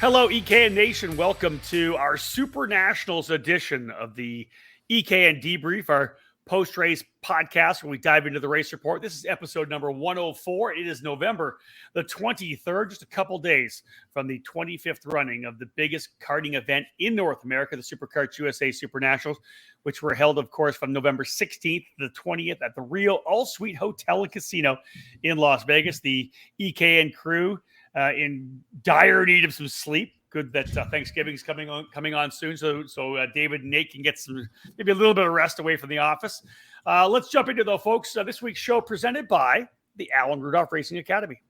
Hello, EKN Nation. Welcome to our SuperNationals edition of the EKN Debrief, our post-race podcast where we dive into the race report. This is episode number 104. It is November the 23rd, just a couple days from the 25th running of the biggest karting event in North America, the Superkarts USA SuperNationals, which were held, of course, from November 16th to the 20th at the Rio All-Suite Hotel and Casino in Las Vegas. The EKN crew in dire need of some sleep. Good that Thanksgiving's coming on soon, so David and Nate can get maybe a little bit of rest away from the office. Let's jump into though, folks. This week's show presented by the Alan Rudolph Racing Academy.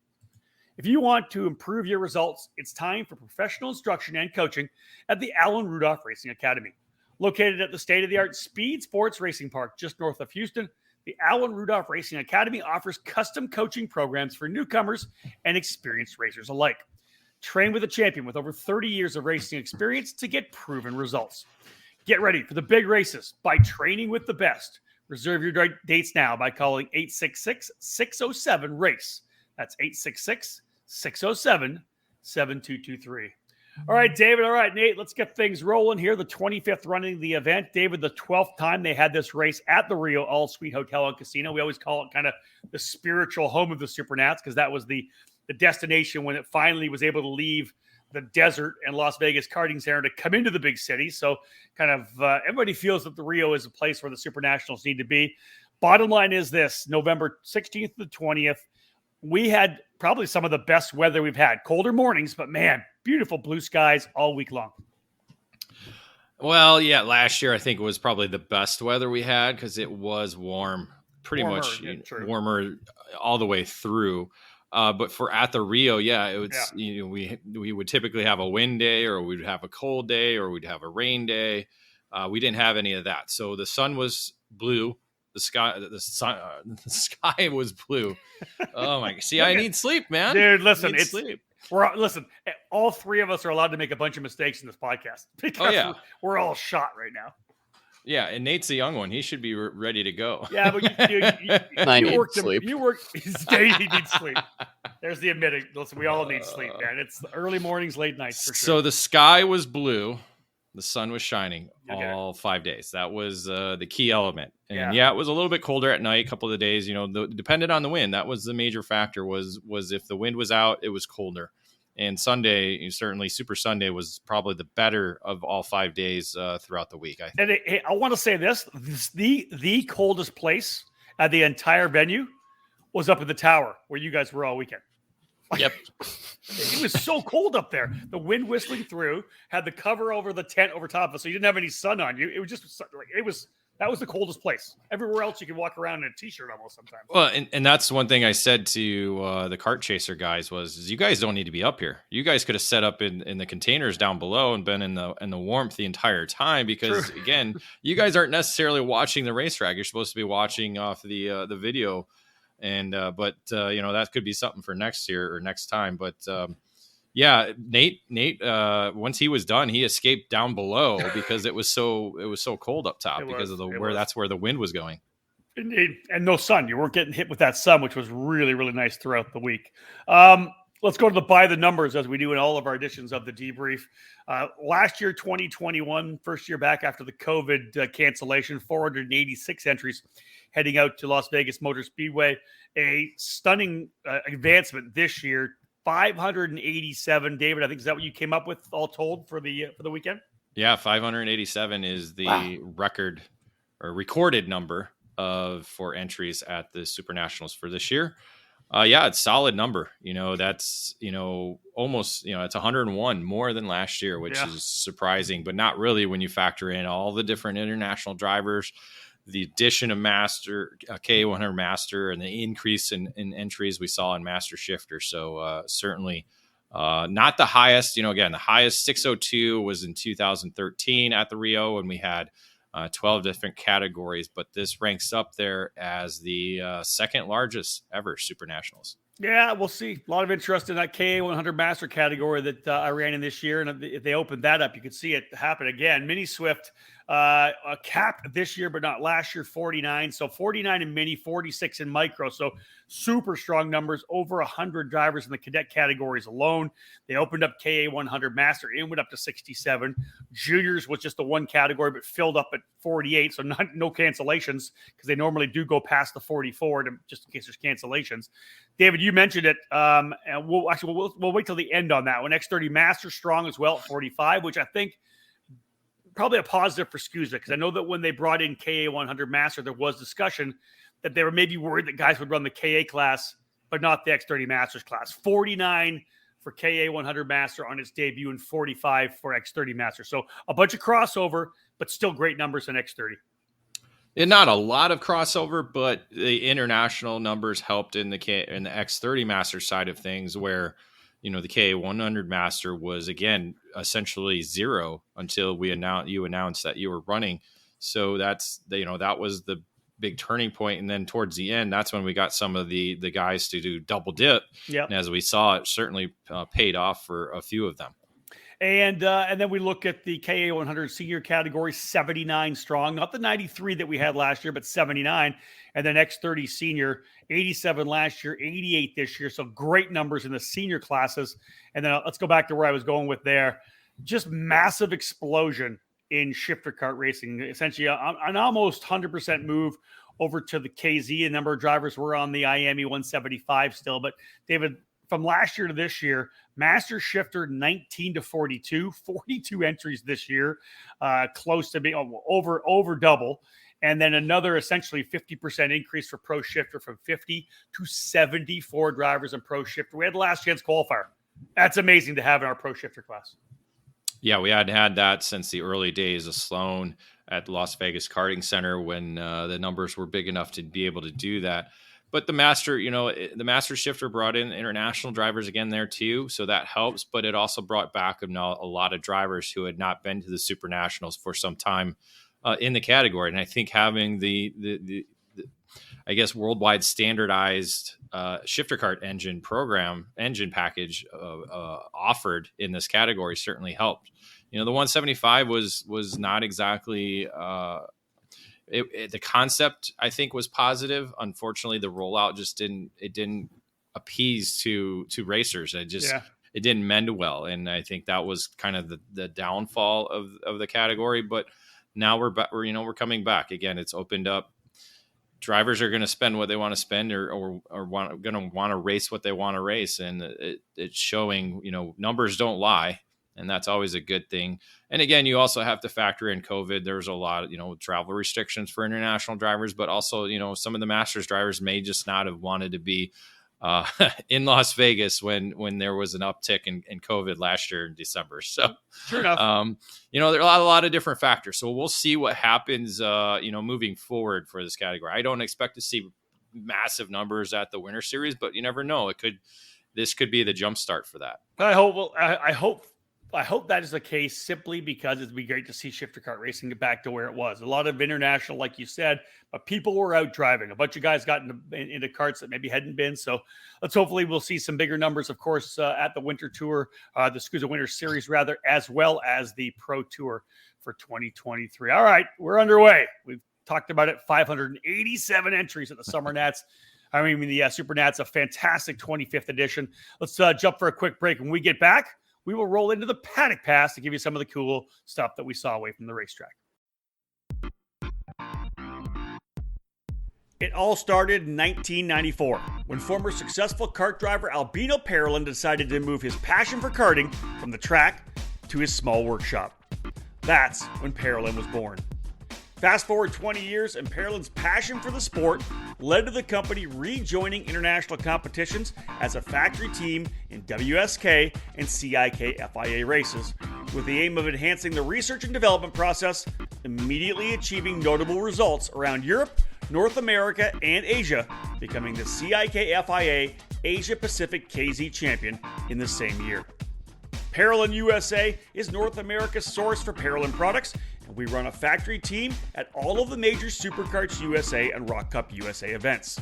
If you want to improve your results, it's time for professional instruction and coaching at the Alan Rudolph Racing Academy. Located at the state-of-the-art Speed Sports Racing Park just north of Houston, the Alan Rudolph Racing Academy offers custom coaching programs for newcomers and experienced racers alike. Train with a champion with over 30 years of racing experience to get proven results. Get ready for the big races by training with the best. Reserve your dates now by calling 866-607-RACE. That's 866-607-7223. All right, David. All right, Nate, let's get things rolling here. The 25th running of the event. David, the 12th time they had this race at the Rio All-Suite Hotel and Casino. We always call it kind of the spiritual home of the Supernats because that was the destination when it finally was able to leave the desert and Las Vegas karting center to come into the big city. So kind of everybody feels that the Rio is a place where the Supernationals need to be. Bottom line is this, November 16th to the 20th, we had probably some of the best weather we've had. Colder mornings, but man, beautiful blue skies all week long. Well, yeah, last year I think it was probably the best weather we had because it was warmer, warmer all the way through. But for at the Rio, we would typically have a wind day, or we'd have a cold day, or we'd have a rain day. We didn't have any of that, so the sun was blue. The sky was blue. Oh my! See, I need sleep, man. Dude, listen, all three of us are allowed to make a bunch of mistakes in this podcast because we're all shot right now. Yeah, and Nate's the young one. He should be ready to go. Yeah, but you work sleep. You need sleep. There's the admitting. Listen, we all need sleep, man. It's early mornings, late nights for sure. So the sky was blue. The sun was shining all 5 days. That was the key element. And it was a little bit colder at night, a couple of days, depended on the wind. That was the major factor was if the wind was out, it was colder. And Sunday, certainly Super Sunday was probably the better of all 5 days throughout the week. I think. And I want to say this, the coldest place at the entire venue was up in the tower where you guys were all weekend. Yep. It was so cold up there. The wind whistling through, had the cover over the tent over top of us, so you didn't have any sun on you. It was just like that was the coldest place. Everywhere else you could walk around in a t-shirt almost sometimes. Well, and that's one thing I said to the kart chaser guys was you guys don't need to be up here. You guys could have set up in the containers down below and been in the warmth the entire time because again, you guys aren't necessarily watching the racetrack. You're supposed to be watching off the video. And but that could be something for next year or next time. But Nate once he was done, he escaped down below because it was so cold up top that's where the wind was going. And no sun. You weren't getting hit with that sun, which was really, really nice throughout the week. Let's go to the by the numbers as we do in all of our editions of the debrief. Last year, 2021, first year back after the COVID cancellation, 486 entries heading out to Las Vegas Motor Speedway. A stunning advancement this year, 587. David, I think is that what you came up with all told for the weekend? Yeah, 587 is the record or recorded number for entries at the Supernationals for this year. It's a solid number. That's almost it's 101 more than last year, which is surprising, but not really when you factor in all the different international drivers, the addition of Master K100 Master, and the increase in entries we saw in Master Shifter. So certainly not the highest. Again, the highest 602 was in 2013 at the Rio, and we had 12 different categories, but this ranks up there as the second largest ever Supernationals. Yeah, we'll see. A lot of interest in that KA100 Master category that I ran in this year, and if they opened that up, you could see it happen again. Mini Swift A cap this year, but not last year, 49. So 49 in mini, 46 in micro. So super strong numbers, over 100 drivers in the cadet categories alone. They opened up KA 100 Master and went up to 67. Juniors was just the one category, but filled up at 48. So no cancellations, because they normally do go past the 44 just in case there's cancellations. David, you mentioned it. And we'll wait till the end on that one. X30 Master strong as well at 45, which I think probably a positive for SCUSA, because I know that when they brought in KA 100 Master, there was discussion that they were maybe worried that guys would run the KA class, but not the X30 Masters class. 49 for KA 100 Master on its debut and 45 for X30 Master. So a bunch of crossover, but still great numbers in X30. And not a lot of crossover, but the international numbers helped in the X30 Master side of things, where the KA 100 Master was, again, essentially zero until you announced that you were running. So that's, that was the big turning point. And then towards the end, that's when we got some of the guys to do double dip. Yep. And as we saw, it certainly paid off for a few of them. And then we look at the KA 100 senior category, 79 strong, not the 93 that we had last year, but 79. And then X30 senior, 87 last year, 88 this year. So great numbers in the senior classes. And then let's go back to where I was going with there. Just massive explosion in shifter kart racing. Essentially an almost 100% move over to the KZ. A number of drivers were on the IAME 175 still. But David, from last year to this year, Master Shifter 19 to 42 entries this year, close to being over double. And then another essentially 50% increase for Pro Shifter, from 50 to 74 drivers in Pro Shifter. We had the last chance qualifier. That's amazing to have in our Pro Shifter class. Yeah, we had that since the early days of Sloan at the Las Vegas Karting Center, when the numbers were big enough to be able to do that. But the Master Shifter brought in international drivers again there too, so that helps. But it also brought back a lot of drivers who had not been to the SuperNationals for some time in the category. And I think having the I guess worldwide standardized shifter kart engine package offered in this category certainly helped. The 175 was not exactly. The concept, I think, was positive. Unfortunately, the rollout just didn't appease to racers. It didn't mend well, and I think that was kind of the downfall of the category. But now we're coming back again. It's opened up. Drivers are going to spend what they want to spend, or going to want to race what they want to race, and it's showing. Numbers don't lie. And that's always a good thing. And again, you also have to factor in COVID. There's a lot of, travel restrictions for international drivers, but also, some of the Masters drivers may just not have wanted to be in Las Vegas when there was an uptick in COVID last year in December. So, sure enough. There are a lot of different factors. So we'll see what happens, moving forward for this category. I don't expect to see massive numbers at the Winter Series, but you never know. This could be the jumpstart for that. I hope that is the case, simply because it'd be great to see shifter kart racing get back to where it was. A lot of international, like you said, but people were out driving. A bunch of guys got into karts that maybe hadn't been. So hopefully we'll see some bigger numbers, of course, at the Winter Tour, the SCUSA Winter Series rather, as well as the Pro Tour for 2023. All right, we're underway. We've talked about it. 587 entries at the Summer Nats. The Super Nats, a fantastic 25th edition. Let's jump for a quick break. When we get back, we will roll into the paddock pass to give you some of the cool stuff that we saw away from the racetrack. It all started in 1994 when former successful kart driver Albino Parolin decided to move his passion for karting from the track to his small workshop. That's when Parolin was born. Fast forward 20 years, and Parolin's passion for the sport led to the company rejoining international competitions as a factory team in WSK and CIK FIA races, with the aim of enhancing the research and development process, immediately achieving notable results around Europe, North America, and Asia, becoming the CIK FIA Asia Pacific KZ champion in the same year. Parolin USA is North America's source for Parolin products, and we run a factory team at all of the major Superkarts USA and Rock Cup USA events.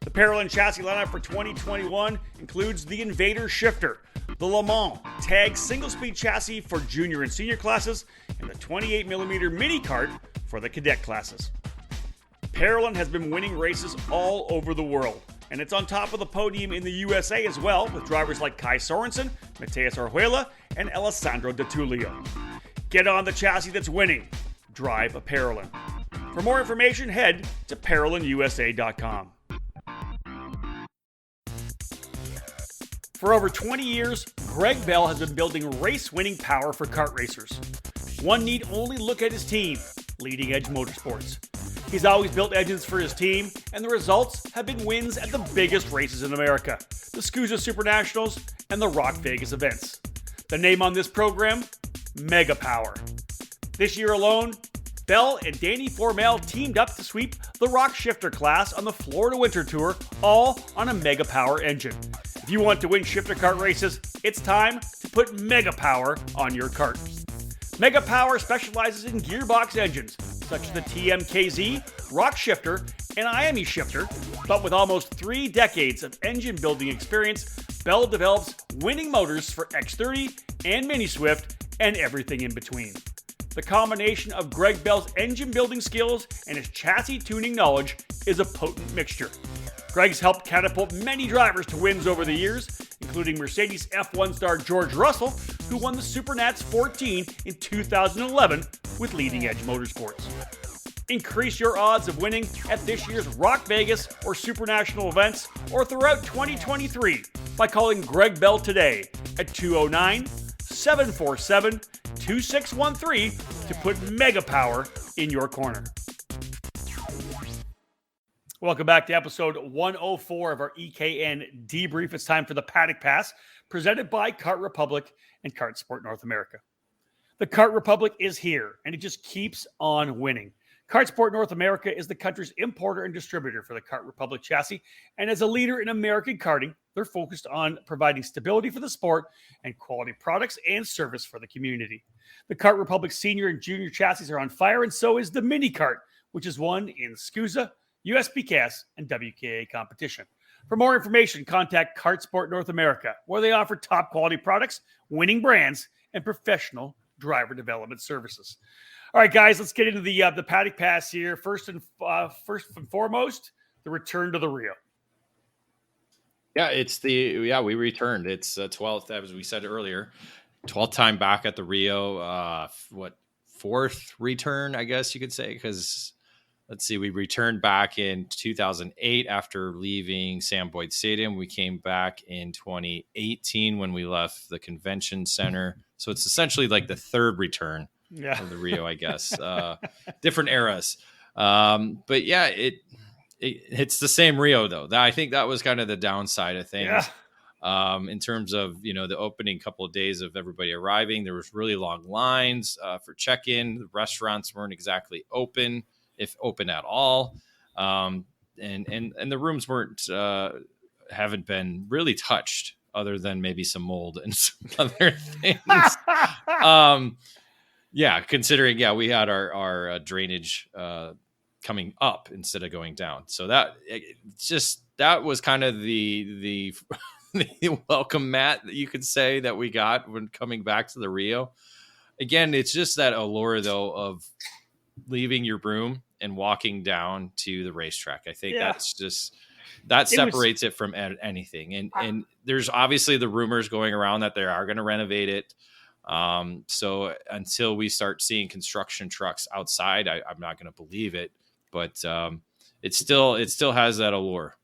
The Parolin chassis lineup for 2021 includes the Invader Shifter, the Le Mans Tag Single Speed Chassis for junior and senior classes, and the 28mm mini kart for the cadet classes. Parolin has been winning races all over the world, and it's on top of the podium in the USA as well, with drivers like Kai Sorensen, Mateus Orjuela, and Alessandro De Tullio. Get on the chassis that's winning. Drive a Parolin. For more information, head to ParolinUSA.com. For over 20 years, Greg Bell has been building race-winning power for kart racers. One need only look at his team, Leading Edge Motorsports. He's always built engines for his team, and the results have been wins at the biggest races in America, the SKUSA SuperNationals and the Rock Vegas events. The name on this program? Mega Power. This year alone, Bell and Danny Formel teamed up to sweep the Rock Shifter class on the Florida Winter Tour, all on a Mega Power engine. If you want to win shifter kart races, it's time to put Mega Power on your kart. Mega Power specializes in gearbox engines, such as the TMKZ, Rock Shifter, and IME Shifter, but with almost 3 decades of engine building experience, Bell develops winning motors for X30 and Mini Swift and everything in between. The combination of Greg Bell's engine building skills and his chassis tuning knowledge is a potent mixture. Greg's helped catapult many drivers to wins over the years, including Mercedes F1 star George Russell, who won the SuperNats 14 in 2011 with Leading Edge Motorsports. Increase your odds of winning at this year's Rock Vegas or SuperNational events or throughout 2023 by calling Greg Bell today at 209-747-2613 to put Mega Power in your corner. Welcome back to episode 104 of our EKN Debrief. It's time for the Paddock Pass, presented by Kart Republic and Kart Sport North America. The Kart Republic is here, and it just keeps on winning. Kart Sport North America is the country's importer and distributor for the Kart Republic chassis, and as a leader in American karting, they're focused on providing stability for the sport and quality products and service for the community. The Kart Republic senior and junior chassis are on fire, and so is the mini kart, which is won in SKUSA, USPCAS, and WKA competition. For more information, contact Kart Sport North America, where they offer top quality products, winning brands, and professional driver development services. All right, guys, let's get into the Paddock Pass here. First and foremost, the return to the Rio. Yeah, we returned. It's 12th, as we said earlier, 12th time back at the Rio. Fourth return, I guess you could say, because let's see, we returned back in 2008 after leaving Sam Boyd Stadium. We came back in 2018 when we left the convention center. So it's essentially like the third return of the Rio, I guess. Different eras. But yeah, it's the same Rio, though. I think that was kind of the downside of things. In terms of, the opening couple of days of everybody arriving, there was really long lines for check-in. The restaurants weren't exactly open, if open at all. And the rooms haven't been really touched other than maybe some mold and some other things. Considering, we had our drainage coming up instead of going down. So that was kind of the the welcome mat that you could say that we got when coming back to the Rio. Again, it's just that allure, though, of leaving your room and walking down to the racetrack. I think that separates it from anything. And there's obviously the rumors going around that they are going to renovate it. So until we start seeing construction trucks outside, I'm not going to believe it, but it still has that allure.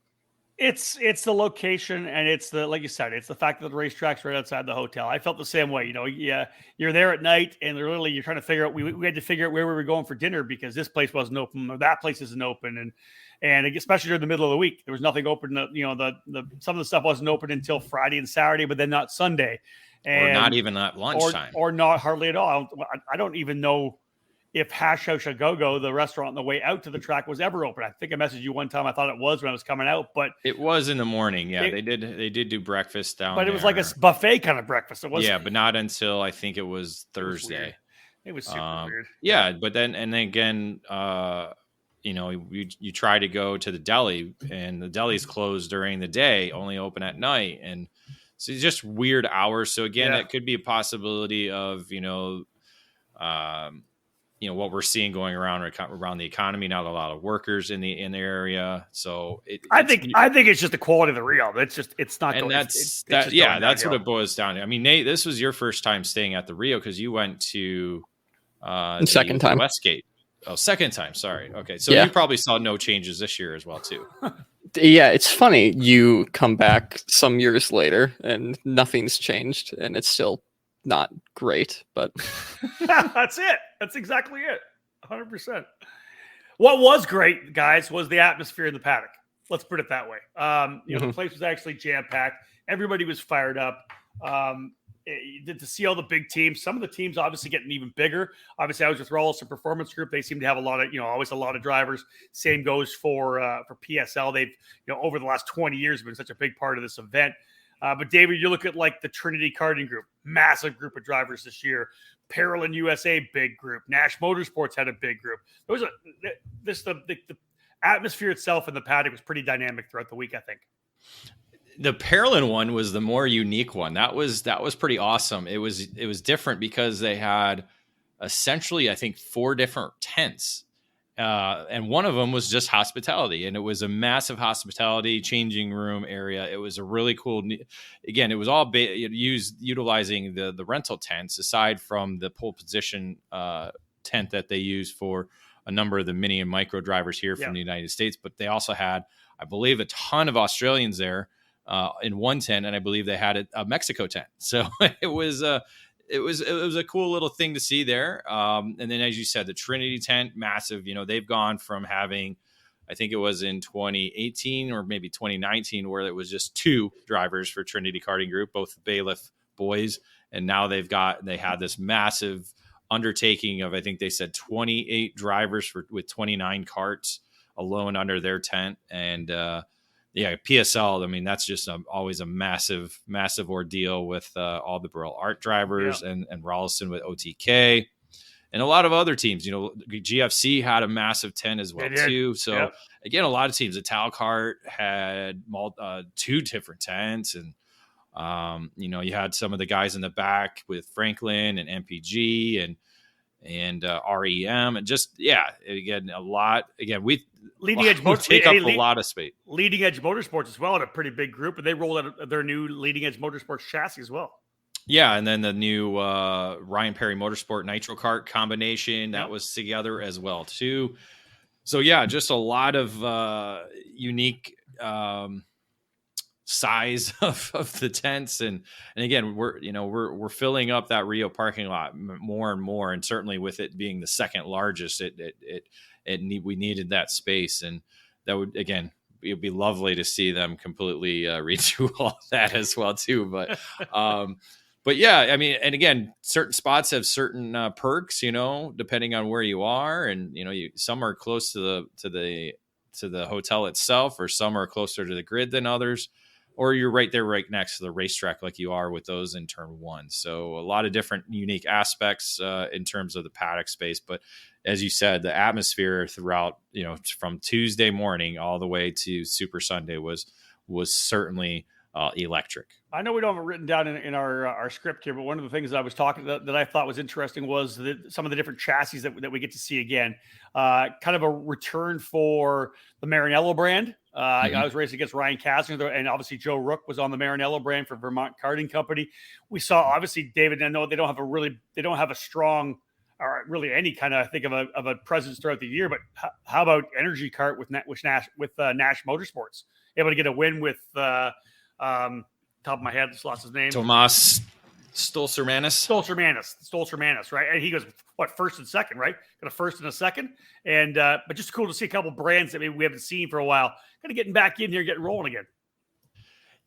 It's the location, and it's like you said, it's the fact that the racetrack's right outside the hotel. I felt the same way. You're there at night, and literally you're trying to figure out. We had to figure out where we were going for dinner because this place wasn't open, or that place isn't open, and especially during the middle of the week, there was nothing open. Some of the stuff wasn't open until Friday and Saturday, but then not Sunday, or not even at lunchtime, or not hardly at all. I don't even know if Hash House a Go-Go, the restaurant on the way out to the track, was ever open. I think I messaged you one time. I thought it was when I was coming out, but it was in the morning. Yeah, they did do breakfast down there. But it was like a buffet kind of breakfast. It was but not until I think it was Thursday. It was super weird. Yeah, but then again, you try to go to the deli, and the deli's closed during the day, only open at night, and So it's just weird hours. So again, Yeah. it could be a possibility of, what we're seeing going around the economy. Not a lot of workers in the area. So I think it's just the quality of the Rio. It's not. And going, that's it's just yeah, that's downhill. what it boils down to. I mean, Nate, this was your first time staying at the Rio because you went to second time Westgate. Oh, second time. Sorry. Okay, so Yeah. you probably saw no changes this year as well too. Yeah, it's funny. You come back some years later and nothing's changed, and it's still not great. But That's it. That's exactly it. 100%. What was great, guys, was the atmosphere in the paddock. Let's put it that way. The place was actually jam-packed. Everybody was fired up. To see all the big teams. Some of the teams obviously getting even bigger. Obviously, I was with Rolls Performance Group. They seem to have a lot of, always a lot of drivers. Same goes for PSL. They've, over the last 20 years, been such a big part of this event. But David, you look at like the Trinity Karting Group, massive group of drivers this year. Parallel USA, big group. Nash Motorsports had a big group. The atmosphere itself in the paddock was pretty dynamic throughout the week, I think. The Paralyn one was the more unique one. That was pretty awesome. It was different because they had essentially, I think, 4 different tents. And one of them was just hospitality, and it was a massive hospitality changing room area. It was a really cool. Again, it was all utilizing the rental tents, aside from the pole position tent that they use for a number of the mini and micro drivers here from the United States. But they also had, I believe, a ton of Australians there in one tent, and I believe they had a Mexico tent. So it was a cool little thing to see there. And then, as you said, the Trinity tent, massive. They've gone from having, I think it was in 2018 or maybe 2019, where it was just 2 drivers for Trinity Karting Group, both Bailiff boys, and now they had this massive undertaking of, I think they said 28 drivers with 29 karts alone under their tent. And PSL, I mean, that's just always a massive ordeal with all the Burrell Art drivers and Rolliston with OTK and a lot of other teams. GFC had a massive tent as well too. So again, a lot of teams. The Talcart had 2 different tents, and you had some of the guys in the back with Franklin and MPG and REM, and just again, a lot. Again, Leading Edge take up a lot of space. Leading Edge Motorsports as well, had a pretty big group, and they rolled out their new Leading Edge Motorsports chassis as well. Yeah, and then the new Ryan Perry Motorsport Nitro Kart combination that was together as well too. So just a lot of unique size of the tents, and again, we're filling up that Rio parking lot more and more, and certainly with it being the second largest, we needed that space, and that would, again, it'd be lovely to see them completely redo all that as well too. But I mean, and again, certain spots have certain perks, depending on where you are, and some are close to the hotel itself, or some are closer to the grid than others, or you're right there, right next to the racetrack, like you are with those in turn 1. So a lot of different unique aspects in terms of the paddock space. But as you said, the atmosphere throughout, from Tuesday morning all the way to Super Sunday was certainly electric. I know we don't have it written down in our script here, but one of the things that I was talking that I thought was interesting was some of the different chassis that we get to see again. Kind of a return for the Maranello brand. I was racing against Ryan Kastner, and obviously Joe Rook was on the Maranello brand for Vermont Karting Company. We saw, obviously, David, I know they don't have a strong, or really any kind of, I think, of a presence throughout the year. But how about Energy Kart with Nash Motorsports, able to get a win with top of my head, just lost his name. Tomas Stolzermanis, right? And he goes, first and second, right? Got a first and a second. And but just cool to see a couple brands that maybe we haven't seen for a while, kind of getting back in here, getting rolling again.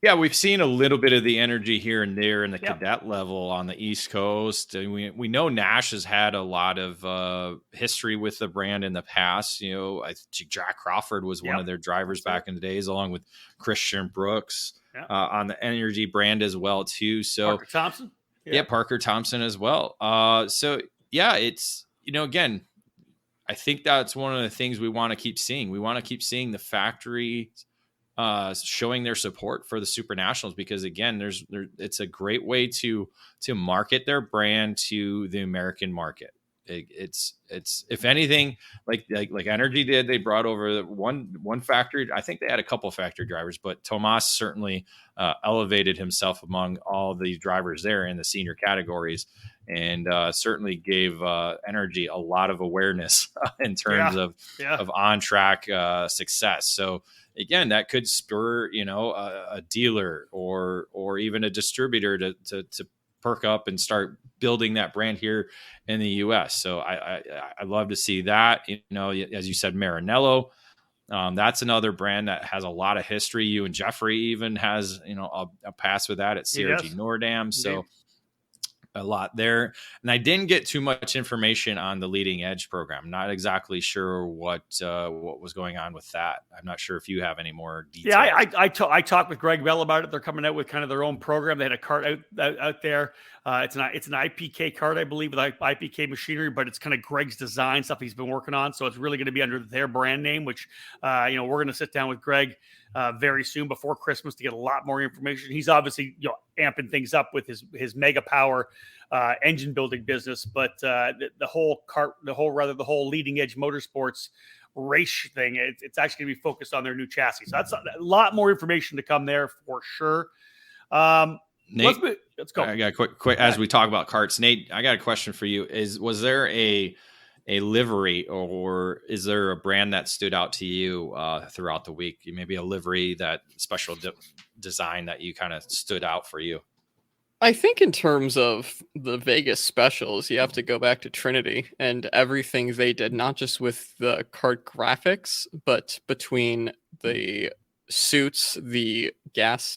Yeah, we've seen a little bit of the energy here and there in the cadet level on the East Coast. And we know Nash has had a lot of history with the brand in the past. I think Jack Crawford was one of their drivers back in the days, along with Christian Brooks. On the energy brand as well too. So Parker Thompson. Parker Thompson as well. It's, again, I think that's one of the things we want to keep seeing. We want to keep seeing the factory showing their support for the SuperNationals, because again, it's a great way to market their brand to the American market. It's if anything, like Energy did, they brought over one factory. I think they had a couple factory drivers, but Tomas certainly elevated himself among all the drivers there in the senior categories, and certainly gave Energy a lot of awareness in terms of on track success. So again, that could spur a dealer or even a distributor to perk up and start building that brand here in the U.S. So I love to see that. As you said, Maranello, that's another brand that has a lot of history. You and Jeffrey even has a pass with that at CRG Nordam. So a lot there. And I didn't get too much information on the Leading Edge program. Not exactly sure what was going on with that. I'm not sure if you have any more details. Yeah, I talked with Greg Bell about it. They're coming out with kind of their own program. They had a cart out there. It's an IPK cart, I believe, with IPK machinery, but it's kind of Greg's design stuff he's been working on. So it's really going to be under their brand name, which we're going to sit down with Greg very soon before Christmas to get a lot more information. He's obviously amping things up with his mega power engine building business, but the whole Leading Edge Motorsports race thing, it's actually going to be focused on their new chassis. So that's a lot more information to come there for sure. Nate, let's go. I got a quick as we talk about carts. Nate, I got a question for you. Was there a livery, or is there a brand that stood out to you throughout the week? Maybe a livery, that special design that you kind of stood out for you? I think in terms of the Vegas specials, you have to go back to Trinity and everything they did, not just with the kart graphics, but between the suits, the gas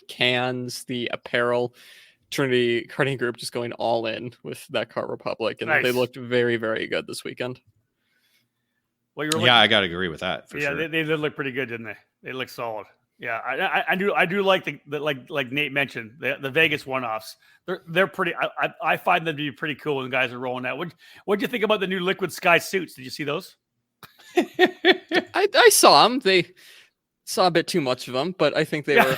cans, the apparel. Trinity Karting Group just going all in with that Kart Republic, and They looked very, very good this weekekend. Well, I got to agree with that for sure. They did look pretty good, didn't they? They look solid. Yeah, I do like the like Nate mentioned, the Vegas one-offs. They're pretty. I find them to be pretty cool when guys are rolling out. What'd you think about the new Liquid Sky suits? Did you see those? I saw them. They saw a bit too much of them, but I think they were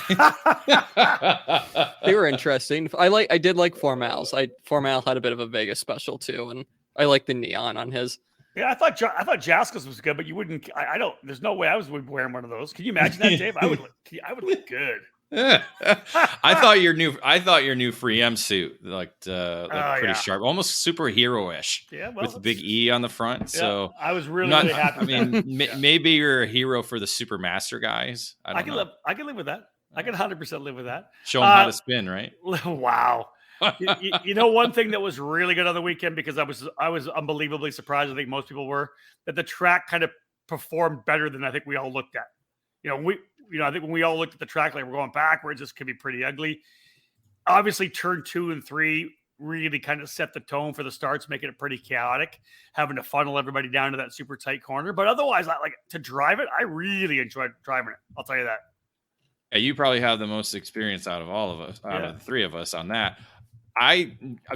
they were interesting. I did like Formal's. Formal had a bit of a Vegas special too, and I like the neon on his. Yeah, I thought Jaska's was good, but you wouldn't. I don't. There's no way I was wearing one of those. Can you imagine that, Dave? I would look good. I thought your new free M suit looked pretty sharp, almost superhero-ish. Yeah, with the big E on the front. Yeah, so I was really happy. I mean, maybe you're a hero for the Supermaster guys. I can live with that. I can 100% live with that. Show them how to spin, right? Wow. One thing that was really good on the weekend, because I was unbelievably surprised. I think most people were, that the track kind of performed better than I think we all looked at. I think when we all looked at the track, like, we're going backwards, this could be pretty ugly. Obviously, turn 2 and 3 really kind of set the tone for the starts, making it pretty chaotic, having to funnel everybody down to that super tight corner. But otherwise, to drive it, I really enjoyed driving it. I'll tell you that. Yeah, you probably have the most experience out of all of us, out of the three of us on that.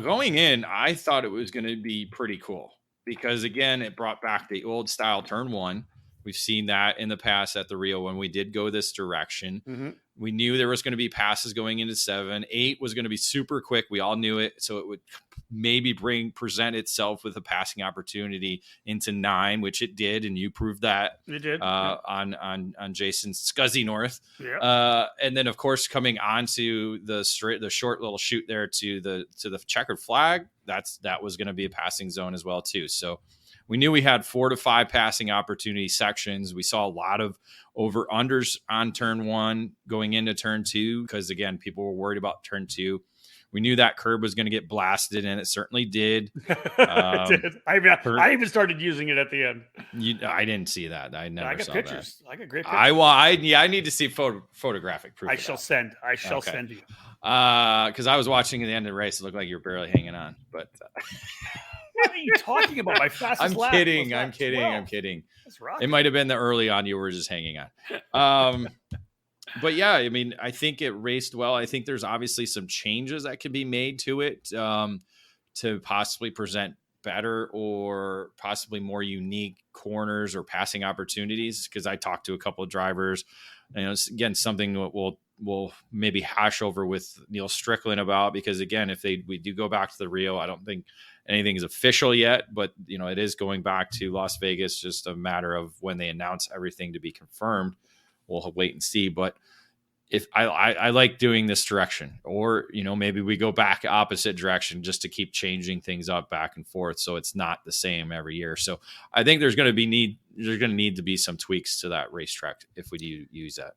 Going in, I thought it was going to be pretty cool because, again, it brought back the old style turn 1. We've seen that in the past at the Rio when we did go this direction. Mm-hmm. We knew there was going to be passes going into 7. 8 was going to be super quick. We all knew it. So it would maybe present itself with a passing opportunity into 9, which it did. And you proved that it did on Jason's Scuzzy North. Yeah. And then, of course, coming onto the short little shoot there to the checkered flag, that was going to be a passing zone as well, too. So we knew we had 4 to 5 passing opportunity sections. We saw a lot of over-unders on turn 1 going into turn 2 because, again, people were worried about turn 2. We knew that curb was going to get blasted, and it certainly did. It did. I even started using it at the end. I didn't see that. I never saw pictures. That. I got great pictures. I need to see photographic proof. I shall send you. Because I was watching at the end of the race. It looked like you were barely hanging on, but. What are you talking about? My fastest lap. I'm kidding. That's right. It might have been the early on you were just hanging on. But yeah, I mean, I think it raced well. I think there's obviously some changes that can be made to it to possibly present better or possibly more unique corners or passing opportunities. Cause I talked to a couple of drivers, and it's, again, something that we'll maybe hash over with Neil Strickland about, because again, if we do go back to the Rio, I don't think anything is official yet, but it is going back to Las Vegas, just a matter of when they announce everything to be confirmed. We'll wait and see. But if I like doing this direction, or, maybe we go back opposite direction just to keep changing things up back and forth, so it's not the same every year. So I think there's going to need to be some tweaks to that racetrack if we do use that.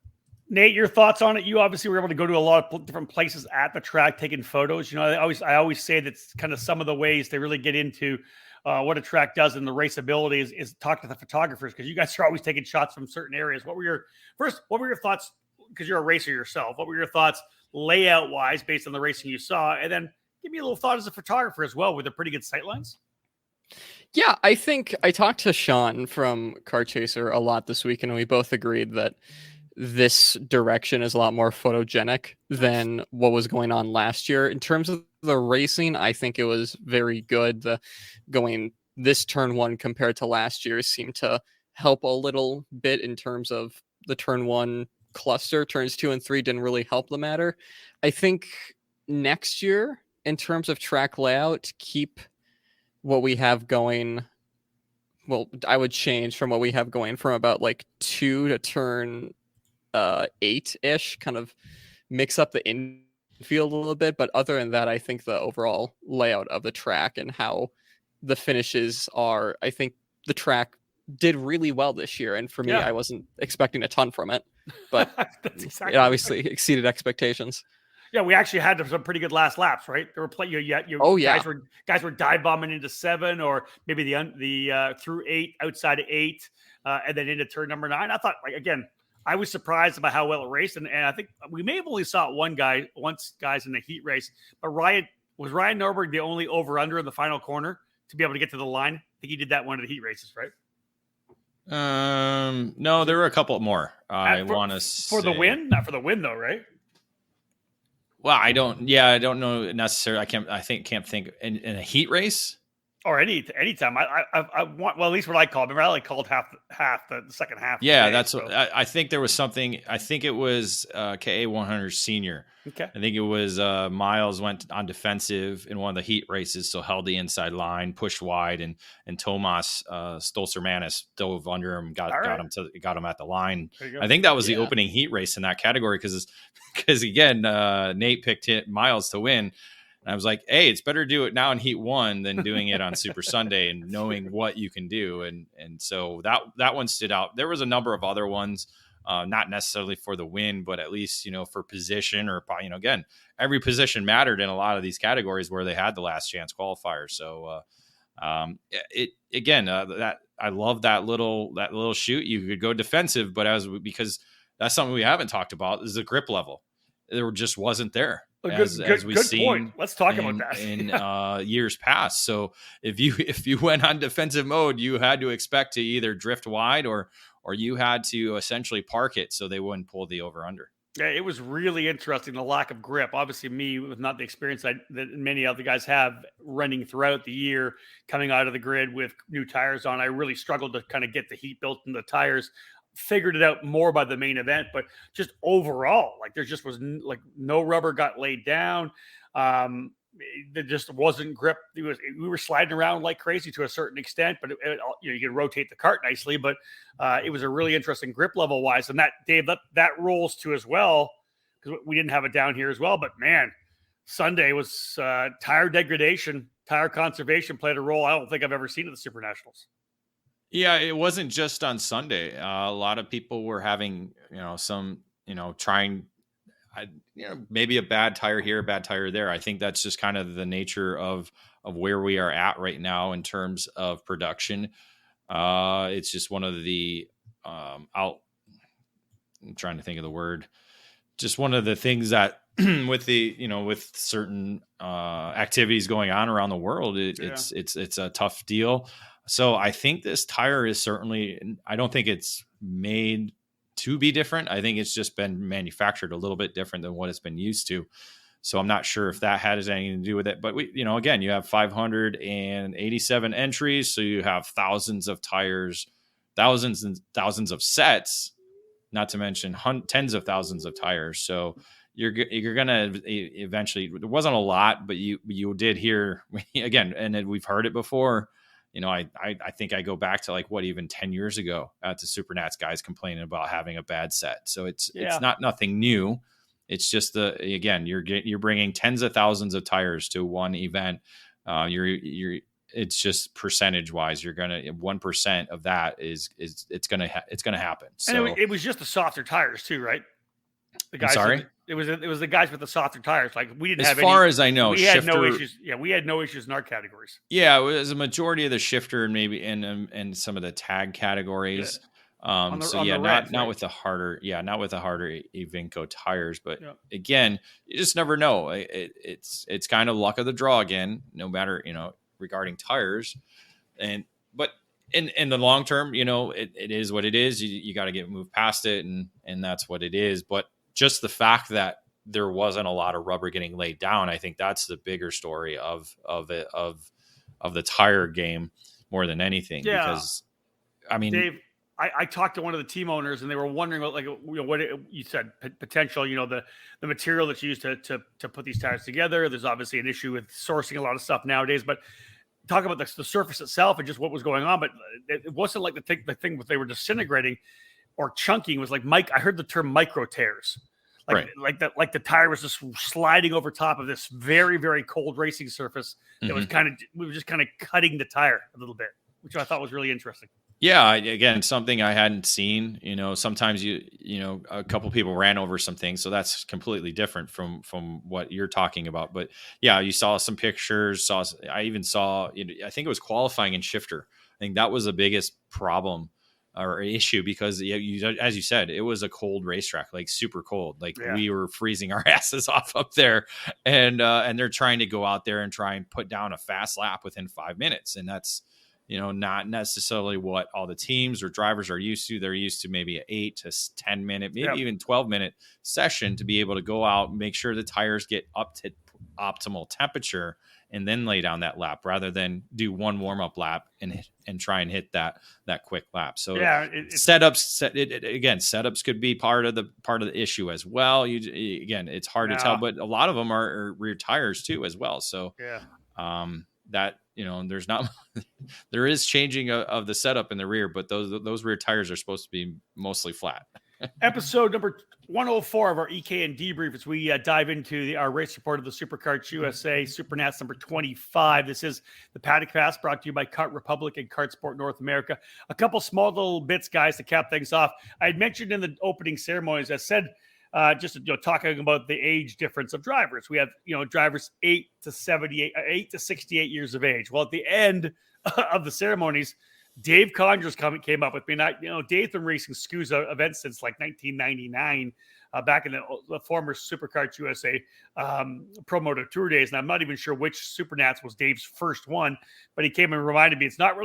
Nate, your thoughts on it? You obviously were able to go to a lot of different places at the track, taking photos. I always say that's kind of some of the ways they really get into what a track does, and the raceability is talk to the photographers, because you guys are always taking shots from certain areas. What were your thoughts? Because you're a racer yourself, what were your thoughts layout wise based on the racing you saw? And then give me a little thought as a photographer as well. Were there pretty good sightlines? Yeah, I think I talked to Sean from Car Chaser a lot this week, and we both agreed that this direction is a lot more photogenic than what was going on last year. In terms of the racing, I think it was very good. Going this turn one compared to last year seemed to help a little bit in terms of the turn one cluster. Turns 2 and 3 didn't really help the matter. I think next year, in terms of track layout, keep what we have going. Well, I would change from what we have going from about like 2 to turn 8-ish, kind of mix up the infield a little bit. But other than that, I think the overall layout of the track and how the finishes are, I think the track did really well this year. And for me, I wasn't expecting a ton from it, but it obviously exceeded expectations. Yeah, we actually had some pretty good last laps, right? There were guys were dive bombing into 7, or maybe the through 8, outside of 8, and then into turn number 9. I thought, I was surprised about how well it raced, and I think we may have only saw guys in the heat race. But Ryan Norberg the only over under in the final corner to be able to get to the line? I think he did that one of the heat races, right? No, there were a couple more. I want to for the win, not for the win though, right? Well, I don't know necessarily. Can't think in a heat race or anytime. I want, well, at least what I called. Remember, I only called half the second half. Yeah, that's what I think. There was something. I think it was KA 100 senior. Okay. I think it was Miles went on defensive in one of the heat races, so held the inside line, pushed wide, and Tomas Stolzer-Manis dove under him, got him at the line. I think that was the opening heat race in that category, because again, Nate picked Miles to win. And I was like, hey, it's better to do it now in heat 1 than doing it on Super Sunday and knowing what you can do. And so that one stood out. There was a number of other ones, not necessarily for the win, but at least, for position, or, again, every position mattered in a lot of these categories where they had the last chance qualifiers. So I love that little shoot. You could go defensive, but because that's something we haven't talked about, is the grip level. There just wasn't there. As we've seen point. Let's talk about that in years past. So if you went on defensive mode, you had to expect to either drift wide or you had to essentially park it so they wouldn't pull the over under. Yeah, it was really interesting, the lack of grip. Obviously, me with not the experience that many other guys have running throughout the year, coming out of the grid with new tires on, I really struggled to kind of get the heat built in the tires. Figured it out more by the main event, but just overall, there just was no rubber got laid down. There just wasn't grip. We were sliding around like crazy to a certain extent, but you can rotate the cart nicely. But it was a really interesting grip level wise, and that Dave, that rolls to as well, because we didn't have it down here as well. But man, Sunday was tire degradation, tire conservation played a role I don't think I've ever seen at the SuperNationals. Yeah, it wasn't just on Sunday. A lot of people were having, trying, maybe a bad tire here, a bad tire there. I think that's just kind of the nature of where we are at right now in terms of production. It's just one of the, I'm trying to think of the word, just one of the things that with certain activities going on around the world, it's a tough deal. So I think this tire is certainly, I don't think it's made to be different. I think it's just been manufactured a little bit different than what it's been used to. So I'm not sure if that had anything to do with it. But again, you have 587 entries, so you have thousands of tires, thousands and thousands of sets, not to mention tens of thousands of tires. So you're gonna eventually. There wasn't a lot, but you did hear again, and we've heard it before. I think I go back to even 10 years ago at the SuperNats guys complaining about having a bad set. So it's not nothing new. It's just you're bringing tens of thousands of tires to one event. It's just percentage wise, you're gonna 1% of that is it's gonna happen. So and it was just the softer tires too, right? The guys. It was the guys with the softer tires. Like we didn't have. As far as I know, we had no issues. Yeah, we had no issues in our categories. Yeah, it was a majority of the shifter and maybe in some of the tag categories. Not with the harder Evinco tires, but again, you just never know. It's kind of luck of the draw again, no matter regarding tires, but in the long term, it is what it is. You got to move past it, and that's what it is. But just the fact that there wasn't a lot of rubber getting laid down, I think that's the bigger story of the tire game more than anything. Yeah. Because I mean, Dave, I talked to one of the team owners, and they were wondering about what you said, potential. The material that's used to put these tires together. There's obviously an issue with sourcing a lot of stuff nowadays, but talk about the surface itself and just what was going on. But it wasn't like the thing they were disintegrating or chunking. Was like I heard the term micro tears. Like the tire was just sliding over top of this very, very cold racing surface that was we were just kind of cutting the tire a little bit, which I thought was really interesting. Yeah, again, something I hadn't seen. Sometimes a couple people ran over some things, so that's completely different from what you're talking about. But yeah, you saw some pictures. I even saw. I think it was qualifying in shifter. I think that was the biggest problem or issue because as you said, it was a cold racetrack, like super cold. We were freezing our asses off up there, and they're trying to go out there and try and put down a fast lap within 5 minutes, and that's not necessarily what all the teams or drivers are used to. They're used to maybe an 8 to 10 minute, maybe even 12-minute session to be able to go out, make sure the tires get up to optimal temperature, and then lay down that lap rather than do one warm-up lap and try and hit that quick lap. So setups could be part of the issue as well. It's hard to tell, but a lot of them are rear tires too as well. So there's not there is changing of the setup in the rear, but those rear tires are supposed to be mostly flat. Episode number 104 of our EKN Debrief as we dive into our race report of the Superkarts USA SuperNats number 25. This is the Paddock Pass brought to you by Kart Republic and Kart Sport North America. A couple small little bits, guys, to cap things off. I had mentioned in the opening ceremonies, I said, talking about the age difference of drivers. We have, drivers 8 to 68 years of age. Well, at the end of the ceremonies, Dave Conyers came up with me. And Dave's been racing SCUSA events since 1999, back in the former Superkarts USA Pro Moto Tour days. And I'm not even sure which SuperNats was Dave's first one, but he came and reminded me it's not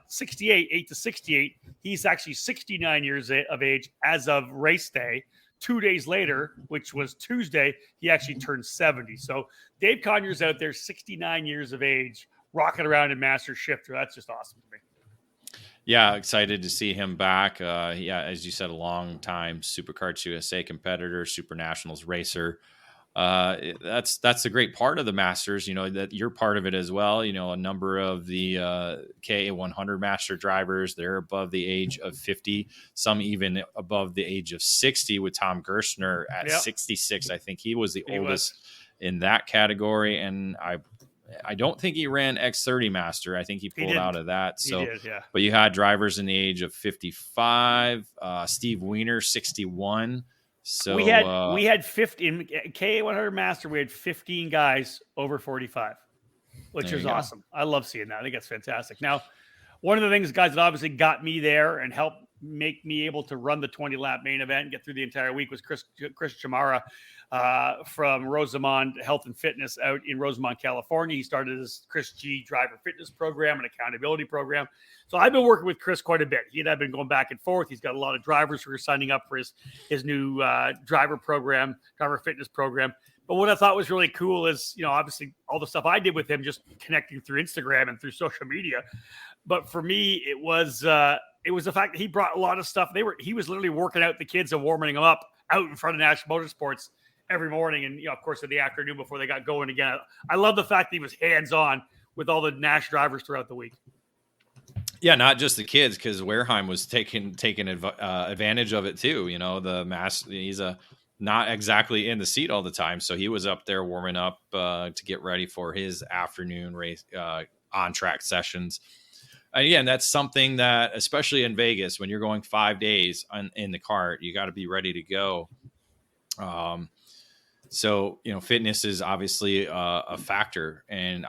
68, 8 to 68. He's actually 69 years of age as of race day. 2 days later, which was Tuesday, he actually turned 70. So Dave Conyers out there, 69 years of age, rocking around in Master Shifter. That's just awesome to me. Yeah, excited to see him back. As you said, a long time Superkarts USA competitor, SuperNationals racer. That's the great part of the Masters, that you're part of it as well. A number of the KA100 Master drivers, they're above the age of 50, some even above the age of 60 with Tom Gerstner at 66. I think he was the oldest in that category. And I don't think he ran X30 Master. I think he pulled out of that. So, he did, yeah. But you had drivers in the age of 55, Steve Weiner, 61. So we had 50 in KA100 Master. We had 15 guys over 45, which is awesome. I love seeing that. I think that's fantastic. Now, one of the things, guys, that obviously got me there and helped make me able to run the 20-lap main event and get through the entire week was Chris Chamara from Rosamond Health and Fitness out in Rosamond, California. He started his Chris G driver fitness program and accountability program. So I've been working with Chris quite a bit. He and I have been going back and forth. He's got a lot of drivers who are signing up for his new driver fitness program. But what I thought was really cool is, obviously all the stuff I did with him, just connecting through Instagram and through social media. But for me, it was the fact that he brought a lot of stuff. He was literally working out the kids and warming them up out in front of National Motorsports every morning. And, of course, in the afternoon before they got going again. I love the fact that he was hands-on with all the Nash drivers throughout the week. Yeah, not just the kids, because Wareheim was taking advantage of it too. He's not exactly in the seat all the time, so he was up there warming up to get ready for his afternoon race on-track sessions. And again, that's something that, especially in Vegas, when you're going 5 days in the kart, you got to be ready to go. So, fitness is obviously a factor. And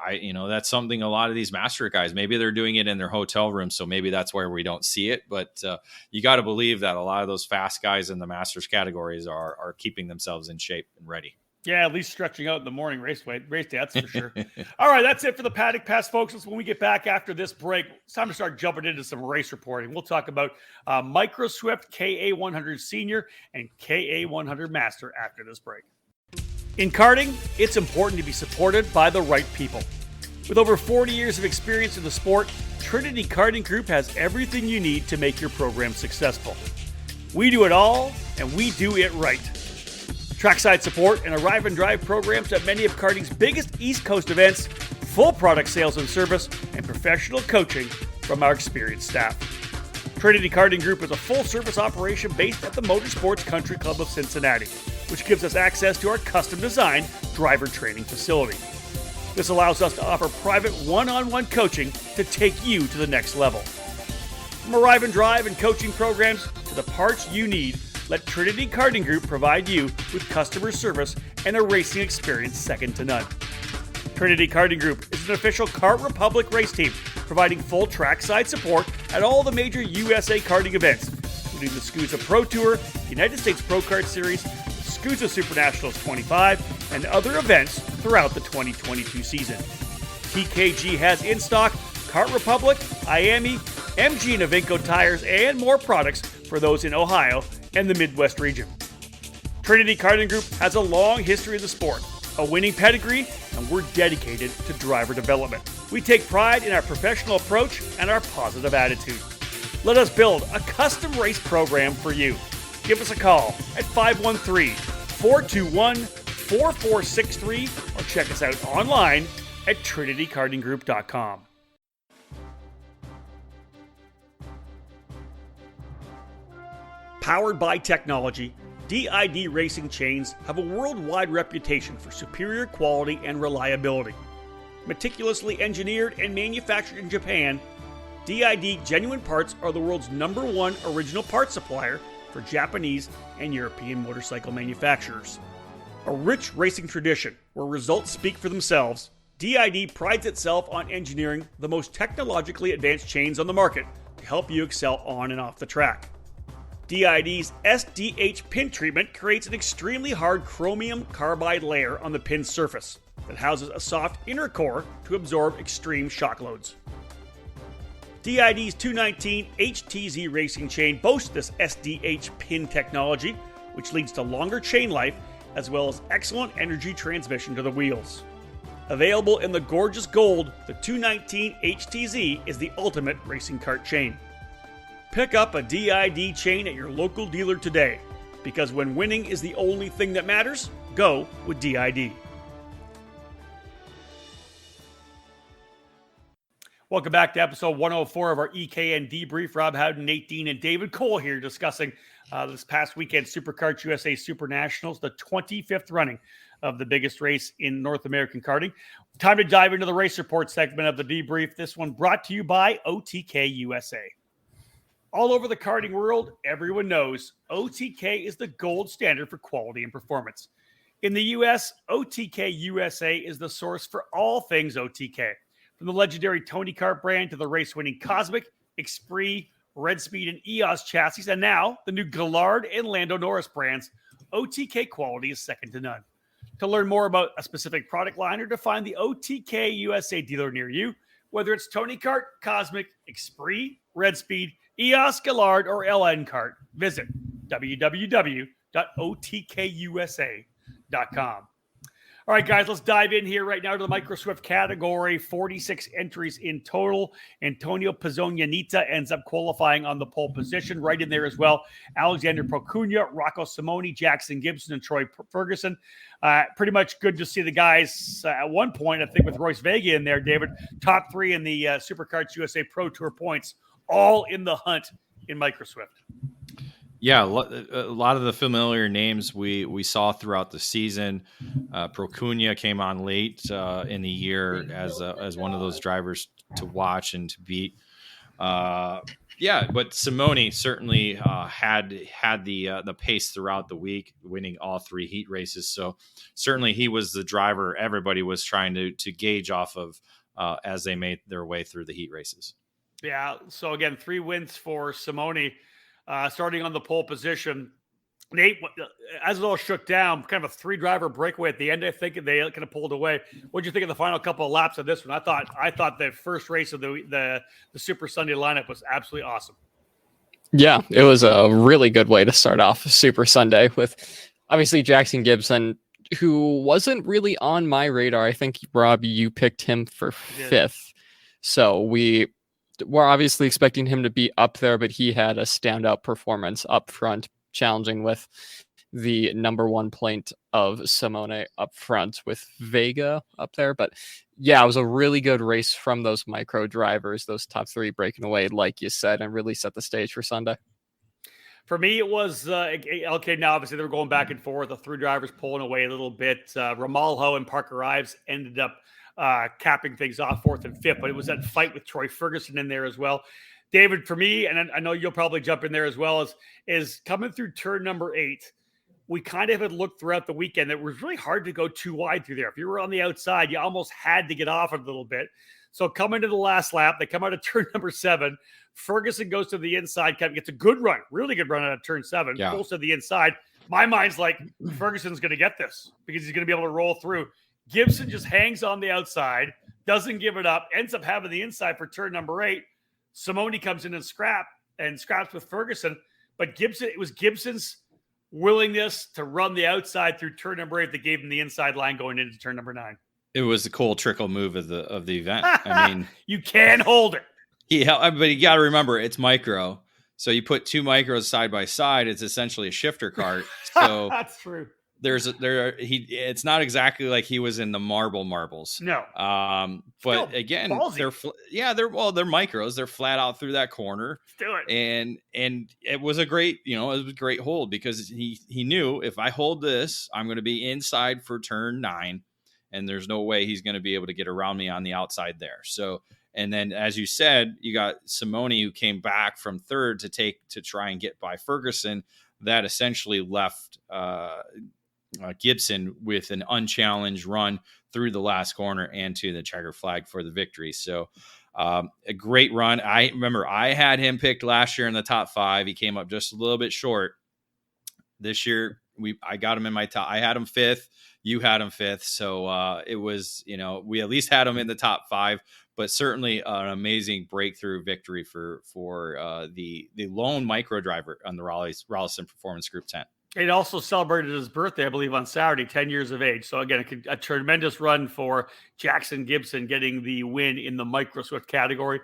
that's something a lot of these master guys, maybe they're doing it in their hotel room. So maybe that's where we don't see it. But you got to believe that a lot of those fast guys in the masters categories are keeping themselves in shape and ready. Yeah, at least stretching out in the morning race day, that's for sure. All right, that's it for the Paddock Pass, folks. When we get back after this break, it's time to start jumping into some race reporting. We'll talk about Micro Swift KA100 Senior and KA100 Master after this break. In karting, it's important to be supported by the right people. With over 40 years of experience in the sport, Trinity Karting Group has everything you need to make your program successful. We do it all, and we do it right. Trackside support and arrive and drive programs at many of karting's biggest East Coast events, full product sales and service, and professional coaching from our experienced staff. Trinity Karting Group is a full-service operation based at the Motorsports Country Club of Cincinnati, which gives us access to our custom-designed driver training facility. This allows us to offer private one-on-one coaching to take you to the next level. From arrive and drive and coaching programs to the parts you need, let Trinity Karting Group provide you with customer service and a racing experience second to none. Trinity Karting Group is an official Kart Republic race team, providing full trackside support at all the major USA karting events, including the SCUSA Pro Tour, United States Pro Kart Series, SCUSA Supernationals 25, and other events throughout the 2022 season. TKG has in stock Kart Republic, IAME, MG and Avinco tires, and more products for those in Ohio and the Midwest region. Trinity Karting Group has a long history of the sport, a winning pedigree, and we're dedicated to driver development. We take pride in our professional approach and our positive attitude. Let us build a custom race program for you. Give us a call at 513-421-4463 or check us out online at trinitykartinggroup.com. Powered by technology, DID racing chains have a worldwide reputation for superior quality and reliability. Meticulously engineered and manufactured in Japan, DID genuine parts are the world's #1 original parts supplier for Japanese and European motorcycle manufacturers. A rich racing tradition where results speak for themselves, DID prides itself on engineering the most technologically advanced chains on the market to help you excel on and off the track. DID's SDH pin treatment creates an extremely hard chromium carbide layer on the pin surface that houses a soft inner core to absorb extreme shock loads. DID's 219 HTZ racing chain boasts this SDH pin technology, which leads to longer chain life as well as excellent energy transmission to the wheels. Available in the gorgeous gold, the 219 HTZ is the ultimate racing kart chain. Pick up a DID chain at your local dealer today, because when winning is the only thing that matters, go with DID. Welcome back to episode 104 of our EKN Debrief. Rob Howden, Nate Dean, and David Cole here discussing this past weekend Superkarts USA Supernationals, the 25th running of the biggest race in North American karting. Time to dive into the race report segment of the Debrief. This one brought to you by OTK USA. All over the karting world, everyone knows OTK is the gold standard for quality and performance. In the U.S., OTK USA is the source for all things OTK. From the legendary Tony Kart brand to the race-winning Cosmic, Esprit, Red Speed, and EOS chassis, and now the new Gallard and Lando Norris brands, OTK quality is second to none. To learn more about a specific product line or to find the OTK USA dealer near you, whether it's Tony Kart, Cosmic, Esprit, Red Speed, EOS, Gallard, or LN Kart, visit www.otkusa.com. All right, guys, let's dive in here right now to the Micro Swift category. 46 entries in total. Antonio Pizzogna ends up qualifying on the pole position. Right in there as well, Alexander Procuna, Rocco Simoni, Jackson Gibson, and Troy Ferguson. Pretty much good to see the guys at one point, I think with Royce Vega in there, David, top 3 in the Superkarts USA Pro Tour points, all in the hunt in Micro Swift. Yeah, a lot of the familiar names we saw throughout the season. Procuna came on late in the year as one of those drivers to watch and to beat. But Simoni certainly had the pace throughout the week, winning all 3 heat races. So certainly he was the driver everybody was trying to gauge off of as they made their way through the heat races. Yeah. So again, 3 wins for Simoni. Starting on the pole position. Nate, as it all shook down, kind of a 3-driver breakaway at the end, I think they kind of pulled away. What did you think of the final couple of laps of this one? I thought the first race of the Super Sunday lineup was absolutely awesome. Yeah, it was a really good way to start off Super Sunday with obviously Jackson Gibson, who wasn't really on my radar. I think, Rob, you picked him for 5th. So we're obviously expecting him to be up there, but he had a standout performance up front, challenging with the number 1 point of Simone up front with Vega up there. But yeah, it was a really good race from those micro drivers, those top 3 breaking away, like you said, and really set the stage for Sunday. For me, it was okay. Now, obviously, they were going back and forth. The 3 drivers pulling away a little bit. Ramalho and Parker Ives ended up capping things off 4th and 5th, but it was that fight with Troy Ferguson in there as well. David, for me, and I know you'll probably jump in there as well, is coming through turn number 8. We kind of had looked throughout the weekend that it was really hard to go too wide through there. If you were on the outside, you almost had to get off a little bit. So coming to the last lap, they come out of turn number 7. Ferguson goes to the inside, gets a good run, really good run out of turn 7, pulls to the inside. My mind's like, Ferguson's going to get this because he's going to be able to roll through. Gibson just hangs on the outside, doesn't give it up, ends up having the inside for turn number 8. Simoni comes in and scraps with Ferguson. But it was Gibson's willingness to run the outside through turn number 8 that gave him the inside line going into turn number 9. It was the Cole Trickle move of the event. I mean, you can hold it. But you got to remember, it's micro. So you put 2 micros side by side, it's essentially a shifter cart. So that's true. It's not exactly like he was in the marbles. No. But still again, ballsy. they're micros. They're flat out through that corner. Let's do it. And it was a great hold because he knew if I hold this, I'm going to be inside for turn 9, and there's no way he's going to be able to get around me on the outside there. So, and then as you said, you got Simoni who came back from 3rd to try and get by Ferguson. That essentially left Gibson with an unchallenged run through the last corner and to the checker flag for the victory. So a great run. I remember I had him picked last year in the top 5. He came up just a little bit short. This year, I got him in my top. I had him 5th. You had him 5th. So it was, we at least had him in the top 5, but certainly an amazing breakthrough victory for the lone micro driver on the Rollison Performance Group 10. It also celebrated his birthday, I believe, on Saturday, 10 years of age. So, again, a tremendous run for Jackson Gibson getting the win in the Micro Swift category.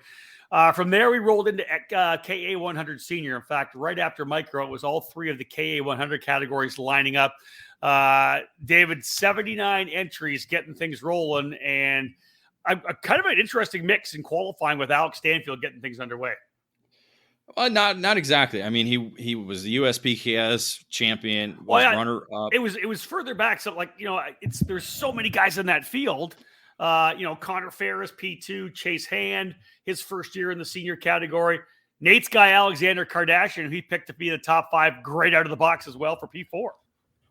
From there, we rolled into KA 100 Senior. In fact, right after Micro, it was all 3 of the KA 100 categories lining up. David, 79 entries, getting things rolling, and a kind of an interesting mix in qualifying with Alex Stanfield getting things underway. Well, not exactly. I mean, he was the USPKS champion, runner up. It was further back. So there's so many guys in that field. Connor Ferris, P2, Chase Hand, his first year in the senior category. Nate's guy, Alexander Kardashian, who he picked to be in the top 5, great out of the box as well for P4.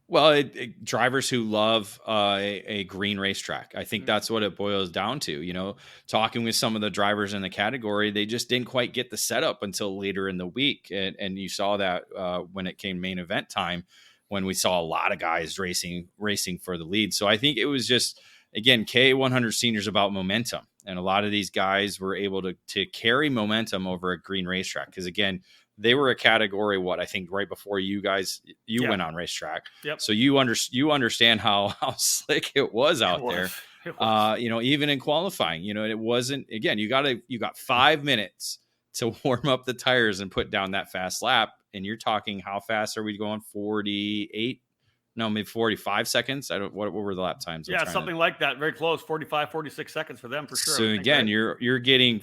Well, drivers who love a green racetrack. I think that's what it boils down to. Talking with some of the drivers in the category, they just didn't quite get the setup until later in the week. And you saw that when it came main event time, when we saw a lot of guys racing for the lead. So I think it was just, again, K100 Seniors about momentum. And a lot of these guys were able to carry momentum over a green racetrack. Because, again, they were a category, I think right before you went on racetrack. Yep. So you understand how slick it was out there. Even in qualifying, it wasn't, again, you got 5 minutes to warm up the tires and put down that fast lap. And you're talking, how fast are we going? 48? No, maybe 45 seconds. What were the lap times? Yeah, something like that. Very close. 45, 46 seconds for them for sure. So again, you're getting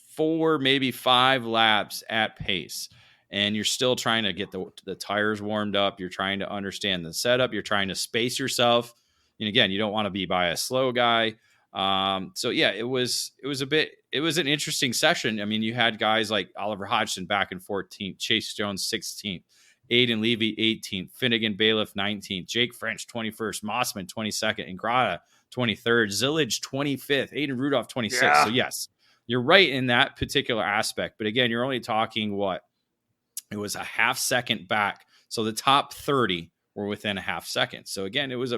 4, maybe 5 laps at pace, and you're still trying to get the tires warmed up. You're trying to understand the setup. You're trying to space yourself. And again, you don't want to be by a slow guy. So yeah, it was an interesting session. I mean, you had guys like Oliver Hodgson back in 14th, Chase Jones 16th, Aiden Levy 18th, Finnegan Bailiff 19th, Jake French 21st, Mossman 22nd, Ingrata 23rd, Zillage 25th, Aiden Rudolph 26th. Yeah. So yes, you're right in that particular aspect. But again, you're only talking it was a half second back. So the top 30 were within a half second. So again, it was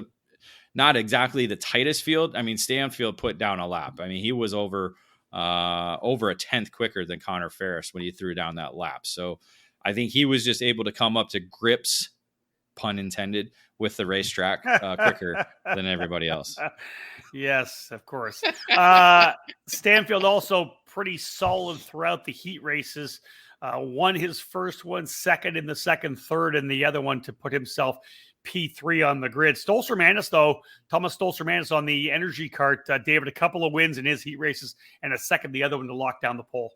not exactly the tightest field. I mean, Stanfield put down a lap. I mean, he was over a tenth quicker than Connor Ferris when he threw down that lap. So I think he was just able to come up to grips, pun intended, with the racetrack quicker than everybody else. Yes, of course. Stanfield also pretty solid throughout the heat races. Won his first one, second in the second, third in the other one to put himself P3 on the grid. Thomas Stolzer-Manis on the energy cart, David, a couple of wins in his heat races and a second, the other one to lock down the pole.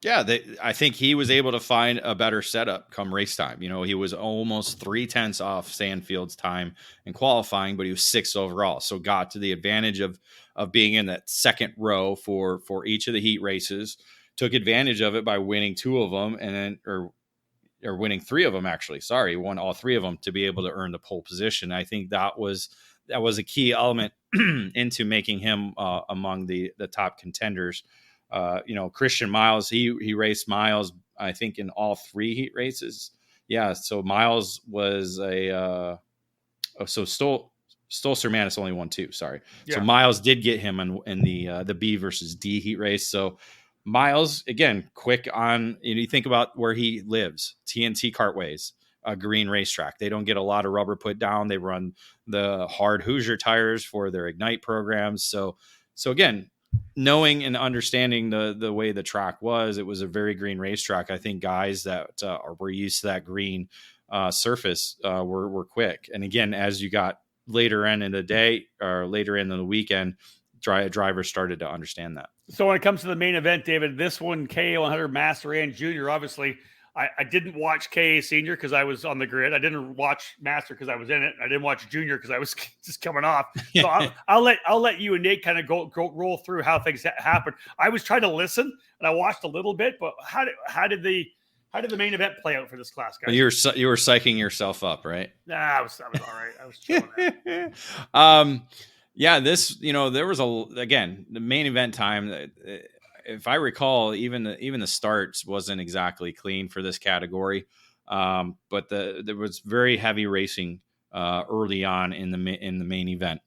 Yeah, I think he was able to find a better setup come race time. He was almost 0.3 off Stanfield's time in qualifying, but he was 6th overall. So got to the advantage of being in that second row for each of the heat races, took advantage of it by winning 2 of them or winning 3 of them, actually. Sorry, won all 3 of them to be able to earn the pole position. I think that was a key element into making him among the top contenders. Christian Miles, he raced Miles, I think, in all 3 heat races. Yeah, so Miles was Stolzer-Manis only won 2. Sorry, yeah. So Miles did get him in the B versus D heat race. So Miles, again, quick on. You think about where he lives, TNT Kartways, a green racetrack. They don't get a lot of rubber put down. They run the hard Hoosier tires for their Ignite programs. So again, knowing and understanding the way the track was, it was a very green racetrack. I think guys that were used to that green surface were quick. And again, as you got later in the day or later in the weekend, drivers started to understand that. So when it comes to the main event, David, this one, KA100 Master and Junior, obviously, I didn't watch KA Senior because I was on the grid. I didn't watch Master because I was in it. I didn't watch Junior because I was just coming off. So I'll let you and Nate kind of go roll through how things happened. I was trying to listen and I watched a little bit, but how did the main event play out for this class, guys? You were psyching yourself up, right? Nah, I was all right. I was chilling. Yeah, this, there was the main event time. If I recall, even the starts wasn't exactly clean for this category. But there was very heavy racing early on in the main event.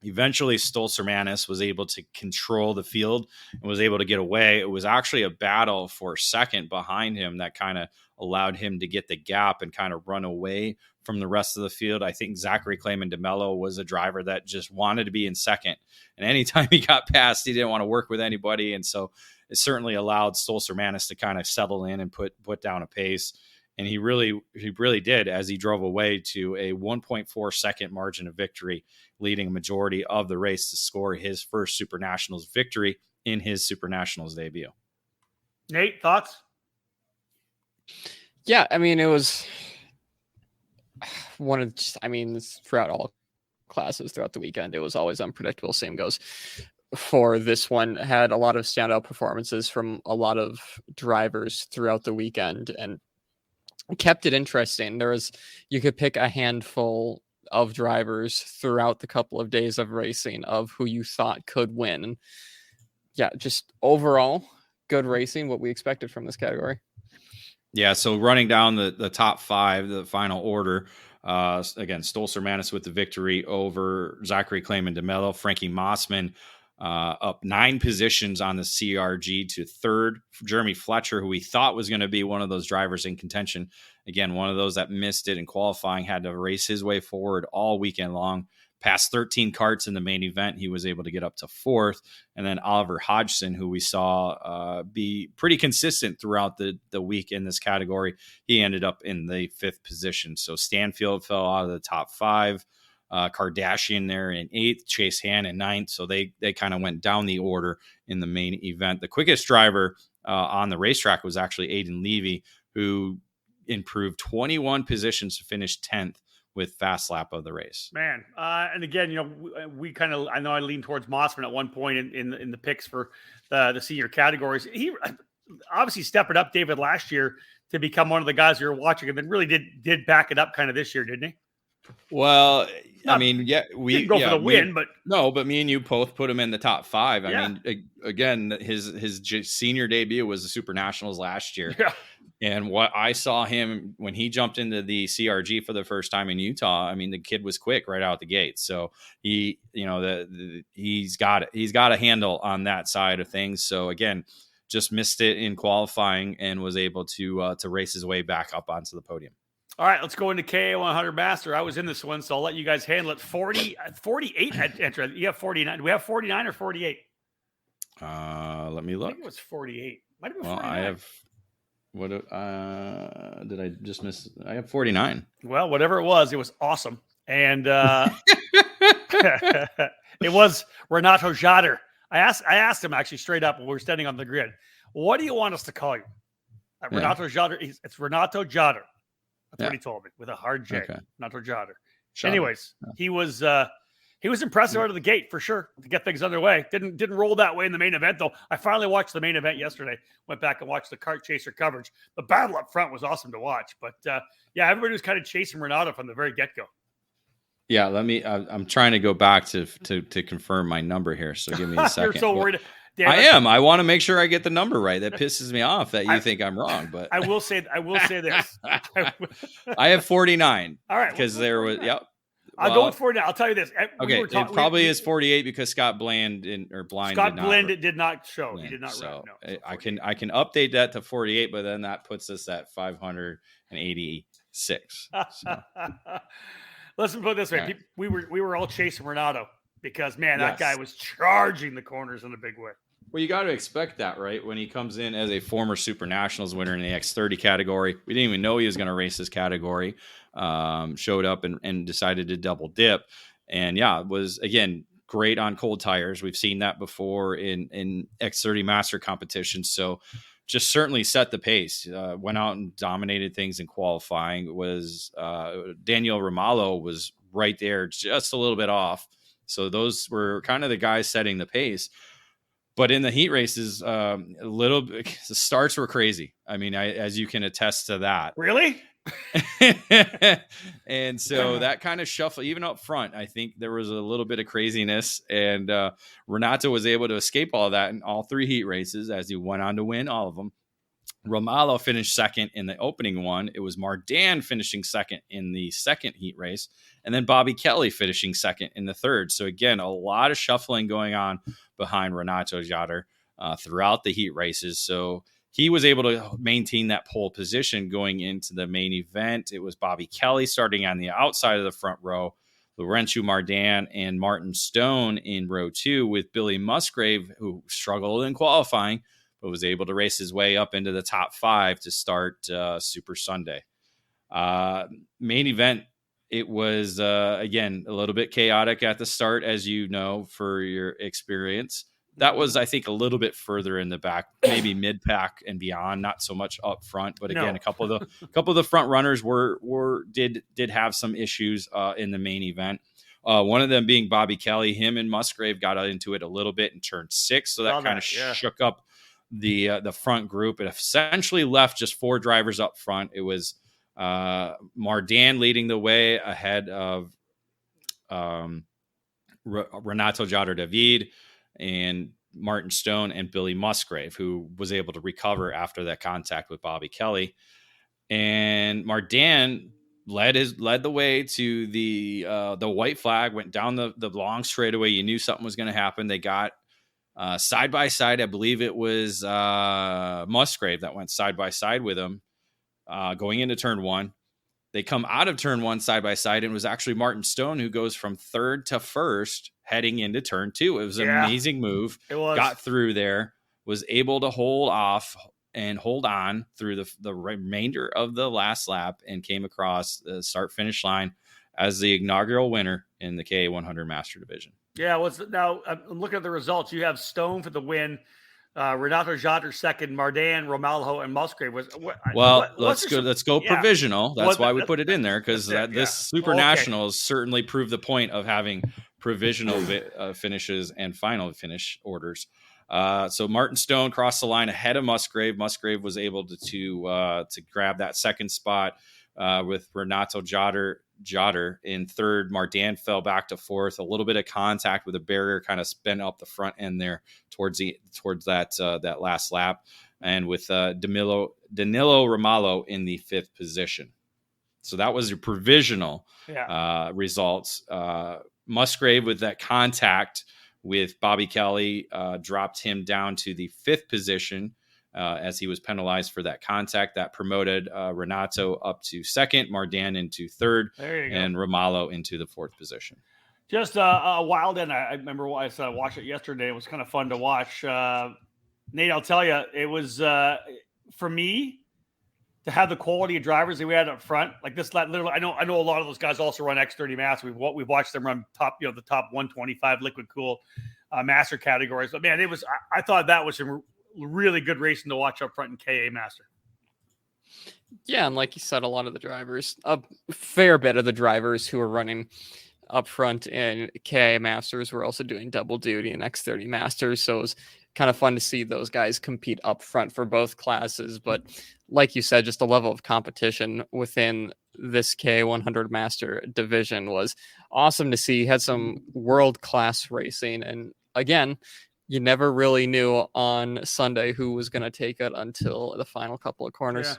Eventually, Stolzer-Manis was able to control the field and was able to get away. It was actually a battle for second behind him that kind of allowed him to get the gap and kind of run away from the rest of the field. I think Zachary Clayman DeMello was a driver that just wanted to be in second. And anytime he got past, he didn't want to work with anybody. And so it certainly allowed Stolzer-Manis to kind of settle in and put down a pace. And he really did, as he drove away to a 1.4 second margin of victory, leading a majority of the race to score his first SuperNationals victory in his SuperNationals debut. Nate, thoughts? Yeah, I mean, it was throughout all classes throughout the weekend, it was always unpredictable. Same goes for this one. Had a lot of standout performances from a lot of drivers throughout the weekend and kept it interesting. You could pick a handful of drivers throughout the couple of days of racing of who you thought could win. And yeah, just overall good racing, what we expected from this category. Yeah, so running down the top 5, the final order, again, Stolzer-Manis with the victory over Zachary Clayman DeMello. Frankie Mossman up 9 positions on the CRG to third. Jeremy Fletcher, who we thought was going to be one of those drivers in contention. Again, one of those that missed it in qualifying, had to race his way forward all weekend long. Past 13 karts in the main event, he was able to get up to fourth. And then Oliver Hodgson, who we saw be pretty consistent throughout the week in this category, he ended up in the 5th position. So Stanfield fell out of the top 5. Kardashian there in 8th, Chase Han in 9th. So they kind of went down the order in the main event. The quickest driver on the racetrack was actually Aiden Levy, who improved 21 positions to finish 10th with fast lap of the race. Man. And again, we kind of, I know I leaned towards Mossman at one point in the picks for the senior categories. He obviously stepped it up, David, last year to become one of the guys you're watching, and then really did back it up kind of this year, didn't he? Well, I mean, we didn't go for the win, but me and you both put him in the top 5. Yeah. I mean, again, his senior debut was the Super Nationals last year. Yeah. And what I saw him when he jumped into the CRG for the first time in Utah, I mean, the kid was quick right out the gate. So he's got a handle on that side of things. So again, just missed it in qualifying and was able to race his way back up onto the podium. All right, let's go into KA100 Master. I was in this one, so I'll let you guys handle it. 48 entry. You have 49. Do we have 49 or 48? Let me look. I think it was 48. Might have been Well, 49. I have what did I just miss? I have 49. Well, whatever it was awesome. And it was Renato Jader. I asked him actually straight up when we were standing on the grid, what do you want us to call you? Renato Jader. It's Renato Jader. That's what he told me with a hard J. Okay. Renato Jader. Shut Anyways, up. he was impressive out of the gate for sure to get things underway. Didn't roll that way in the main event though. I finally watched the main event yesterday. Went back and watched the kart chaser coverage. The battle up front was awesome to watch. But everybody was kind of chasing Renato from the very get go. Yeah, I'm trying to go back to confirm my number here. So give me a second. You're so worried. Damn, I am. I want to make sure I get the number right. That pisses me off that you think I'm wrong. But I will say this. I have 49. All right, because there was I'll go with 49. I'll tell you this. Okay, it probably is 48 because Scott Blind Scott Blind did not show. He did not. So no, I can update that to 48, but then that puts us at 586. So. Let's put it this way: Right. we were all chasing Renato because that guy was charging the corners in a big way. Well, you got to expect that, right? When he comes in as a former Super Nationals winner in the X30 category, we didn't even know he was going to race this category. Showed up and decided to double dip, and it was again great on cold tires. We've seen that before in X30 Master competitions, so just certainly set the pace. Went out and dominated things in qualifying. Was Daniel Ramallo was right there, just a little bit off. So those were kind of the guys setting the pace. But in the heat races, the starts were crazy. I mean, as you can attest to that. Really? And so that kind of shuffle, even up front, I think there was a little bit of craziness. And Renato was able to escape all that in all 3 heat races as he went on to win all of them. Ramallo finished second in the opening one. It was Mardan finishing second in the second heat race. And then Bobby Kelly finishing second in the third. So again, a lot of shuffling going on behind Renato Jader throughout the heat races. So he was able to maintain that pole position going into the main event. It was Bobby Kelly starting on the outside of the front row, Laurentiu Mardan and Martin Stone in row 2, with Billy Musgrave, who struggled in qualifying, but was able to race his way up into the top 5 to start Super Sunday. Main event, it was, again, a little bit chaotic at the start, as you know, for your experience. That was, I think, a little bit further in the back, maybe mid-pack and beyond, not so much up front. But again, a couple of the front runners did have some issues in the main event. One of them being Bobby Kelly. Him and Musgrave got into it a little bit in turn 6, so that kind of shook up the front group. It essentially left just 4 drivers up front. It was Mardan leading the way ahead of Renato Jader David and Martin Stone and Billy Musgrave, who was able to recover after that contact with Bobby Kelly. And Mardan led the way to the white flag, went down the long straightaway. You knew something was going to happen. They got Side by side, I believe it was Musgrave that went side by side with him going into turn 1. They come out of turn 1 side by side, and it was actually Martin Stone who goes from 3rd to 1st heading into turn 2. It was an amazing move. It was. Got through there, was able to hold off and hold on through the remainder of the last lap, and came across the start-finish line as the inaugural winner in the KA 100 Master Division. Yeah, now I'm looking at the results. You have Stone for the win, Renato Jader second, Mardan, Romalho, and Musgrave was. Let's go provisional. That's why we put it in there, because this SuperNationals certainly proved the point of having provisional finishes and final finish orders. So Martin Stone crossed the line ahead of Musgrave. Musgrave was able to grab that second spot with Renato Jader in third. Mardan fell back to fourth. A little bit of contact with a barrier kind of spent up the front end there towards that last lap, and with Danilo Romalho in the fifth position. So that was your provisional results. Musgrave, with that contact with Bobby Kelly, dropped him down to the fifth position as he was penalized for that contact. That promoted Renato up to second, Mardan into third, and Romalho into the fourth position. Just a wild end. I remember I watched it yesterday. It was kind of fun to watch. Nate, I'll tell you, it was for me to have the quality of drivers that we had up front. Like this, literally, I know a lot of those guys also run X30 Master. We've watched them run the top 125 liquid cool master categories. But man, I thought that was some really good racing to watch up front in KA Master. Yeah, and like you said, a lot of the drivers, a fair bit of the drivers who are running up front in KA Masters were also doing double duty in X30 Masters. So it was kind of fun to see those guys compete up front for both classes. But like you said, just the level of competition within this KA 100 Master division was awesome to see. Had some world-class racing. And again, you never really knew on Sunday who was going to take it until the final couple of corners.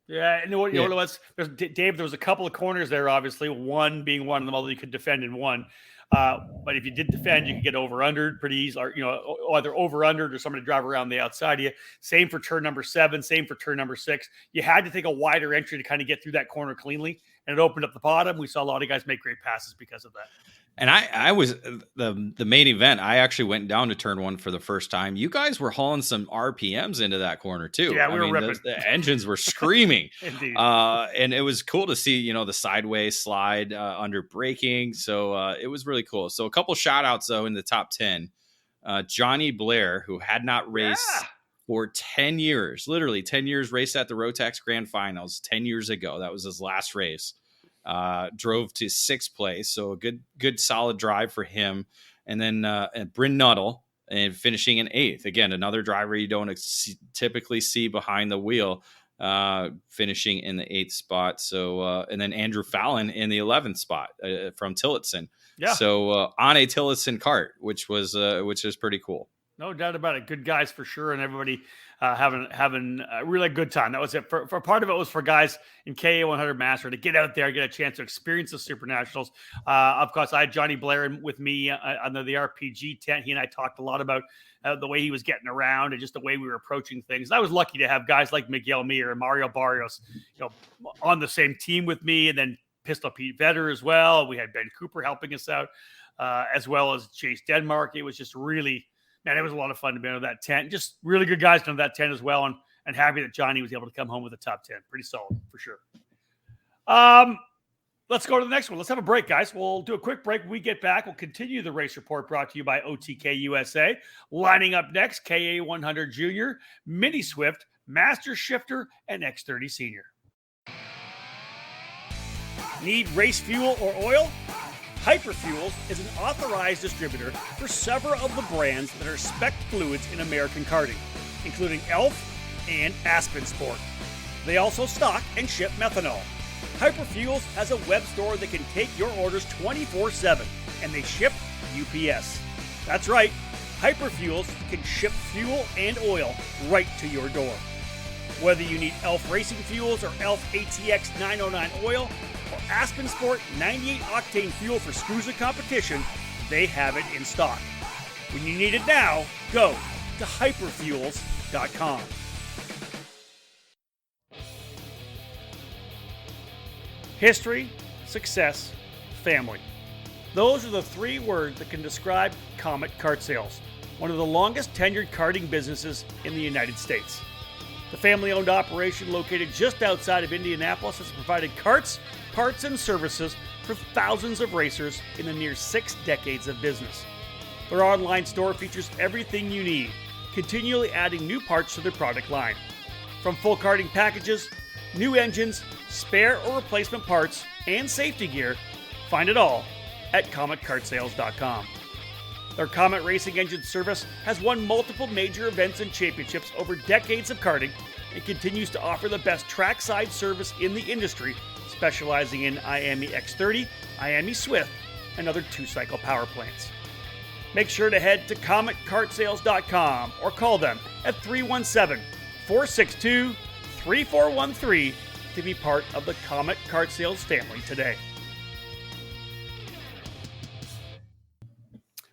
Yeah. And you know what? Dave, there was a couple of corners there, obviously, one being one of them, although you could defend in one. But if you did defend, you could get over-undered pretty easy, or, either over-undered or somebody to drive around the outside of you. Same for turn number 7, same for turn number 6. You had to take a wider entry to kind of get through that corner cleanly, and it opened up the bottom. We saw a lot of guys make great passes because of that. And I was the main event. I actually went down to turn 1 for the first time. You guys were hauling some RPMs into that corner too. Yeah, we were ripping. The engines were screaming. Indeed. And it was cool to see, the sideways slide under braking. So it was really cool. So a couple shout outs though in the top 10. Johnny Blair, who had not raced for 10 years, literally 10 years, raced at the Rotax Grand Finals 10 years ago. That was his last race. Drove to 6th place, so a good solid drive for him. And then Bryn Nuttall and finishing in 8th. Again, another driver you don't typically see behind the wheel, finishing in the 8th spot. So and then Andrew Fallon in the 11th spot from Tillotson. Yeah. So on a Tillotson kart, which is pretty cool. No doubt about it. Good guys for sure, and everybody having a really good time. That was it. For part of it was for guys in KA 100 Master to get out there, get a chance to experience the SuperNationals. Of course, I had Johnny Blair with me under the RPG tent. He and I talked a lot about the way he was getting around and just the way we were approaching things. And I was lucky to have guys like Miguel Mir and Mario Barrios, on the same team with me, and then Pistol Pete Vetter as well. We had Ben Cooper helping us out, as well as Chase Denmark. It was just really. Man, it was a lot of fun to be under that tent. Just really good guys under that tent as well, and happy that Johnny was able to come home with a top 10. Pretty solid for sure. Let's go to the next one. Let's have a break, guys. We'll do a quick break. When we get back, we'll continue the race report brought to you by OTK USA. Lining up next, KA 100 Junior, Mini Swift, Master Shifter, and X30 Senior. Need race fuel or oil? Hyperfuels is an authorized distributor for several of the brands that are spec fluids in American karting, including ELF and Aspen Sport. They also stock and ship methanol. Hyperfuels has a web store that can take your orders 24/7, and they ship UPS. That's right, Hyperfuels can ship fuel and oil right to your door. Whether you need ELF Racing Fuels or ELF ATX 909 oil, or Aspen Sport 98 octane fuel for SCUSA competition, they have it in stock. When you need it now, go to hyperfuels.com. History, success, family. Those are the three words that can describe Comet Kart Sales, one of the longest tenured karting businesses in the United States. The family-owned operation located just outside of Indianapolis has provided karts, parts, and services for thousands of racers in the near 6 decades of business. Their online store features everything you need, continually adding new parts to their product line. From full karting packages, new engines, spare or replacement parts, and safety gear, find it all at CometKartSales.com. Their Comet Racing Engine service has won multiple major events and championships over decades of karting and continues to offer the best trackside service in the industry, specializing in IAME X30, IAME Swift, and other 2-cycle power plants. Make sure to head to CometKartSales.com or call them at 317-462-3413 to be part of the Comet Kart Sales family today.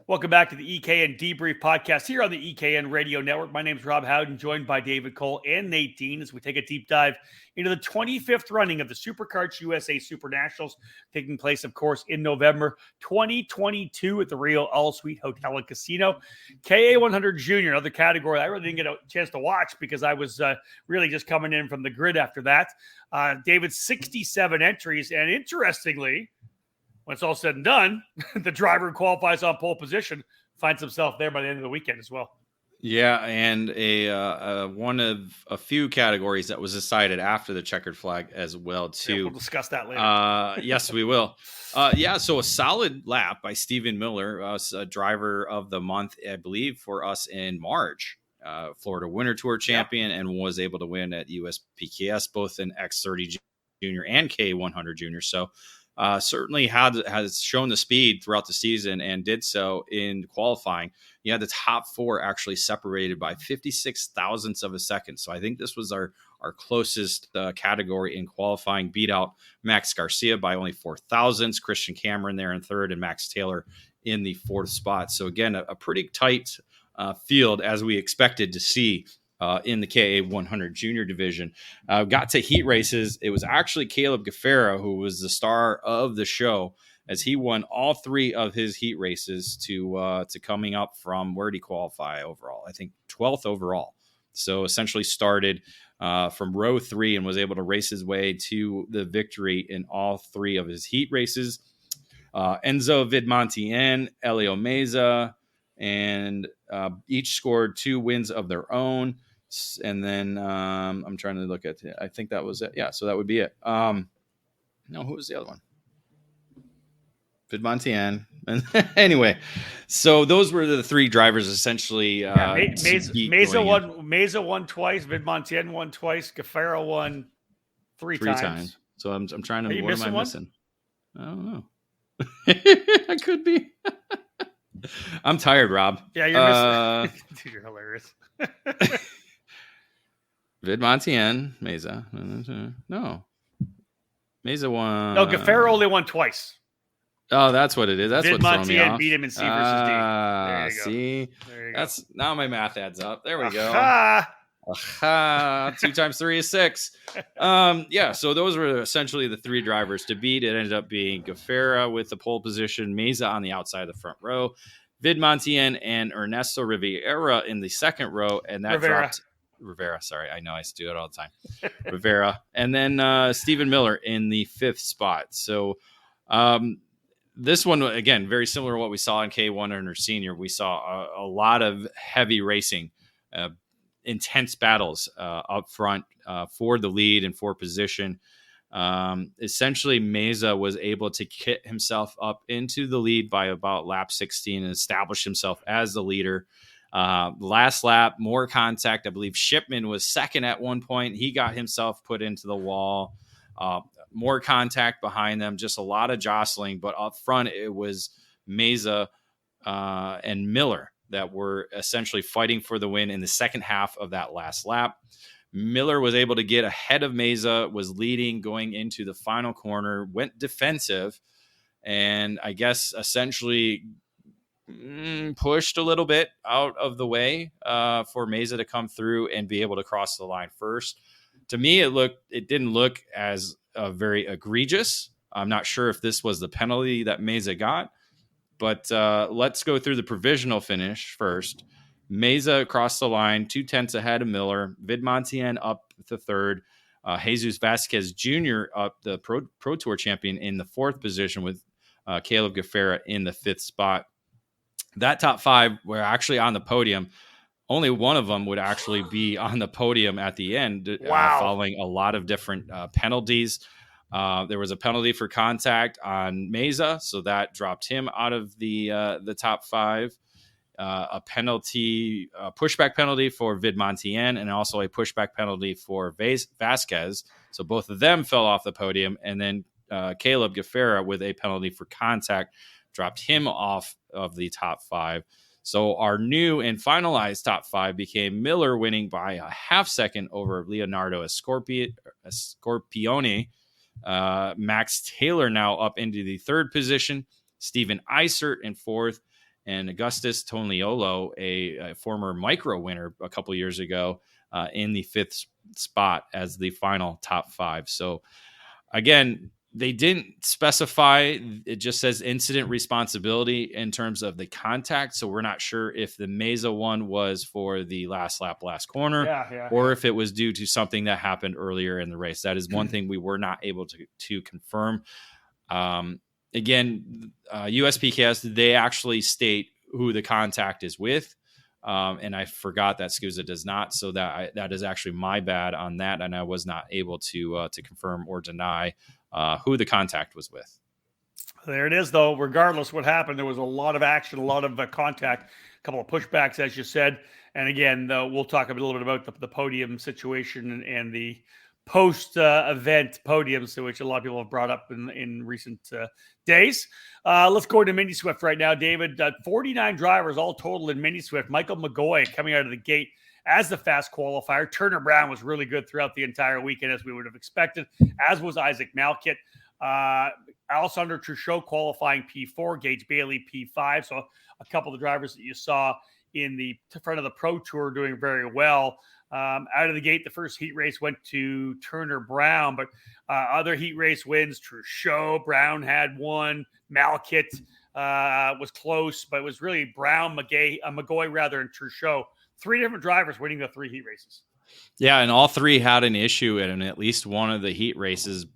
Welcome back to the EKN Debrief podcast here on the EKN Radio Network. My name is Rob Howden, joined by David Cole and Nate Dean as we take a deep dive into the 25th running of the Superkarts USA SuperNationals, taking place, of course, in November 2022 at the Rio All Suite Hotel and Casino. KA100 Junior, another category I really didn't get a chance to watch because I was really just coming in from the grid after that. David, 67 entries, and interestingly, when it's all said and done, the driver who qualifies on pole position finds himself there by the end of the weekend as well. Yeah, and one of a few categories that was decided after the checkered flag as well, too. Yeah, we'll discuss that later. Yes, we will. So a solid lap by Stephen Miller, a driver of the month, I believe, for us in March. Florida Winter Tour champion, and was able to win at USPKS, both in X30 Junior and K100 Junior. So certainly has shown the speed throughout the season and did so in qualifying. You had the top 4 actually separated by 56 thousandths of a second. So I think this was our closest category in qualifying. Beat out Max Garcia by only 4 thousandths, Christian Cameron there in third, and Max Taylor in the 4th spot. So again, a pretty tight field as we expected to see in the KA100 Junior division. Got to heat races. It was actually Caleb Gaffera who was the star of the show, as he won all 3 of his heat races to coming up from, where did he qualify overall? I think 12th overall. So essentially started from row 3 and was able to race his way to the victory in all 3 of his heat races. Enzo Vidmontien, Elio Meza, and each scored 2 wins of their own. And then I'm trying to look at it. I think that was it. Yeah, so that would be it. No, who was the other one? Vidmontien. Anyway, so those were the 3 drivers essentially. Meza won twice. Vidmontien won twice. Gaffera won 3 times. So I'm trying to. What am I missing? I don't know. I could be. I'm tired, Rob. Yeah, you're missing. Dude, you're hilarious. Vidmontien, Meza. No. Meza won. No, Gaffera only won twice. Oh, that's what it is. That's what threw me off. Beat him in C versus D. There you go. See? There you go. That's now my math adds up. There we go. Aha! 2 times 3 is 6. Yeah, so those were essentially the 3 drivers to beat. It ended up being Gaffera with the pole position, Meza on the outside of the front row, Vidmontien and Ernesto Rivera in the second row, and that dropped Rivera. Sorry, I know I do it all the time. Rivera, and then Stephen Miller in the 5th spot. So this one, again, very similar to what we saw in K100 Senior. We saw a lot of heavy racing, intense battles up front for the lead and for position. Essentially, Meza was able to kit himself up into the lead by about lap 16 and establish himself as the leader. Last lap, more contact. I believe Shipman was second at one point. He got himself put into the wall. More contact behind them, just a lot of jostling. But up front, it was Meza and Miller that were essentially fighting for the win in the second half of that last lap. Miller was able to get ahead of Meza, was leading going into the final corner, went defensive, and I guess essentially pushed a little bit out of the way for Meza to come through and be able to cross the line first. To me, it didn't look as very egregious. I'm not sure if this was the penalty that Meza got, but let's go through the provisional finish first. Meza across the line, 2/10 ahead of Miller. Vidmontien up to third. Jesus Vasquez Jr. up, the Pro Tour champion, in the fourth position with Caleb Gaffera in the fifth spot. That top five were actually on the podium. Only one of them would actually be on the podium at the end, following a lot of different penalties. There was a penalty for contact on Meza, so that dropped him out of the top five. A pushback penalty for Vidmontien, and also a pushback penalty for Vasquez. So both of them fell off the podium, and then Caleb Gaffera with a penalty for contact dropped him off of the top five. So our new and finalized top five became Miller winning by a half second over Leonardo Scorpione. Max Taylor now up into the third position. Stephen Eisert in fourth. And Augustus Toniolo, a former micro winner a couple years ago, in the fifth spot as the final top five. So again, they didn't specify. It just says incident responsibility in terms of the contact. So we're not sure if the Meza one was for the last lap, last corner, or if it was due to something that happened earlier in the race. That is one thing we were not able to confirm. Again, USPKS, they actually state who the contact is with. And I forgot that SCUSA does not. So that is actually my bad on that. And I was not able to confirm or deny who the contact was with. There it is, though. Regardless what happened, there was a lot of action, a lot of contact, a couple of pushbacks, as you said. And again, we'll talk a little bit about the podium situation and the post-event podiums, which a lot of people have brought up in recent days. Let's go into Mini Swift right now, David. 49 drivers all total in Mini Swift. Michael McGoy coming out of the gate as the fast qualifier. Turner Brown was really good throughout the entire weekend, as we would have expected, as was Isaac Malkit. Alessandro Truchot qualifying P4, Gage Bailey P5. So a couple of the drivers that you saw in the front of the Pro Tour doing very well. Out of the gate, the first heat race went to Turner Brown, but other heat race wins, Truchot, Brown had one, Malkit was close, but it was really Brown, McGoy rather, and Truchot. Three different drivers winning the three heat races. Yeah, and all three had an issue in at least one of the heat races.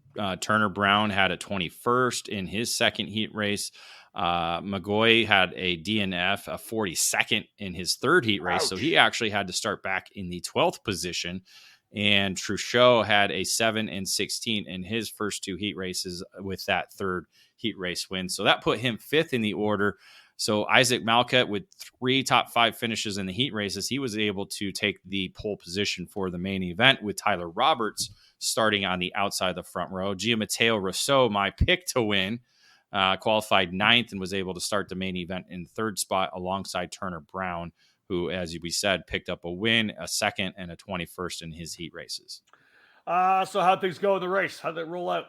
Turner Brown had a 21st in his second heat race. McGoy had a DNF, a 42nd in his third heat race. Ouch. So he actually had to start back in the 12th position. And Truchot had a 7 and 16 in his first two heat races with that third heat race win. So that put him fifth in the order. So Isaac Malkit, with three top five finishes in the heat races, he was able to take the pole position for the main event, with Tyler Roberts starting on the outside of the front row. Gianmatteo Rousseau, my pick to win, qualified ninth and was able to start the main event in third spot alongside Turner Brown, who, as we said, picked up a win, a second, and a 21st in his heat races. So how'd things go in the race? How'd it roll out?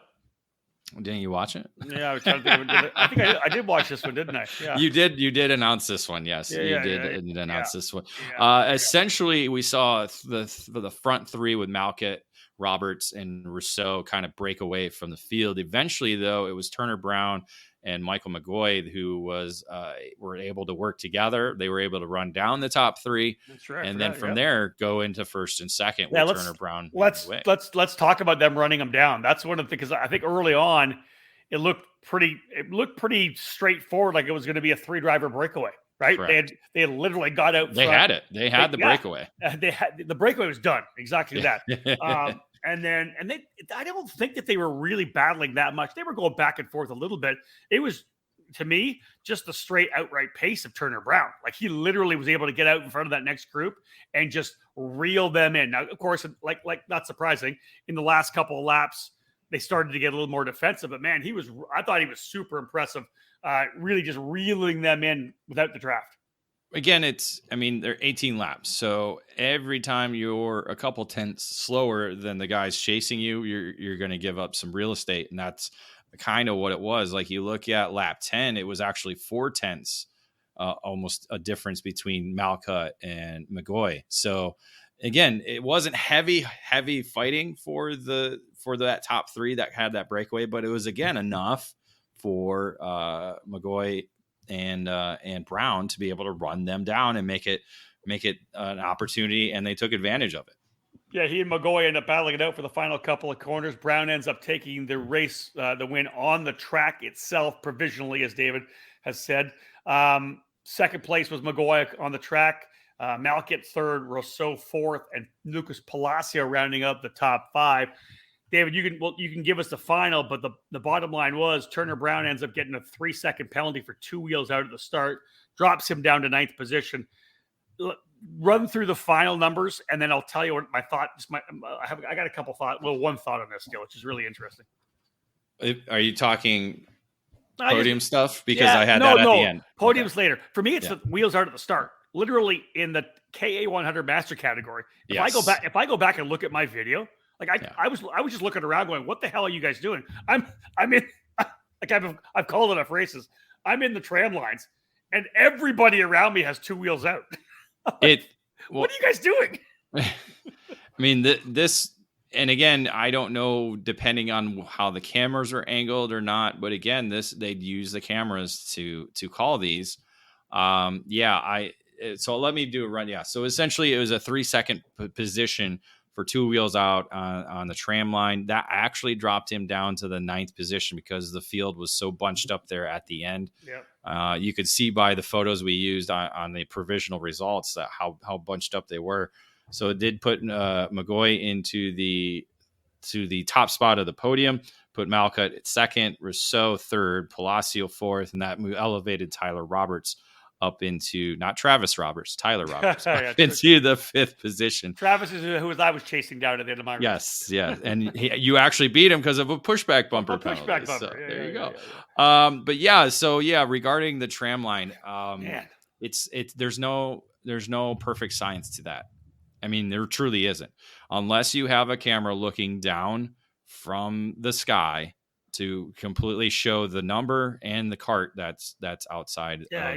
Didn't you watch it? Yeah, I was trying to think of it. I think I did watch this one, didn't I? Yeah. You did announce this one. Yes, you did announce this one. Essentially, we saw the front three with Malkit, Roberts, and Rousseau kind of break away from the field. Eventually, though, it was Turner Brown and Michael McGoy who were able to work together. They were able to run down the top three, and then from there go into first and second with Turner Brown. Let's talk about them running them down. That's one of the, because I think early on it looked pretty straightforward, like it was going to be a three driver breakaway. Right. Correct. They had literally got out. They had it. They had the breakaway. The breakaway was done. Exactly that. I don't think that they were really battling that much. They were going back and forth a little bit. It was, to me, just the straight outright pace of Turner Brown. Like, he literally was able to get out in front of that next group and just reel them in. Now, of course, like not surprising, in the last couple of laps, they started to get a little more defensive. But man, I thought he was super impressive. Really just reeling them in without the draft. Again, they're 18 laps. So every time you're a couple tenths slower than the guys chasing you, you're going to give up some real estate. And that's kind of what it was. Like, you look at lap 10, it was actually 4 tenths almost a difference between Malcutt and McGoy. So again, it wasn't heavy fighting for that top three that had that breakaway, but it was again enough for McGoy and Brown to be able to run them down and make it an opportunity, and they took advantage of it. Yeah, he and McGoy end up battling it out for the final couple of corners. Brown ends up taking the race, the win on the track itself, provisionally, as David has said. Second place was McGoy on the track. Malcutt third, Rousseau fourth, and Lucas Palacio rounding up the top five. David, you can give us the final, but the bottom line was Turner Brown ends up getting a 3-second penalty for 2 wheels out at the start, drops him down to 9th position. Run through the final numbers, and then I'll tell you what my thought. I got a couple thoughts. Well, one thought on this deal, which is really interesting. Are you talking podium stuff? Because I had at the end. Podiums later. For me, it's the wheels out at the start. Literally in the KA 100 Master category. If I go back and look at my video, I was just looking around, going, "What the hell are you guys doing?" I'm in I've called enough races. I'm in the tram lines, and everybody around me has 2 wheels out. What are you guys doing? I mean, this, and again, I don't know, depending on how the cameras are angled or not, but again, they'd use the cameras to call these. So let me do a run. Yeah. So essentially it was a 3-second position for 2 wheels out on the tram line. That actually dropped him down to the 9th position because the field was so bunched up there at the end. Yeah. You could see by the photos we used on the provisional results that how bunched up they were. So it did put McGoy into the top spot of the podium, put Malcutt at second, Rousseau third, Palacio fourth, and that elevated Tyler Roberts up into, not Travis Roberts, Tyler Roberts, into the 5th position. Travis is who I was chasing down at the end of my race. Yes, yeah. And you actually beat him because of a pushback bumper penalty. Pushback bumper. So there you go. Regarding the tram line, there's no perfect science to that. I mean, there truly isn't. Unless you have a camera looking down from the sky to completely show the number and the cart that's outside. Yeah,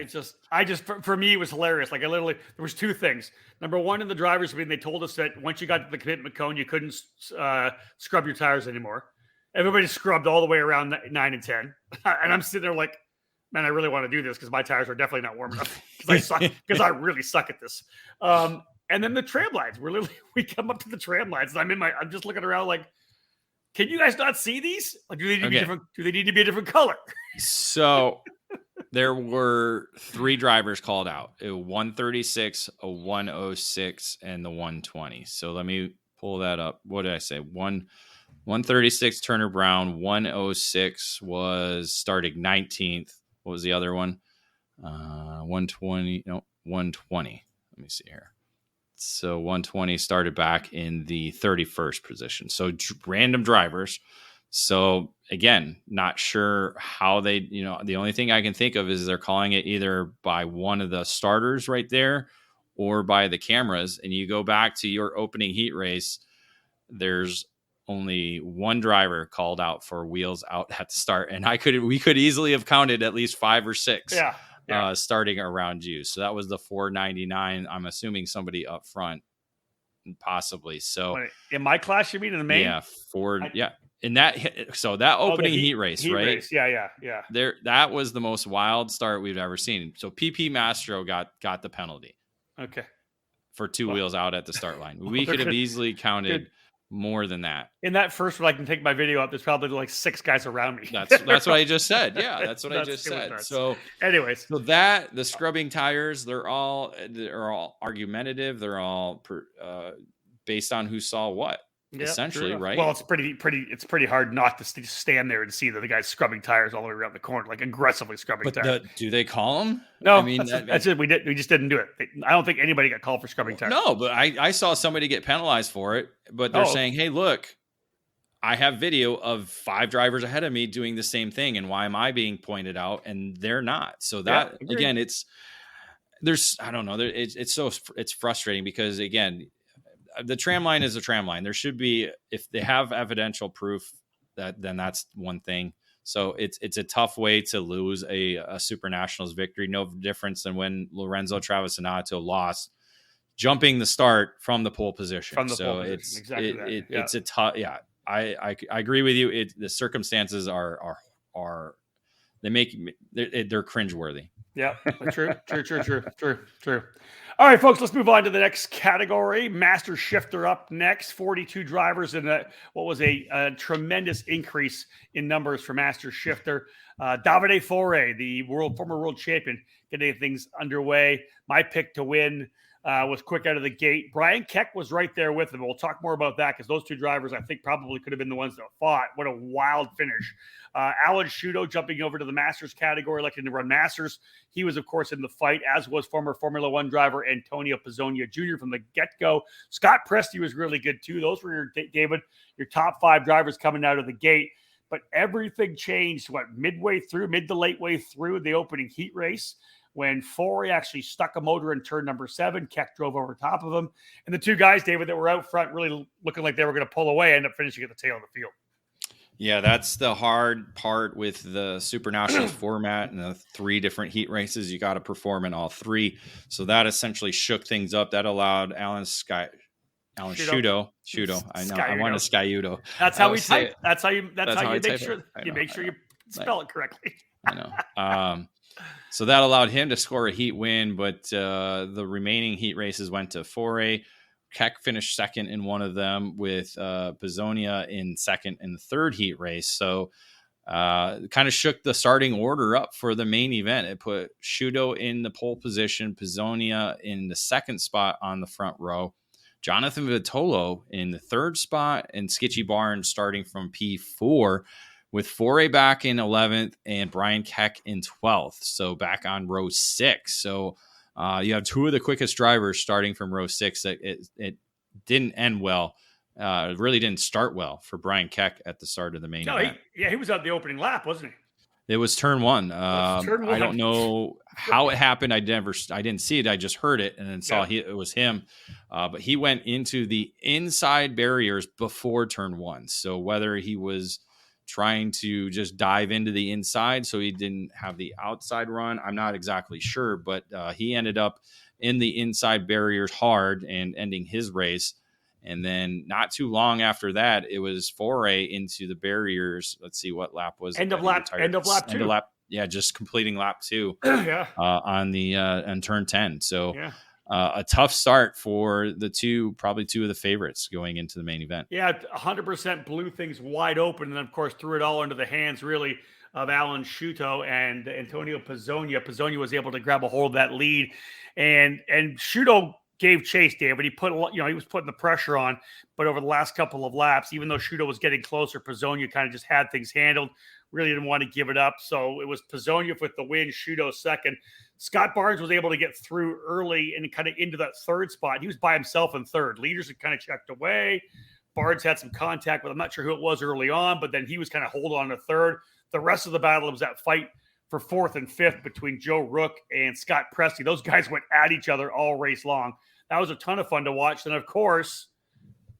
for me, it was hilarious. Like, there was 2 things. Number one, in the driver's meeting, they told us that once you got to the commitment cone, you couldn't scrub your tires anymore. Everybody scrubbed all the way around 9 and 10. And I'm sitting there like, man, I really want to do this because my tires are definitely not warm enough because I really suck at this. And then the tram lines, we come up to the tram lines and I'm just looking around like, can you guys not see these? Like, do they need to be a different color? So there were 3 drivers called out: a 136, a 106, and the 120. So let me pull that up. What did I say? 136 Turner Brown, 106 was starting 19th. What was the other one? 120. No, 120. Let me see here. So 120 started back in the 31st position. So random drivers. So again, not sure how they, the only thing I can think of is they're calling it either by one of the starters right there or by the cameras. And you go back to your opening heat race, there's only one driver called out for wheels out at the start. And we could easily have counted at least 5 or 6. Yeah. Starting around you. So that was the 499. I'm assuming somebody up front, possibly. So in my class, you mean in the main? Yeah, in that opening heat race, right? Race. Yeah. There, that was the most wild start we've ever seen. So PP Mastro got the penalty. Okay. For 2 wheels out at the start line. We could have easily counted more than that. In that first one, I can take my video up. There's probably like 6 guys around me. That's what I just said. Yeah, that's what I just said. So anyways, the scrubbing tires, they're all argumentative. They're all based on who saw what. Essentially, right? Well, it's pretty hard not to stand there and see that the guy's scrubbing tires all the way around the corner, like aggressively scrubbing tires. Do they call him? No, I mean that's it. We just didn't do it. I don't think anybody got called for scrubbing tires. No, but I saw somebody get penalized for it. But they're saying, "Hey, look, I have video of 5 drivers ahead of me doing the same thing, and why am I being pointed out and they're not?" So that again, I don't know. It's frustrating because again, the tram line is a tram line. There should be, if they have evidential proof then that's one thing. So it's a tough way to lose a Super Nationals victory. No difference than when Lorenzo Travisanato lost, jumping the start from the pole position. From the so pole position. it's Exactly that. Yeah. it's a tough. Yeah, I agree with you. The circumstances are they're cringeworthy. Yeah, true. All right, folks, let's move on to the next category. Master Shifter up next. 42 drivers in what was a tremendous increase in numbers for Master Shifter. Davide Fore, the former world champion, getting things underway. My pick to win was quick out of the gate. Brian Keck was right there with him. We'll talk more about that because those two drivers, I think, probably could have been the ones that fought. What a wild finish. Alan Shudo jumping over to the Masters category, looking to run Masters. He was, of course, in the fight, as was former Formula One driver Antonio Pizzonia Jr. from the get-go. Scott Presti was really good, too. Those were, David, your top 5 drivers coming out of the gate. But everything changed, mid to late way through the opening heat race, when Forey actually stuck a motor in turn number 7. Keck drove over top of him. And the two guys, David, that were out front really looking like they were going to pull away, ended up finishing at the tail of the field. Yeah, that's the hard part with the Super Nationals format and the 3 different heat races. You got to perform in all 3. So that essentially shook things up. That allowed Alan Shudo. I know. I wanted Skyudo. That's how we type. That's how you make sure you spell it correctly. I know. So that allowed him to score a heat win, but the remaining heat races went to Foray. Keck finished second in one of them, with Pizzonia in second in the third heat race. So kind of shook the starting order up for the main event. It put Shudo in the pole position, Pizzonia in the second spot on the front row, Jonathan Vitolo in the third spot, and Skitchy Barnes starting from P4, with Foray back in 11th and Brian Keck in 12th. So back on row 6. So you have 2 of the quickest drivers starting from row 6. It didn't end well. It really didn't start well for Brian Keck at the start of the main event. He was at the opening lap, wasn't he? It was turn 1. Turn 1. I don't know how it happened. I didn't see it. I just heard it and then saw it was him. But he went into the inside barriers before turn 1. So whether he was trying to just dive into the inside so he didn't have the outside run, I'm not exactly sure, but he ended up in the inside barriers hard and ending his race. And then not too long after that, it was Foray into the barriers. Let's see, what lap was end of lap 2. Yeah, just completing lap 2 on turn 10. So a tough start for probably two of the favorites going into the main event. Yeah, 100% blew things wide open, and of course threw it all into the hands, really, of Alan Shuto and Antonio Pizzonia. Pizzonia was able to grab a hold of that lead, and Shuto gave chase, David. He was putting the pressure on, but over the last couple of laps, even though Shuto was getting closer, Pizzonia kind of just had things handled. Really didn't want to give it up. So it was Pizzonia with the win, Shuto second. Scott Barnes was able to get through early and kind of into that third spot. He was by himself in third. Leaders had kind of checked away. Barnes had some contact with, I'm not sure who it was early on, but then he was kind of holding on to third. The rest of the battle was that fight for 4th and 5th between Joe Rook and Scott Presti. Those guys went at each other all race long. That was a ton of fun to watch. And of course,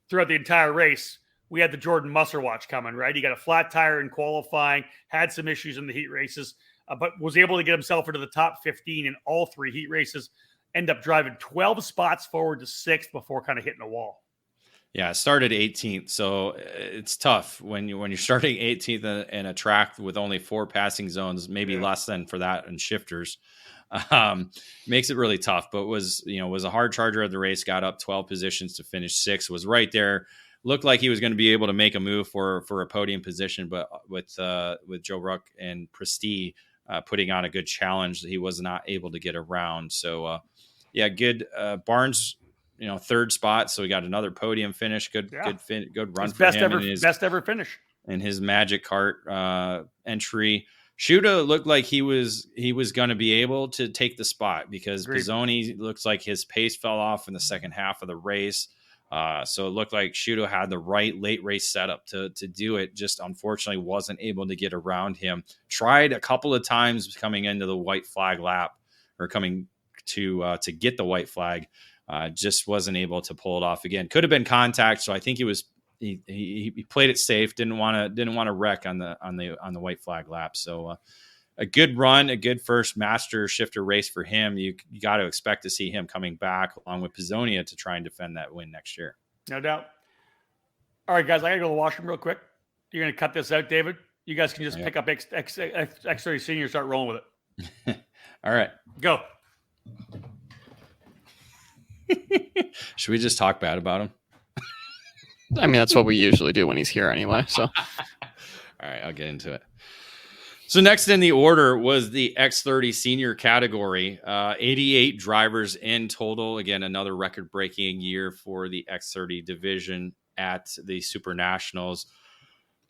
throughout the entire race, we had the Jordan Musser watch coming, right? He got a flat tire in qualifying, had some issues in the heat races, but was able to get himself into the top 15 in all 3 heat races, end up driving 12 spots forward to 6th before kind of hitting a wall. Yeah, it started 18th, so it's tough when you're starting 18th in a track with only 4 passing zones, maybe less than for that and shifters. Makes it really tough, but was a hard charger of the race, got up 12 positions to finish 6th, was right there. Looked like he was going to be able to make a move for a podium position, but with Joe Rook and Presti putting on a good challenge, he was not able to get around. So good. Barnes, third spot, so he got another podium finish. Good run for him. Best ever finish in his Magic Kart entry. Shuda looked like he was going to be able to take the spot because Pizzoni looks like his pace fell off in the second half of the race. So it looked like Shudo had the right late race setup to do it. Just unfortunately wasn't able to get around him. Tried a couple of times coming into the white flag lap or coming to get the white flag. Just wasn't able to pull it off again. Could have been contact. So I think he was he played it safe. Didn't want to wreck on the white flag lap. So a good run, a good first master shifter race for him. You got to expect to see him coming back along with Pizzonia to try and defend that win next year. No doubt. All right, guys, I got to go to the washroom real quick. You're going to cut this out, David. You guys can just pick up X30 Senior and start rolling with it. All right. Go. Should we just talk bad about him? I mean, that's what we usually do when he's here anyway. So, all right, I'll get into it. So next in the order was the X30 Senior category. 88 drivers in total. Again, another record-breaking year for the X30 division at the SuperNationals.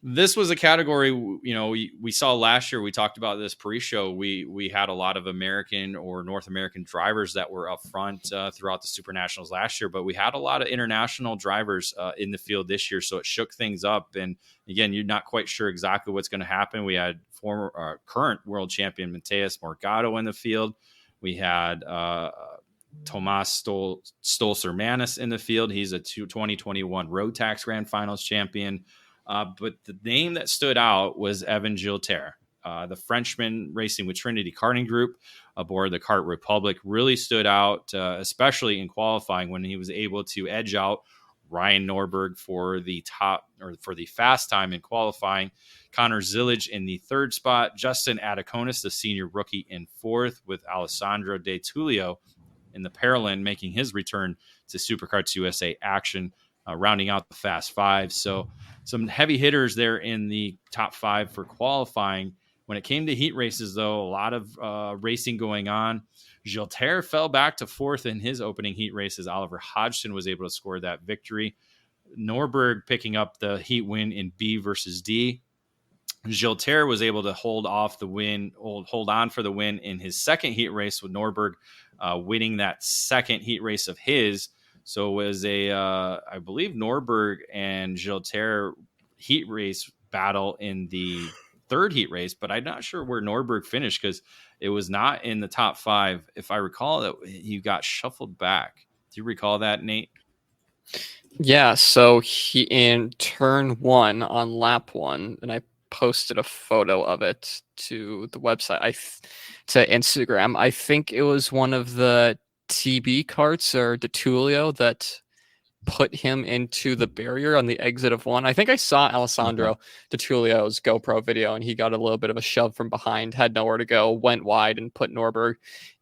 This was a category, we saw last year. We talked about this pre-show. We had a lot of American or North American drivers that were up front throughout the SuperNationals last year, but we had a lot of international drivers in the field this year, so it shook things up. And again, you're not quite sure exactly what's going to happen. We had current world champion Mateus Morgado in the field. We had Tomas Stolzer-Manis in the field. He's a 2021 Road Tax Grand Finals champion. But the name that stood out was Evan Gilter, the Frenchman racing with Trinity Karting Group aboard the Kart Republic. Really stood out, especially in qualifying when he was able to edge out Ryan Norberg for the fast time in qualifying. Connor Zillage in the third spot. Justin Ataconis, the senior rookie, in fourth, with Alessandro De Tullio in the Paralin making his return to Superkarts USA action, rounding out the Fast Five. So some heavy hitters there in the top five for qualifying. When it came to heat races, though, a lot of racing going on. Gilter fell back to fourth in his opening heat race as Oliver Hodgson was able to score that victory. Norberg picking up the heat win in B versus D. Gilter was able to hold on for the win in his second heat race, with Norberg winning that second heat race of his. So it was I believe Norberg and Gilter heat race battle in the third heat race, but I'm not sure where Norberg finished because it was not in the top five. If I recall, that he got shuffled back. Do you recall that, Nate? Yeah, so he in turn one on lap one, and I posted a photo of it to the website, to Instagram. I think it was one of the TB carts or De Tullio that put him into the barrier on the exit of one. I think I saw Alessandro De Tullio's GoPro video, and he got a little bit of a shove from behind, had nowhere to go, went wide, and put Norberg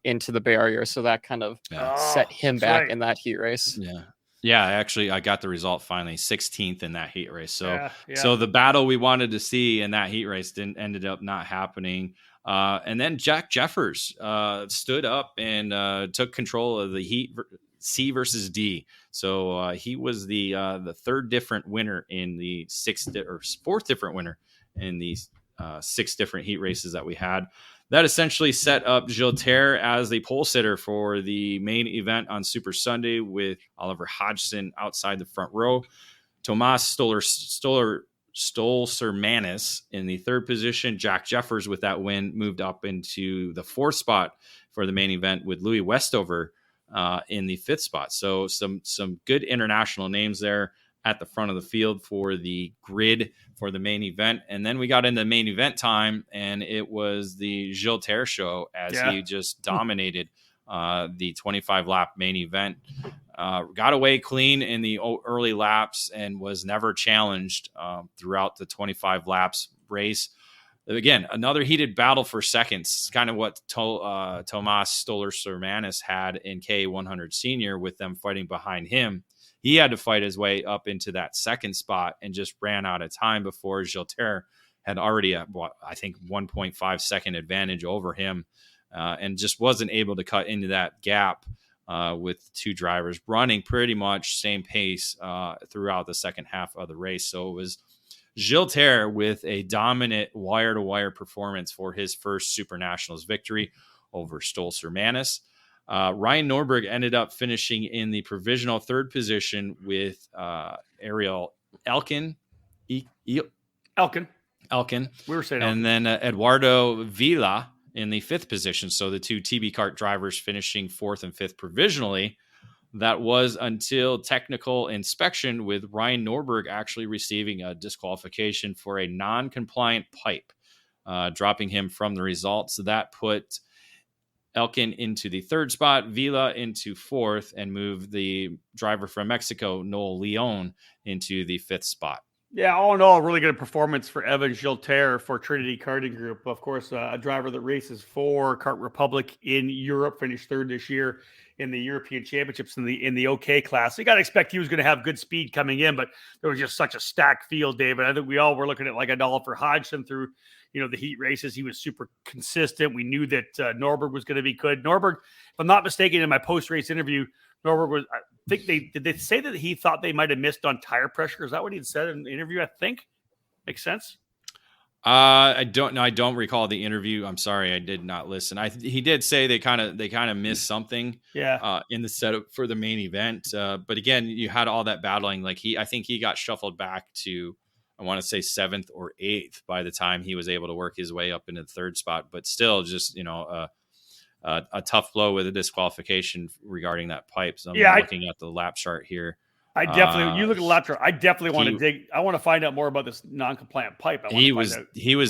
into the barrier. So that kind of set him back in that heat race. Yeah, actually, I got the result finally, 16th in that heat race. So, so the battle we wanted to see in that heat race ended up not happening. And then Jack Jeffers stood up and took control of the heat C versus D. So he was the third different winner in the fourth different winner in these 6 different heat races that we had. That essentially set up Gilter as the pole sitter for the main event on Super Sunday, with Oliver Hodgson outside the front row. Tomas Stolzer-Manis in the third position. Jack Jeffers, with that win, moved up into the fourth spot for the main event, with Louis Westover in the fifth spot. So some good international names there at the front of the field for the grid for the main event. And then we got into main event time, and it was the Gilter show as he just dominated the 25 lap main event. Got away clean in the early laps and was never challenged throughout the 25 laps race. Again, another heated battle for seconds, kind of what Tomas Stolzer-Manis had in K100 Senior, with them fighting behind him. He had to fight his way up into that second spot and just ran out of time before Gilter had already, I think, 1.5 second advantage over him, and just wasn't able to cut into that gap with 2 drivers running pretty much same pace throughout the second half of the race. So it was Gilter with a dominant wire-to-wire performance for his first SuperNationals victory over Stolzer-Manis. Ryan Norberg ended up finishing in the provisional third position with Ariel Elkin. Elkin. We were saying and Elkin. then Eduardo Vila in the fifth position. So the 2 TB kart drivers finishing fourth and fifth provisionally. That was until technical inspection, with Ryan Norberg actually receiving a disqualification for a non-compliant pipe, dropping him from the results. That put Elkin into the third spot, Vila into fourth, and moved the driver from Mexico, Noel Leon, into the fifth spot. Yeah, all in all, really good performance for Evan Gilter for Trinity Karting Group. Of course, a driver that races for Kart Republic in Europe, finished third this year in the European Championships in the OK class. So you got to expect he was going to have good speed coming in, but there was just such a stacked field, David. I think we all were looking at like Adolfo Hodgson through, the heat races. He was super consistent. We knew that Norberg was going to be good. Norberg, if I'm not mistaken, in my post-race interview, Norberg was, I think did they say that he thought they might have missed on tire pressure? Is that what he had said in the interview? I think makes sense. I don't know. I don't recall the interview. I'm sorry, I did not listen. He did say they kind of missed something. Yeah. In the setup for the main event. But again, you had all that battling. Like I think he got shuffled back to, I want to say 7th or 8th by the time he was able to work his way up into the third spot. But still, just a tough blow with a disqualification regarding that pipe. So I'm looking at the lap chart here. I definitely, you look at the lap chart. I definitely want to dig. I want to find out more about this non-compliant pipe. He was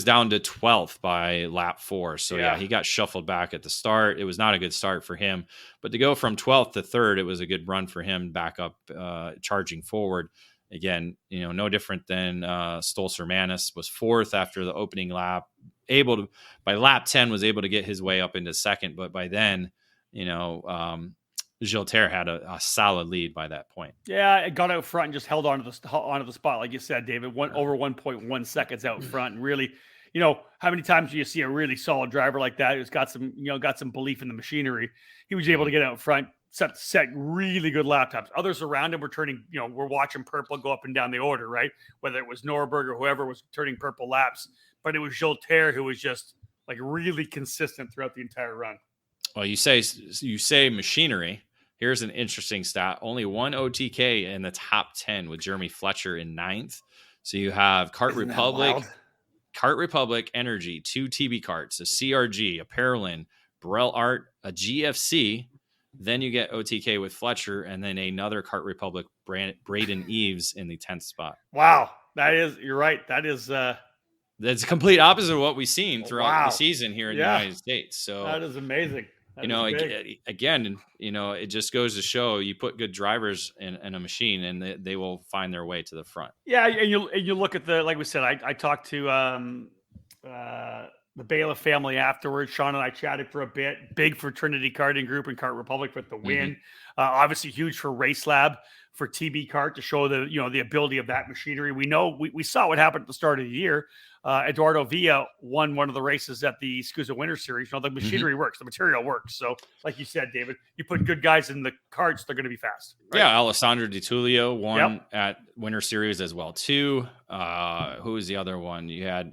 down to 12th by lap 4. So yeah, he got shuffled back at the start. It was not a good start for him, but to go from 12th to 3rd, it was a good run for him back up, charging forward. Again, no different than Stolzer Manis was 4th after the opening lap. By lap 10 was able to get his way up into 2nd, but by then, Gilter had a solid lead by that point. Yeah, it got out front and just held onto the spot, like you said, David. Over 1.1 seconds out front, and really, how many times do you see a really solid driver like that who's got some belief in the machinery? He was able to get out front, set really good lap times. Others around him were turning, we're watching purple go up and down the order, right? Whether it was Norberg or whoever was turning purple laps, but it was Gilter who was just like really consistent throughout the entire run. Well, you say machinery. Here's an interesting stat. Only one OTK in the top 10 with Jeremy Fletcher in 9th. So you have Kart Republic Energy, 2 TB karts, a CRG, a Parolin, Burrell Art, a GFC. Then you get OTK with Fletcher, and then another Kart Republic Braden Eves in the 10th spot. Wow. You're right. That's the complete opposite of what we've seen throughout the season here in the United States. So that is amazing. Again, it just goes to show you put good drivers in a machine and they will find their way to the front. Yeah. And you look at like we said, I talked to the Bailiff family afterwards. Sean and I chatted for a bit. Big for Trinity Karting Group and Kart Republic with the win. Obviously huge for Race Lab for TB Kart to show the ability of that machinery. We know we saw what happened at the start of the year. Eduardo Villa won one of the races at the SCUSA Winter Series. The machinery works, the material works. So, like you said, David, you put good guys in the karts, they're going to be fast. Right? Yeah, Alessandro Di Tullio won at Winter Series as well too. Who was the other one? You had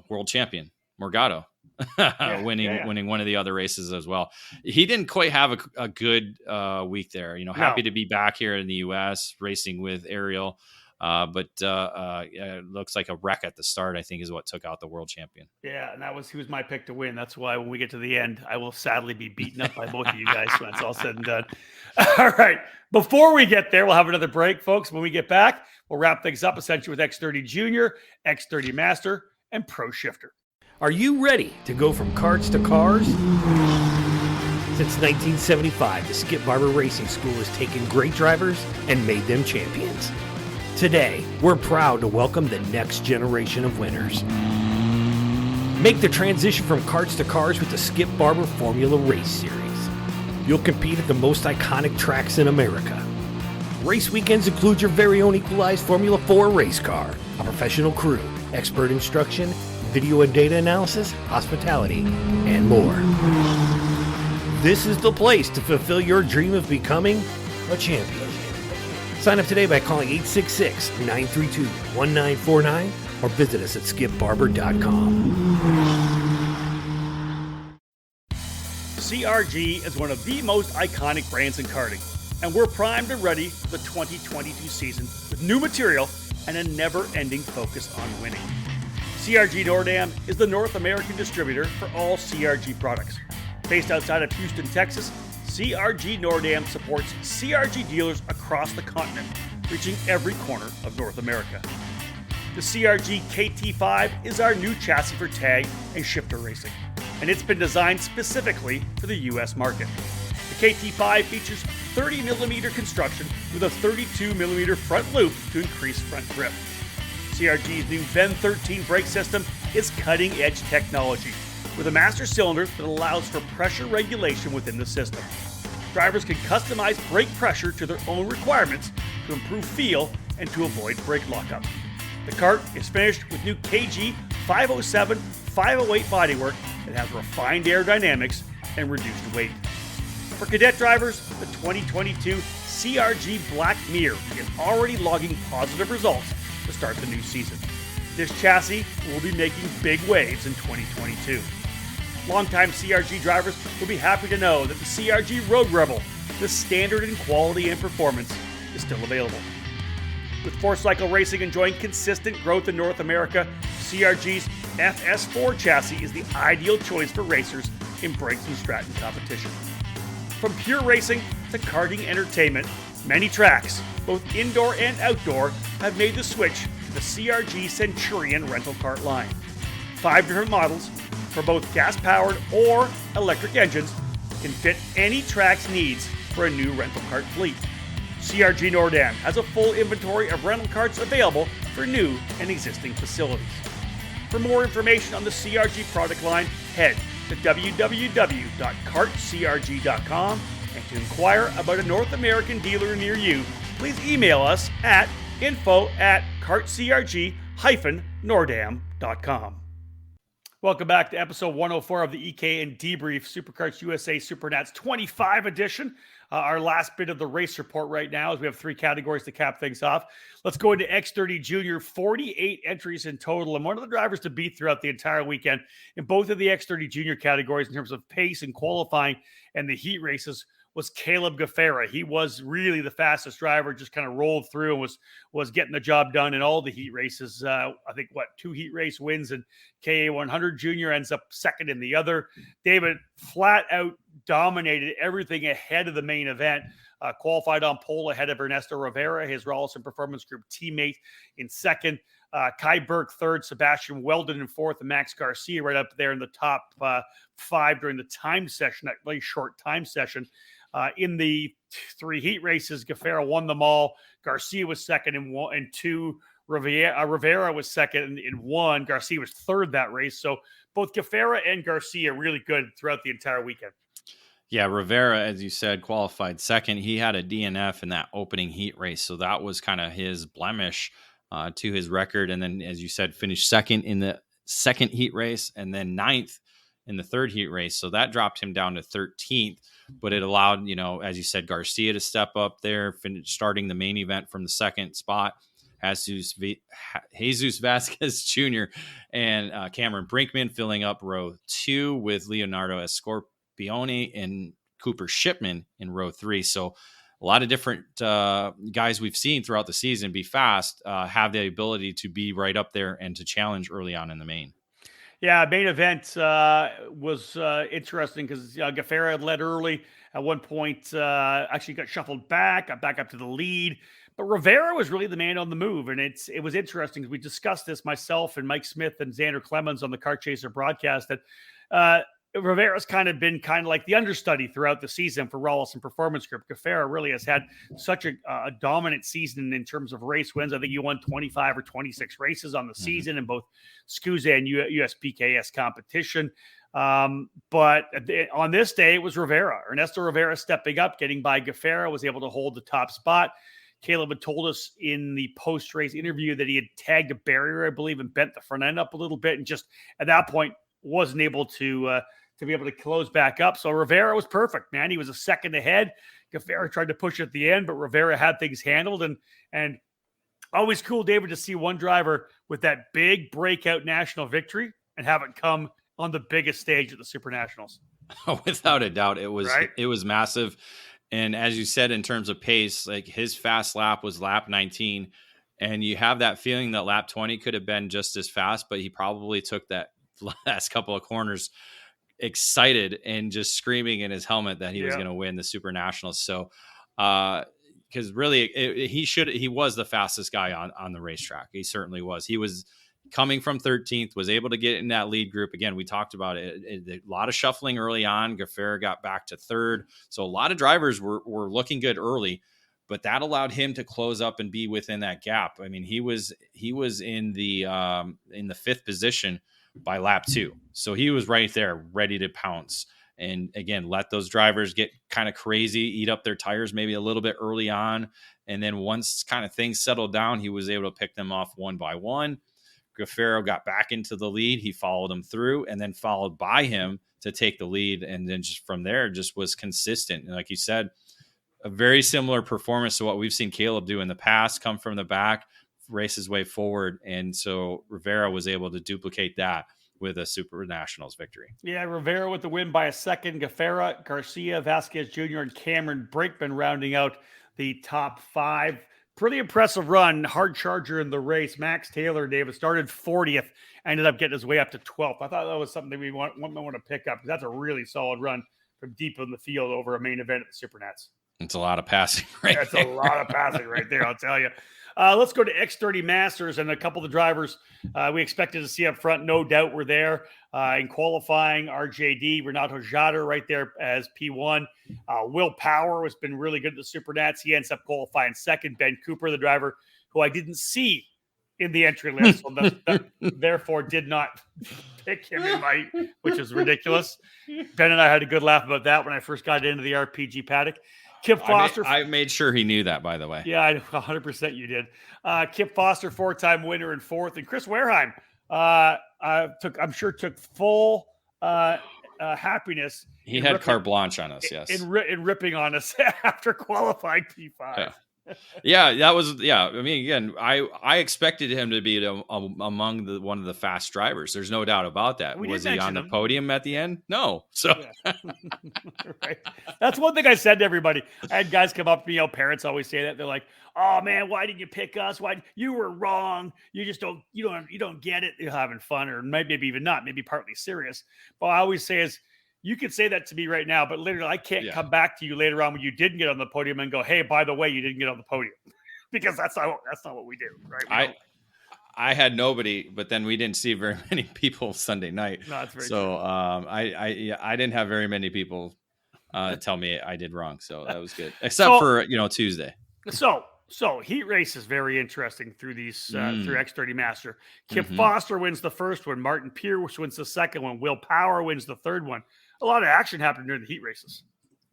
world champion Morgado winning one of the other races as well. He didn't quite have a good week there. Happy to be back here in the U.S. racing with Ariel. But it looks like a wreck at the start, I think, is what took out the world champion. Yeah, and he was my pick to win. That's why when we get to the end, I will sadly be beaten up by both of you guys when it's all said and done. All right. Before we get there, we'll have another break, folks. When we get back, we'll wrap things up essentially with X30 Junior, X30 Master, and Pro Shifter. Are you ready to go from karts to cars? Since 1975, the Skip Barber Racing School has taken great drivers and made them champions. Today, we're proud to welcome the next generation of winners. Make the transition from karts to cars with the Skip Barber Formula Race Series. You'll compete at the most iconic tracks in America. Race weekends include your very own equalized Formula 4 race car, a professional crew, expert instruction, video and data analysis, hospitality, and more. This is the place to fulfill your dream of becoming a champion. Sign up today by calling 866-932-1949 or visit us at skipbarber.com. CRG is one of the most iconic brands in karting, and we're primed and ready for the 2022 season with new material and a never-ending focus on winning. CRG Nordam is the North American distributor for all CRG products. Based outside of Houston, Texas, CRG Nordam supports CRG dealers across the continent, reaching every corner of North America. The CRG KT5 is our new chassis for tag and shifter racing, and it's been designed specifically for the US market. The KT5 features 30mm construction with a 32mm front loop to increase front grip. CRG's new VEN 13 brake system is cutting-edge technology with a master cylinder that allows for pressure regulation within the system. Drivers can customize brake pressure to their own requirements to improve feel and to avoid brake lockup. The kart is finished with new KG 507, 508 bodywork that has refined aerodynamics and reduced weight. For cadet drivers, the 2022 CRG Black Mirror is already logging positive results to start the new season. This chassis will be making big waves in 2022. Longtime CRG drivers will be happy to know that the CRG Road Rebel, the standard in quality and performance, is still available. With 4-cycle racing enjoying consistent growth in North America, CRG's FS4 chassis is the ideal choice for racers in Briggs & Stratton competition. From pure racing to karting entertainment, many tracks, both indoor and outdoor, have made the switch to the CRG Centurion rental kart line. 5 different models for both gas-powered or electric engines can fit any track's needs for a new rental kart fleet. CRG Nordam has a full inventory of rental karts available for new and existing facilities. For more information on the CRG product line, head to www.kartcrg.com, and to inquire about a North American dealer near you, please email us at info@kartcrg-nordam.com. Welcome back to episode 104 of the EKN Debrief Superkarts USA SuperNats 25 edition. Our last bit of the race report right now, as we have 3 categories to cap things off. Let's go into X30 Junior, 48 entries in total, and one of the drivers to beat throughout the entire weekend in both of the X30 Junior categories in terms of pace and qualifying and the heat races was Caleb Gaffera. He was really the fastest driver, just kind of rolled through and was getting the job done in all the heat races. I think, 2 heat race wins, and KA100 Junior ends up second in the other. David flat out dominated everything ahead of the main event. Qualified on pole ahead of Ernesto Rivera, his Rawlson Performance Group teammate, in second. Kai Burke third, Sebastian Weldon in fourth, and Max Garcia right up there in the top 5 during the time session, that really short time session. In the 3 heat races, Gaffera won them all. Garcia was second in 1 and 2. Rivera was second in 1. Garcia was third that race. So both Gaffera and Garcia really good throughout the entire weekend. Yeah, Rivera, as you said, qualified second. He had a DNF in that opening heat race, so that was kind of his blemish to his record. And then, as you said, finished second in the second heat race, and then 9th in the third heat race. So that dropped him down to 13th, but it allowed, as you said, Garcia to step up there, starting the main event from the second spot. Jesus Vasquez Jr. and Cameron Brinkman filling up row 2 with Leonardo Escorpione and Cooper Shipman in row 3. So a lot of different guys we've seen throughout the season be fast, have the ability to be right up there and to challenge early on in the main. Yeah, main event was interesting because Gaffera had led early. At one point, actually got shuffled back, got back up to the lead. But Rivera was really the man on the move. And it was interesting because we discussed this, myself and Mike Smith and Xander Clemens on the Kart Chaser broadcast, that Rivera's kind of been like the understudy throughout the season for Rawlson Performance Group. Gaffera really has had such a dominant season in terms of race wins. I think he won 25 or 26 races on the season in both SCUSA and USPKS competition. But on this day, it was Rivera. Ernesto Rivera stepping up, getting by Gaffera, was able to hold the top spot. Caleb had told us in the post-race interview that he had tagged a barrier, I believe, and bent the front end up a little bit, and just at that point wasn't able to be able to close back up. So Rivera was perfect, man. He was a second ahead. Gaffera tried to push at the end, but Rivera had things handled. And always cool, David, to see one driver with that big breakout national victory and have it come on the biggest stage at the SuperNationals. Oh, without a doubt, it was massive. And as you said, in terms of pace, like his fast lap was lap 19, and you have that feeling that lap 20 could have been just as fast, but he probably took that last couple of corners excited and just screaming in his helmet that he was going to win the SuperNationals. So, because really he was the fastest guy on the racetrack. He certainly was. He was coming from 13th, was able to get in that lead group. Again, we talked about it. A lot of shuffling early on. Gaffera got back to third. So a lot of drivers were looking good early, but that allowed him to close up and be within that gap. I mean, he was in the fifth position by lap 2. So he was right there, ready to pounce. And again, let those drivers get kind of crazy, eat up their tires maybe a little bit early on. And then once kind of things settled down, he was able to pick them off one by one. Gaffero got back into the lead. He followed him through and then followed by him to take the lead. And then just from there, just was consistent. And like you said, a very similar performance to what we've seen Caleb do in the past, come from the back, race his way forward. And so Rivera was able to duplicate that with a SuperNationals victory. Yeah, Rivera with the win by a second. Gaffera, Garcia, Vasquez Jr., and Cameron Brakeman rounding out the top 5. Pretty impressive run. Hard charger in the race. Max Taylor, David, started 40th, ended up getting his way up to 12th. I thought that was something that we want to pick up, because that's a really solid run from deep in the field over a main event at the SuperNats. It's a lot of passing That's a lot of passing right there, I'll tell you. Let's go to X30 Masters, and a couple of the drivers we expected to see up front, no doubt, were there. In qualifying, RJD, Renato Jader right there as P1. Will Power has been really good at the SuperNats. He ends up qualifying second. Ben Cooper, the driver who I didn't see in the entry list, so therefore did not pick him which is ridiculous. Ben and I had a good laugh about that when I first got into the RPG paddock. Kip Foster. I made sure he knew that, by the way. Yeah, 100% you did. Kip Foster, 4-time winner in 4th. And Chris Wareheim took full happiness. He had carte blanche on us, yes. In ripping on us after qualifying P5. Yeah. That was. I mean, again, I expected him to be among one of the fast drivers. There's no doubt about that. Was he on the podium at the end? No. So, yeah. Right. That's one thing I said to everybody. I had guys come up to me. Parents always say that. They're like, "Oh man, why did you pick us? Why you were wrong? You just don't. You don't get it. You're having fun, or maybe even not. Maybe partly serious." But I always say is, you could say that to me right now, but literally I can't come back to you later on when you didn't get on the podium and go, "Hey, by the way, you didn't get on the podium," because that's not what we do, right? I had nobody, but then we didn't see very many people Sunday night. No, that's very true. I didn't have very many people tell me I did wrong, so that was good, except for Tuesday. So heat race is very interesting through these through X30 Master. Kip Foster wins the first one. Martin Pierce wins the second one. Will Power wins the third one. A lot of action happened during the heat races.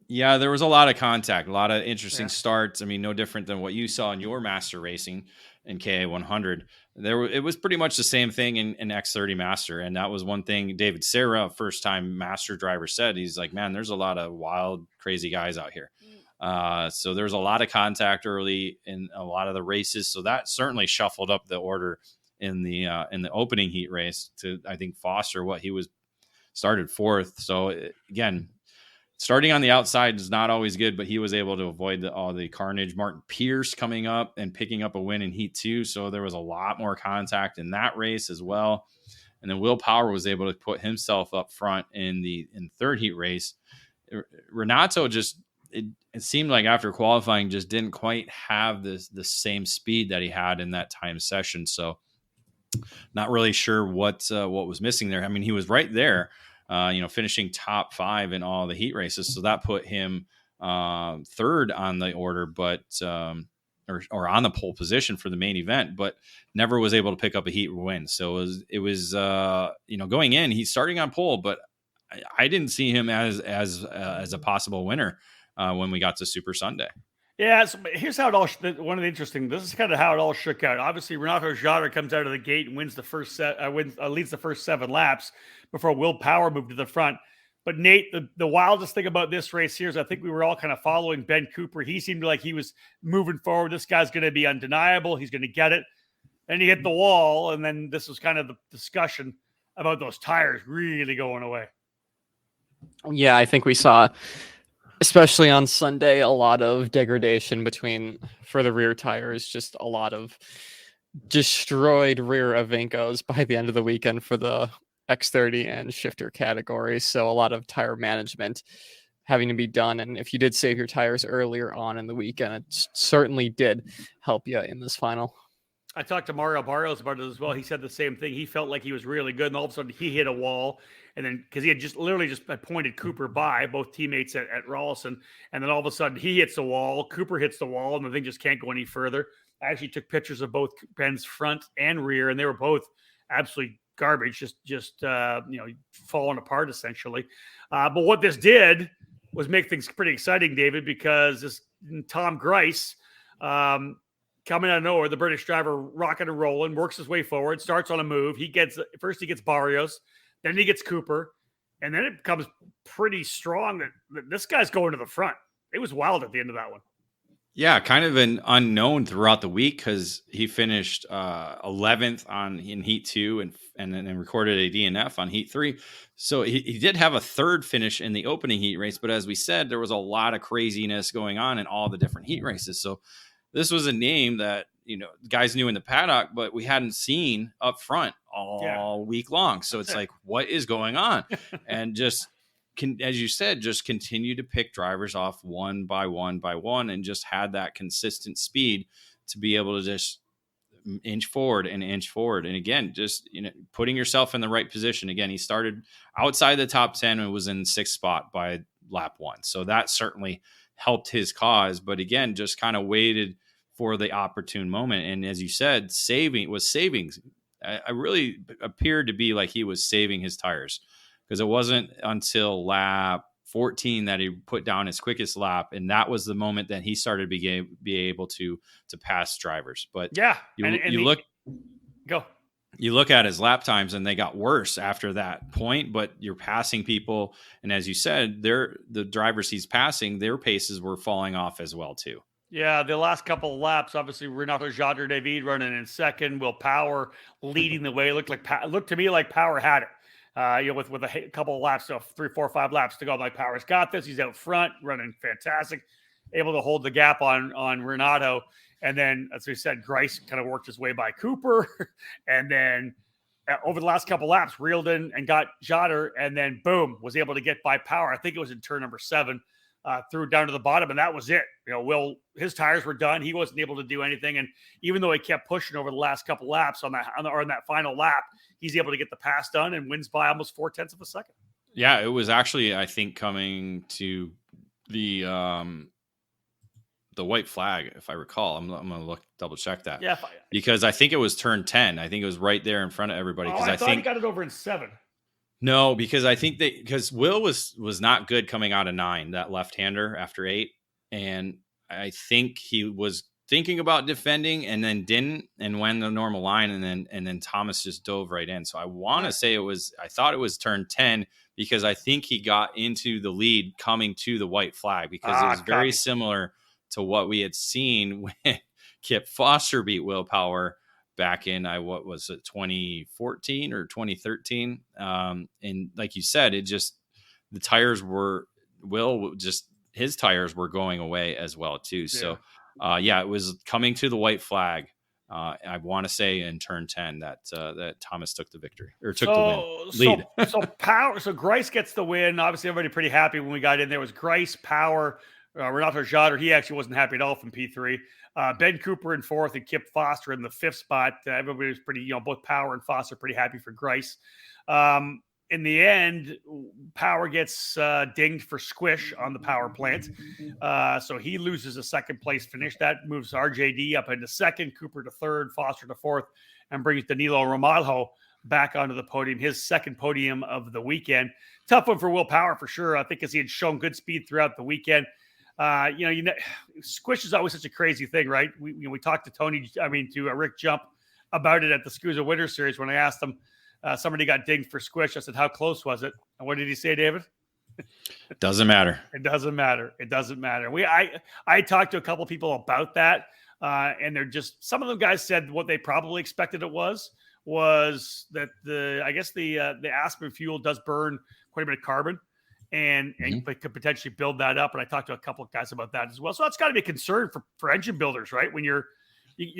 Yeah, there was a lot of contact, a lot of interesting starts. I mean, no different than what you saw in your Master racing in KA100. It was pretty much the same thing in X30 Master, and that was one thing David Serra, first-time Master driver, said. He's like, "Man, there's a lot of wild, crazy guys out here." So there's a lot of contact early in a lot of the races. So that certainly shuffled up the order in the opening heat race to, I think, Foster, he was started 4th. So again, starting on the outside is not always good, but he was able to avoid all the carnage. Martin Pierce coming up and picking up a win in heat 2. So there was a lot more contact in that race as well. And then Will Power was able to put himself up front in third heat race. Renato it seemed like after qualifying just didn't quite have the same speed that he had in that time session. So not really sure what was missing there. I mean, he was right there, finishing top 5 in all the heat races. So that put him third on the order, but or on the pole position for the main event, but never was able to pick up a heat win. So it was going in, he's starting on pole, but I didn't see him as a possible winner when we got to Super Sunday. Yeah, so here's how it all. One of the interesting. This is kind of how it all shook out. Obviously, Renato Jader comes out of the gate and wins the first set. Leads the first 7 laps before Will Power moved to the front. But Nate, the wildest thing about this race here is I think we were all kind of following Ben Cooper. He seemed like he was moving forward. This guy's going to be undeniable. He's going to get it. And he hit the wall, and then this was kind of the discussion about those tires really going away. Yeah, I think we saw, especially on Sunday, a lot of degradation for the rear tires, just a lot of destroyed rear Avencos by the end of the weekend for the X30 and shifter categories. So a lot of tire management having to be done. And if you did save your tires earlier on in the weekend, it certainly did help you in this final. I talked to Mario Barrios about it as well. He said the same thing. He felt like he was really good, and all of a sudden he hit a wall. And then because he had just pointed Cooper by, both teammates at Rawlson, and then all of a sudden he hits the wall, Cooper hits the wall, and the thing just can't go any further. I actually took pictures of both Ben's front and rear, and they were both absolutely garbage, just falling apart essentially. But what this did was make things pretty exciting, David, because this Tom Grice. Coming out of nowhere, the British driver rocking and rolling, works his way forward, starts on a move. He gets Barrios, then he gets Cooper, and then it becomes pretty strong that this guy's going to the front. It was wild at the end of that one. Yeah, kind of an unknown throughout the week because he finished 11th in Heat 2 and then recorded a DNF on Heat 3. So he did have a third finish in the opening heat race, but as we said, there was a lot of craziness going on in all the different heat races. So this was a name that, guys knew in the paddock, but we hadn't seen up front all week long. So it's like, what is going on? And just, as you said, just continue to pick drivers off one by one by one and just had that consistent speed to be able to just inch forward. And again, just, putting yourself in the right position. Again, he started outside the top 10 and was in 6th spot by lap 1. So that certainly helped his cause, but again, just kind of waited for the opportune moment. And as you said, savings. I really appeared to be like he was saving his tires because it wasn't until lap 14 that he put down his quickest lap. And that was the moment that he started to be able to pass drivers. But you look at his lap times and they got worse after that point, but you're passing people. And as you said, the drivers he's passing, their paces were falling off as well too. Yeah, the last couple of laps, obviously Renato Jader David running in second, Will Power leading the way. It looked to me like Power had it. With a couple of laps, so 3, 4, 5 laps to go, like Power's got this. He's out front, running fantastic, able to hold the gap on Renato. And then, as we said, Grice kind of worked his way by Cooper. And then over the last couple laps, reeled in and got Jader. And then, boom, was able to get by Power. I think it was in turn number 7, threw down to the bottom. And that was it. Will, his tires were done. He wasn't able to do anything. And even though he kept pushing over the last couple laps on that final lap, he's able to get the pass done and wins by almost 0.4 of a second. Yeah, it was actually, I think, coming to the white flag, if I recall. I'm going to double check that. Yeah, because I think it was turn 10. I think it was right there in front of everybody. I thought he got it over in 7. No, because I think because Will was not good coming out of 9, that left-hander after 8, and I think he was thinking about defending and then didn't and went the normal line and then Thomas just dove right in. So I want to say I thought it was turn 10 because I think he got into the lead coming to the white flag because it was very similar to what we had seen when Kip Foster beat Will Power back in 2014 or 2013. And like you said, the tires were his tires were going away as well too. Yeah. So it was coming to the white flag. I want to say in turn 10 that Thomas took the victory or took the lead. So Grice gets the win. Obviously, everybody pretty happy when we got in there. It was Grice, Power, Renato Jader. He actually wasn't happy at all from P3. Ben Cooper in 4th and Kip Foster in the 5th spot. Everybody was pretty, both Power and Foster pretty happy for Grice. In the end, Power gets dinged for squish on the power plant. So he loses a 2nd place finish. That moves RJD up into 2nd, Cooper to 3rd, Foster to 4th, and brings Danilo Ramalho back onto the podium, his 2nd podium of the weekend. Tough one for Will Power for sure. I think as he had shown good speed throughout the weekend. Squish is always such a crazy thing, right? We talked to Rick Jump about it at the SCUSA Winter Series when I asked him, somebody got dinged for squish. I said, how close was it? And what did he say, David? Doesn't matter. It doesn't matter. It doesn't matter. I talked to a couple people about that, and they're just, some of them guys said what they probably expected it was that the Aspen fuel does burn quite a bit of carbon. And could potentially build that up. And I talked to a couple of guys about that as well. So that's got to be a concern for engine builders, right? When you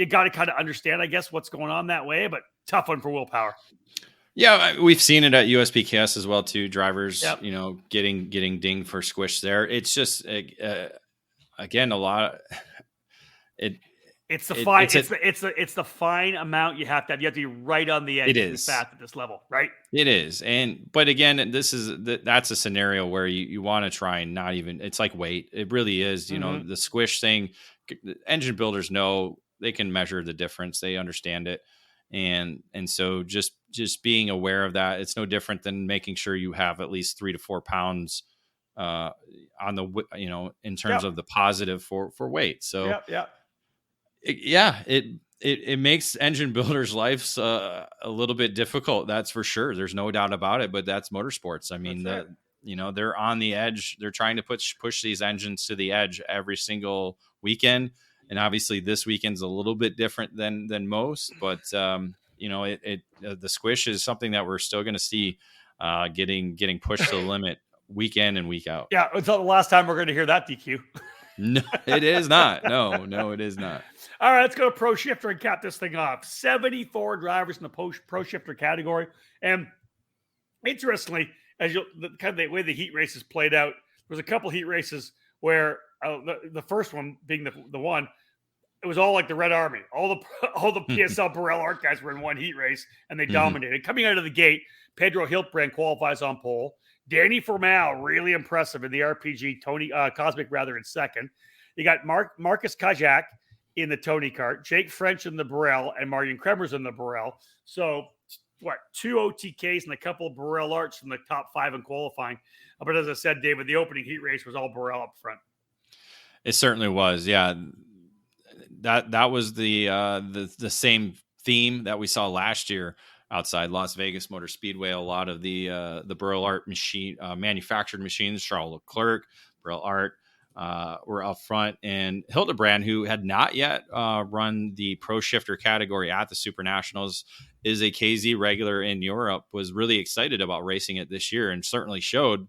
got to kind of understand, I guess, what's going on that way, but tough one for Will Power. Yeah, we've seen it at USPKS as well too. Drivers, Yep. getting dinged for squish there. It's just again a lot. It's the It- fine. it's It's the fine amount you have to have. You have to be right on the edge It to be is. fast at this level, right? It is. But again, that's a scenario where you want to try and not even, it's like weight. It really is, the squish thing. The engine builders know, they can measure the difference. They understand it. And so just being aware of that, it's no different than making sure you have at least 3 to 4 pounds on the, in terms of the positive for weight. So it makes engine builders' lives a little bit difficult. That's for sure. There's no doubt about it. But that's motorsports. I mean, they're on the edge. They're trying to push these engines to the edge every single weekend. And obviously, this weekend's a little bit different than most. But the squish is something that we're still going to see getting pushed to the limit week in and week out. Yeah, until the last time we're going to hear that DQ. No, it is not. No, it is not. All right, let's go to Pro Shifter and cap this thing off. 74 drivers in the Pro Shifter category. And interestingly, the way the heat races played out, there was a couple heat races where the first one being the one, it was all like the Red Army. All the PSL Burrell Art guys were in one heat race, and they dominated. Coming out of the gate, Pedro Hiltbrand qualifies on pole. Danny Formal, really impressive in the RPG. Tony Cosmic, rather, in second. You got Marcus Kajak in the Tony kart, Jake French in the Burrell, and Martin Kremers in the Burrell. So, 2 OTKs and a couple of Burrell Arts from the top 5 in qualifying. But as I said, David, the opening heat race was all Burrell up front. It certainly was. Yeah. That was the same theme that we saw last year outside Las Vegas Motor Speedway. A lot of the Burrell Art manufactured machines, Charles Leclerc, Burrell Art, were up front, and Hildebrand, who had not yet run the Pro Shifter category at the SuperNationals, is a KZ regular in Europe, was really excited about racing it this year, and certainly showed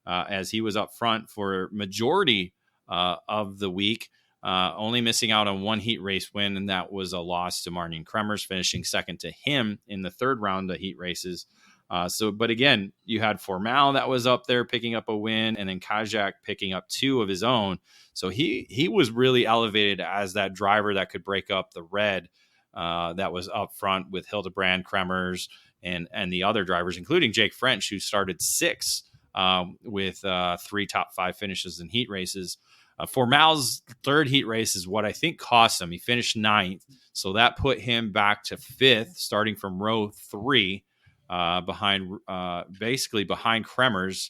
as he was up front for majority of the week, only missing out on one heat race win, and that was a loss to Martin Kremers, finishing second to him in the third round of heat races. But again, you had Formal that was up there picking up a win, and then Kajak picking up 2 of his own. So he was really elevated as that driver that could break up the red that was up front with Hildebrand, Kremers, and the other drivers, including Jake French, who started 6 with 3 top 5 finishes in heat races. Formal's third heat race is what I think cost him. He finished 9th, so that put him back to 5th, starting from row 3. Behind Kremers.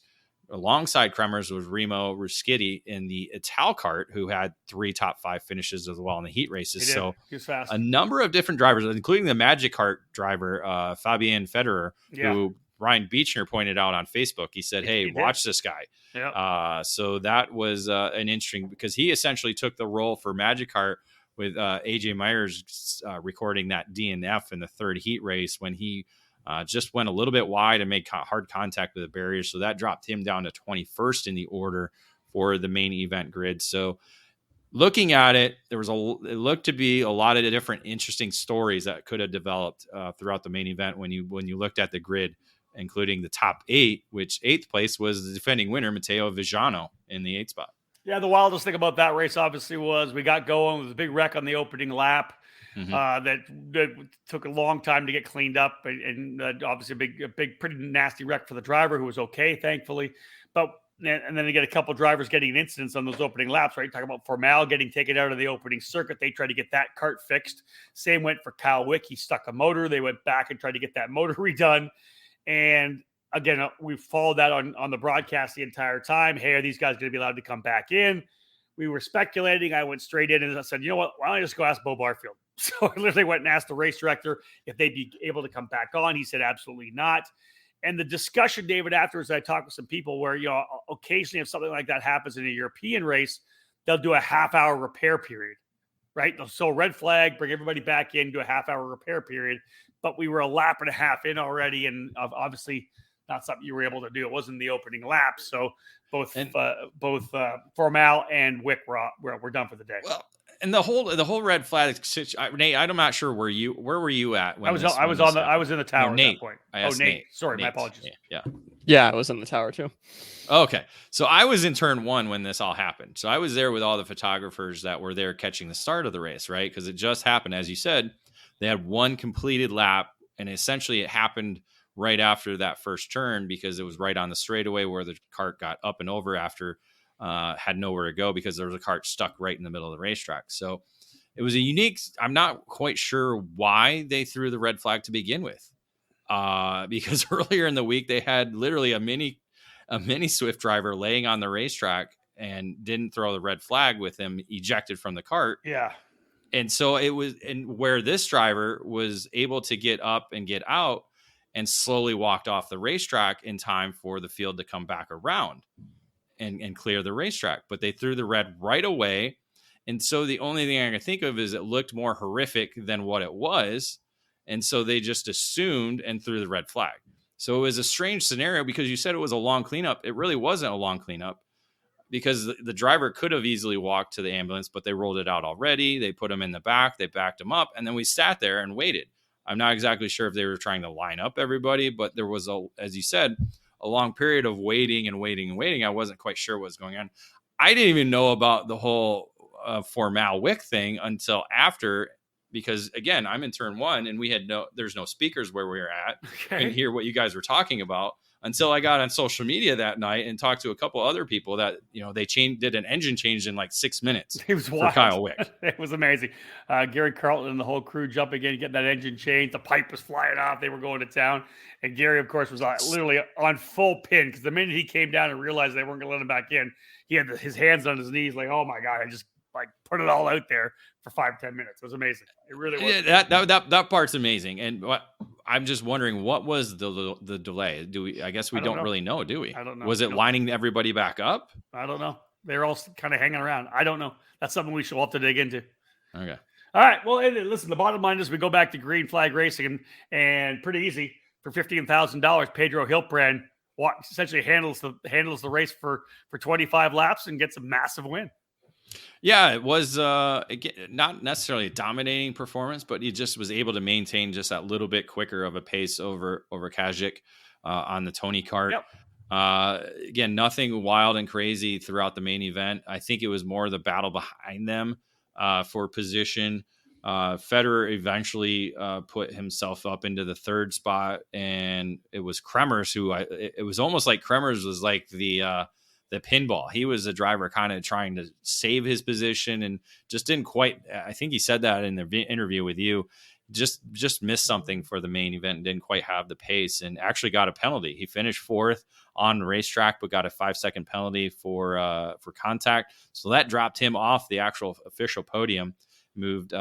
Alongside Kremers was Remo Ruschetti in the Ital kart, who had 3 top 5 finishes as well in the heat races. So he was fast. A number of different drivers, including the Magic Kart driver, Fabian Federer, who Ryan Beechner pointed out on Facebook. He said, "Hey, watch this guy." Yeah. So that was an interesting, because he essentially took the role for Magic Kart with AJ Myers recording that DNF in the third heat race when he just went a little bit wide and made hard contact with the barrier. So that dropped him down to 21st in the order for the main event grid. So looking at it, it looked to be a lot of different interesting stories that could have developed throughout the main event when you looked at the grid, including the top 8, which 8th place was the defending winner, Matteo Vigiano, in the 8th spot. Yeah, the wildest thing about that race obviously was we got going. It was a big wreck on the opening lap. That took a long time to get cleaned up, and obviously a big, pretty nasty wreck for the driver, who was okay, thankfully. And then you get a couple drivers getting incidents on those opening laps, right? Talking about Formal getting taken out of the opening circuit. They tried to get that kart fixed. Same went for Kyle Wick. He stuck a motor. They went back and tried to get that motor redone. And again, we followed that on the broadcast the entire time. Hey, are these guys going to be allowed to come back in? We were speculating. I went straight in and I said, you know what? Why don't I just go ask Bo Barfield? So I literally went and asked the race director if they'd be able to come back on. He said, absolutely not. And the discussion, David, afterwards, I talked with some people where, occasionally if something like that happens in a European race, they'll do a half-hour repair period, right? So red flag, bring everybody back in, do a half-hour repair period. But we were a lap and a half in already, and obviously not something you were able to do. It wasn't the opening lap. So both Formal and Wick were done for the day. Well, And the whole red flag situation, Nate, I'm not sure where were you at when I was in the tower Nate, at that point. I asked Nate. Sorry, Nate. my apologies. Yeah, I was in the tower too. Okay. So I was in turn 1 when this all happened. So I was there with all the photographers that were there catching the start of the race, right? Because it just happened. As you said, they had one completed lap, and essentially it happened right after that first turn because it was right on the straightaway where the cart got up and over after had nowhere to go because there was a cart stuck right in the middle of the racetrack. So it was a unique, I'm not quite sure why they threw the red flag to begin with. Because earlier in the week, they had literally a mini Swift driver laying on the racetrack and didn't throw the red flag with him ejected from the cart. Yeah. And so it was, and where this driver was able to get up and get out and slowly walked off the racetrack in time for the field to come back around and clear the racetrack. But they threw the red right away. And so the only thing I can think of is it looked more horrific than what it was. And so they just assumed and threw the red flag. So it was a strange scenario because you said it was a long cleanup. It really wasn't a long cleanup because the driver could have easily walked to the ambulance, but they rolled it out already. They put him in the back. They backed him up. And then we sat there and waited. I'm not exactly sure if they were trying to line up everybody, but there was, as you said, a long period of waiting and waiting and waiting. I wasn't quite sure what was going on. I didn't even know about the whole Formal Wick thing until after, because again, I'm in turn 1 and there's no speakers where we were at and hear what you guys were talking about until I got on social media that night and talked to a couple other people that, they did an engine change in like 6 minutes. It was wild. For Kyle Wick. It was amazing. Gary Carlton and the whole crew jumping in, getting that engine changed. The pipe was flying off. They were going to town. And Gary, of course, was literally on full pin because the minute he came down and realized they weren't going to let him back in, he had his hands on his knees like, oh my God, I just put it all out there for 5-10 minutes. It was amazing. It really was. Yeah, that part's amazing. And I'm just wondering, what was the delay? I guess we don't really know, do we? I don't know. Was it lining everybody back up? I don't know. They're all kind of hanging around. I don't know. That's something we should have to dig into. Okay. All right. Well, listen, the bottom line is we go back to green flag racing and pretty easy for $15,000. Pedro Hiltbrand essentially handles the race for 25 laps and gets a massive win. Yeah, it was not necessarily a dominating performance, but he just was able to maintain just that little bit quicker of a pace over Kajic on the Tony kart. Yep. Again, nothing wild and crazy throughout the main event. I think it was more the battle behind them for position. Federer eventually put himself up into the 3rd spot, and it was Kremers it was almost like Kremers was like the pinball. He was a driver kind of trying to save his position and just didn't quite, I think he said that in the interview with you, just missed something for the main event and didn't quite have the pace and actually got a penalty. He finished 4th on the racetrack, but got a 5-second penalty for contact. So that dropped him off the actual official podium, moved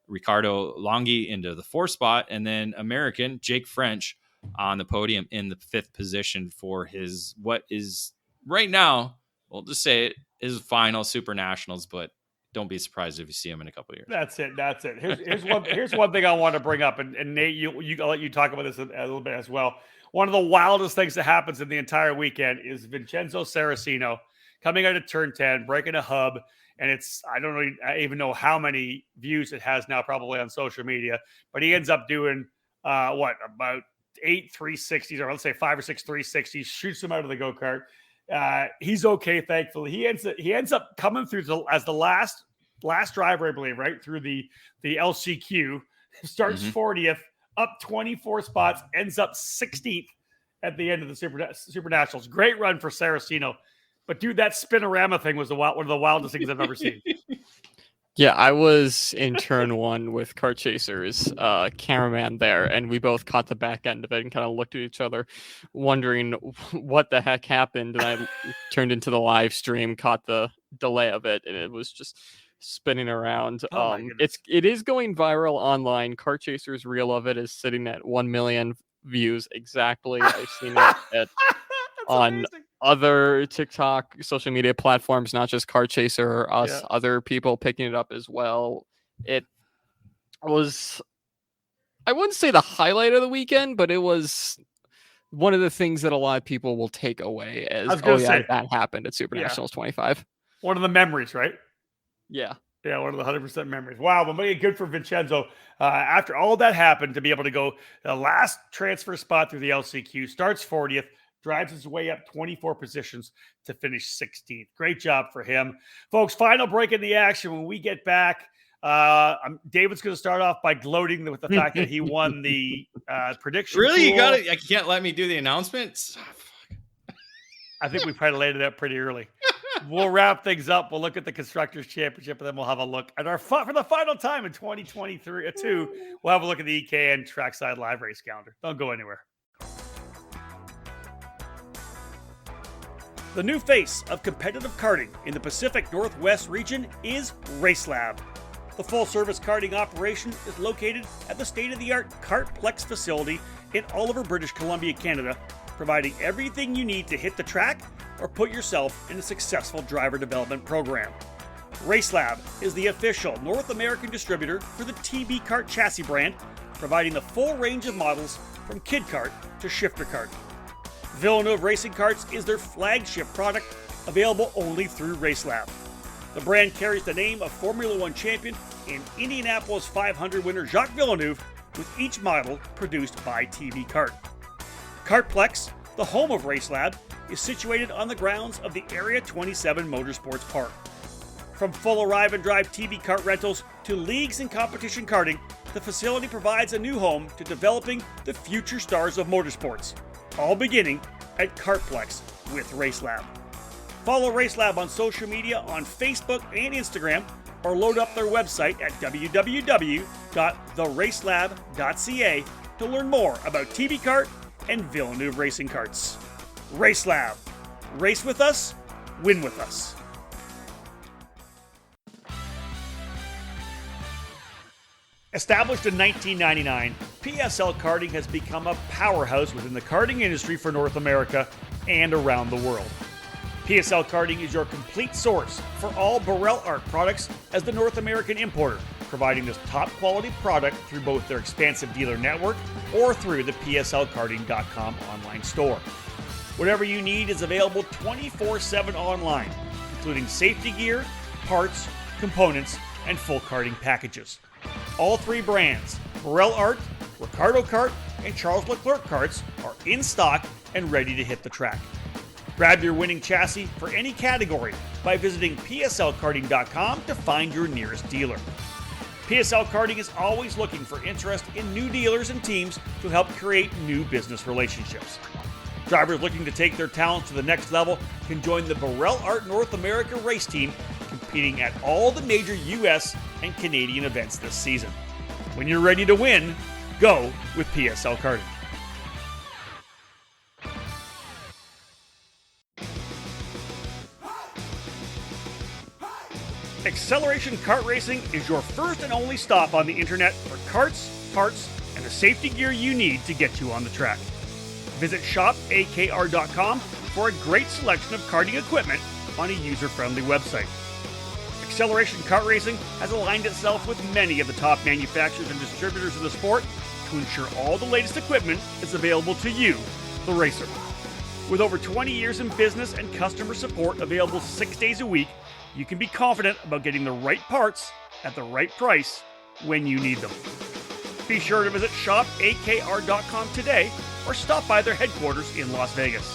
Ricardo Longhi into the 4th spot, and then American Jake French on the podium in the 5th position for his, what is right now, we'll just say it, is final SuperNationals, but don't be surprised if you see him in a couple of years. That's it. Here's one thing I want to bring up, and Nate, I'll let you talk about this a little bit as well. One of the wildest things that happens in the entire weekend is Vincenzo Saraceno coming out of turn 10, breaking a hub, and I even know how many views it has now, probably on social media, but he ends up doing about 8 360s, or let's say 5 or 6 360s, shoots him out of the go-kart. He's okay, thankfully. He ends up coming through as the last driver, I believe, right through the LCQ. Starts 40th, up 24 spots, ends up 16th at the end of the SuperNationals. Great run for Saraceno, but dude, that spinorama thing was one of the wildest things I've ever seen. Yeah, I was in turn 1 with Kart Chaser's cameraman there, and we both caught the back end of it and kind of looked at each other, wondering what the heck happened. And I turned into the live stream, caught the delay of it, and it was just spinning around. It is going viral online. Kart Chaser's reel of it is sitting at 1 million views exactly. I've seen it on amazing. Other TikTok social media platforms, not just Kart Chaser or us, other people picking it up as well. It was, I wouldn't say the highlight of the weekend, but it was one of the things that a lot of people will take away as, that happened at SuperNationals 25. One of the memories, right? Yeah. Yeah, one of the 100% memories. Wow, but good for Vincenzo. After all that happened, to be able to go the last transfer spot through the LCQ, starts 40th, drives his way up 24 positions to finish 16th. Great job for him. Folks, final break in the action. When we get back, David's going to start off by gloating with the fact that he won the prediction. Really? pool. You can't let me do the announcements? I think we probably laid it up pretty early. We'll wrap things up. We'll look at the Constructors Championship, and then we'll have a look at for the final time in 2023. We'll have a look at the EKN Trackside Live Race calendar. Don't go anywhere. The new face of competitive karting in the Pacific Northwest region is RaceLab. The full-service karting operation is located at the state-of-the-art Kartplex facility in Oliver, British Columbia, Canada, providing everything you need to hit the track or put yourself in a successful driver development program. RaceLab is the official North American distributor for the TB Kart chassis brand, providing the full range of models from kid kart to shifter kart. Villeneuve Racing Karts is their flagship product, available only through RaceLab. The brand carries the name of Formula One champion and Indianapolis 500 winner Jacques Villeneuve, with each model produced by TB Kart. Kartplex, the home of RaceLab, is situated on the grounds of the Area 27 Motorsports Park. From full arrive and drive TB Kart rentals to leagues and competition karting, the facility provides a new home to developing the future stars of motorsports, all beginning at Kartplex with RaceLab. Follow RaceLab on social media on Facebook and Instagram, or load up their website at www.theracelab.ca to learn more about TB Kart and Villeneuve Racing Karts. RaceLab. Race with us, win with us. Established in 1999, PSL Karting has become a powerhouse within the karting industry for North America and around the world. PSL Karting is your complete source for all Burrell Art products as the North American importer, providing this top quality product through both their expansive dealer network or through the PSLkarting.com online store. Whatever you need is available 24/7 online, including safety gear, parts, components, and full karting packages. All three brands, Burrell Art, Ricardo Kart, and Charles Leclerc Karts, are in stock and ready to hit the track. Grab your winning chassis for any category by visiting PSLkarting.com to find your nearest dealer. PSL Karting is always looking for interest in new dealers and teams to help create new business relationships. Drivers looking to take their talents to the next level can join the Burrell Art North America race team, competing at all the major US and Canadian events this season. When you're ready to win, go with PSL Karting. Acceleration Kart Racing is your first and only stop on the internet for karts, parts, and the safety gear you need to get you on the track. Visit shopakr.com for a great selection of karting equipment on a user-friendly website. Acceleration Kart Racing has aligned itself with many of the top manufacturers and distributors in the sport to ensure all the latest equipment is available to you, the racer. With over 20 years in business and customer support available 6 days a week, you can be confident about getting the right parts at the right price when you need them. Be sure to visit shopakr.com today or stop by their headquarters in Las Vegas.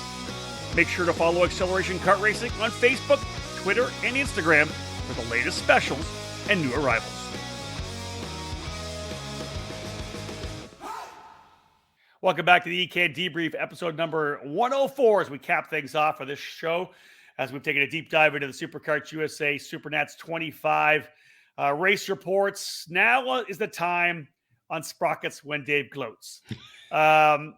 Make sure to follow Acceleration Kart Racing on Facebook, Twitter, and Instagram for the latest specials and new arrivals. Welcome back to the EKN Debrief, episode number 104, as we cap things off for this show, as we've taken a deep dive into the Superkarts USA SuperNats 25 race reports. Now is the time on Sprockets when Dave gloats. I'm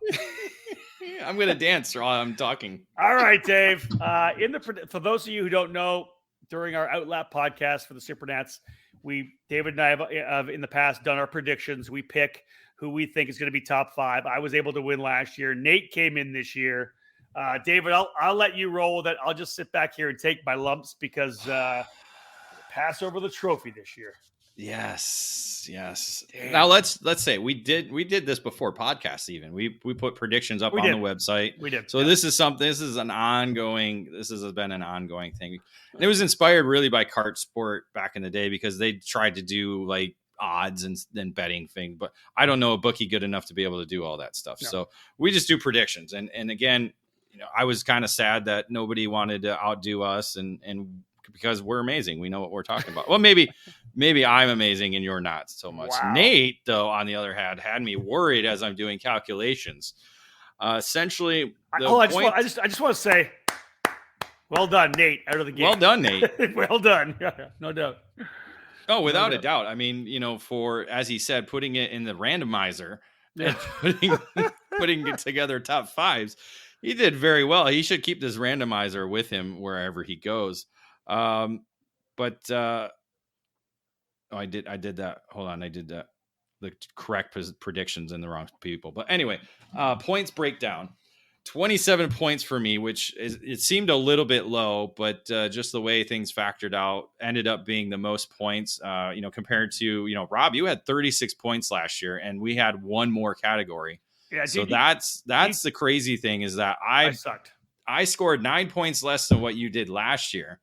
going to dance while I'm talking. All right, Dave. For those of you who don't know, during our Outlap podcast for the Supernats, David and I have in the past done our predictions. We pick who we think is going to be top five. I was able to win last year. Nate came in this year. David, I'll let you roll with it. I'll just sit back here and take my lumps because pass over the trophy this year. Yes. Damn. Now let's say we did this before podcasts. Even we put predictions up on the website. We did. So this is something. This has been an ongoing thing. And it was inspired really by kart sport back in the day because they tried to do like odds and then betting thing. But I don't know a bookie good enough to be able to do all that stuff. No. So we just do predictions. And again, I was kind of sad that nobody wanted to outdo us and because we're amazing. We know what we're talking about. Well, maybe I'm amazing and you're not so much. Wow. Nate, though, on the other hand, had me worried as I'm doing calculations. Essentially, I just want to say, well done, Nate, out of the game. Well done, Nate. Well done. No doubt. Oh, without a doubt. I mean, for, as he said, putting it in the randomizer and putting it together top fives, he did very well. He should keep this randomizer with him wherever he goes. I did that. Hold on. I did that. The correct predictions and the wrong people. But anyway, points breakdown, 27 points for me, which it seemed a little bit low, but just the way things factored out ended up being the most points, compared to, Rob, you had 36 points last year and we had one more category. Yeah. So that's the crazy thing is that I sucked. I scored 9 points less than what you did last year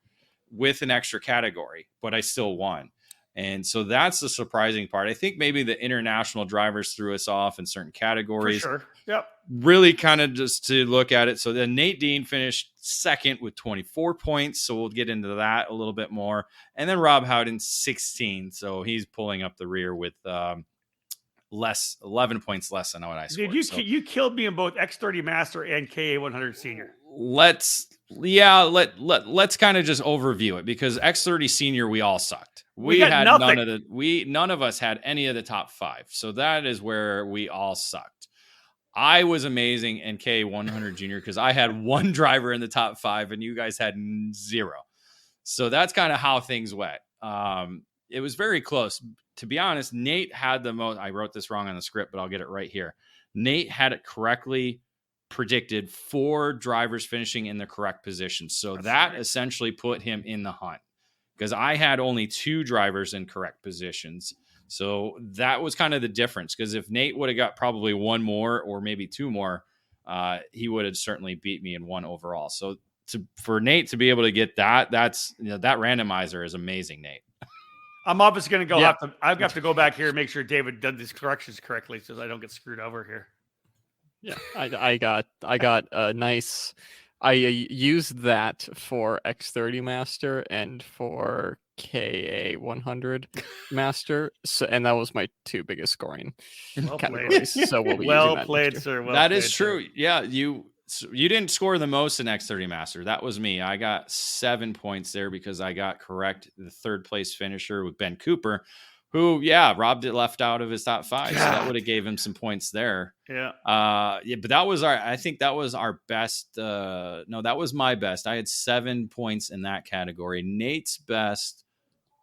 with an extra category, but I still won. And so that's the surprising part. I think maybe the international drivers threw us off in certain categories. For sure. Yep. Really kind of just to look at it. So then Nate Dean finished second with 24 points. So we'll get into that a little bit more. And then Rob Howden, 16. So he's pulling up the rear with 11 points less than what I scored. Dude, you killed me in both X30 Master and KA 100 Senior. Let's kind of just overview it because X30 Senior we all sucked. We had nothing. None of us had any of the top five. So that is where we all sucked. I was amazing in K100 Junior because I had one driver in the top five and you guys had zero. So that's kind of how things went. It was very close. To be honest, Nate had the most. I wrote this wrong on the script, but I'll get it right here. Nate had it correctly predicted 4 drivers finishing in the correct position. So that essentially put him in the hunt because I had only 2 drivers in correct positions. So that was kind of the difference because if Nate would have got probably 1 more or maybe 2 more, he would have certainly beat me in 1 overall. So for Nate to be able to get that, that's that randomizer is amazing, Nate. I'm obviously going to go. Yeah. I have to go back here and make sure David did these corrections correctly so I don't get screwed over here. Yeah, I got a nice. I used that for X30 Master and for KA 100 Master, and that was my 2 biggest scoring categories. So we'll be well played, sir. That is true. Yeah, you didn't score the most in X30 Master. That was me. I got 7 points there because I got correct the 3rd place finisher with Ben Cooper, who, Rob left out of his top 5. So that would have gave him some points there. Yeah. But I think that was our best. No, that was my best. I had 7 points in that category. Nate's best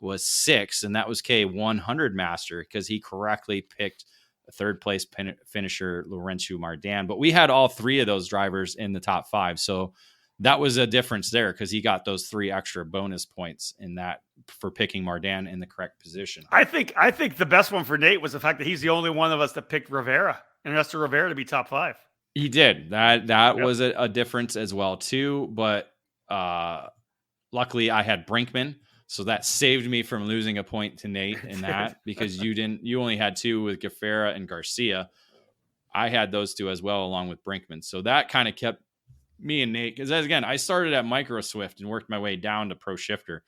was 6, and that was K100 Master because he correctly picked a 3rd place finisher, Laurentiu Mardan. But we had all 3 of those drivers in the top 5. So that was a difference there because he got those 3 extra bonus points in that for picking Mardan in the correct position. I think the best one for Nate was the fact that he's the only one of us that picked Rivera and Ernesto Rivera to be top 5. He did. That was a difference as well too. But luckily I had Brinkman. So that saved me from losing a point to Nate in that because you only had 2 with Gaffera and Garcia. I had those 2 as well, along with Brinkman. So that kind of kept me and Nate, because again, I started at Micro Swift and worked my way down to Pro Shifter.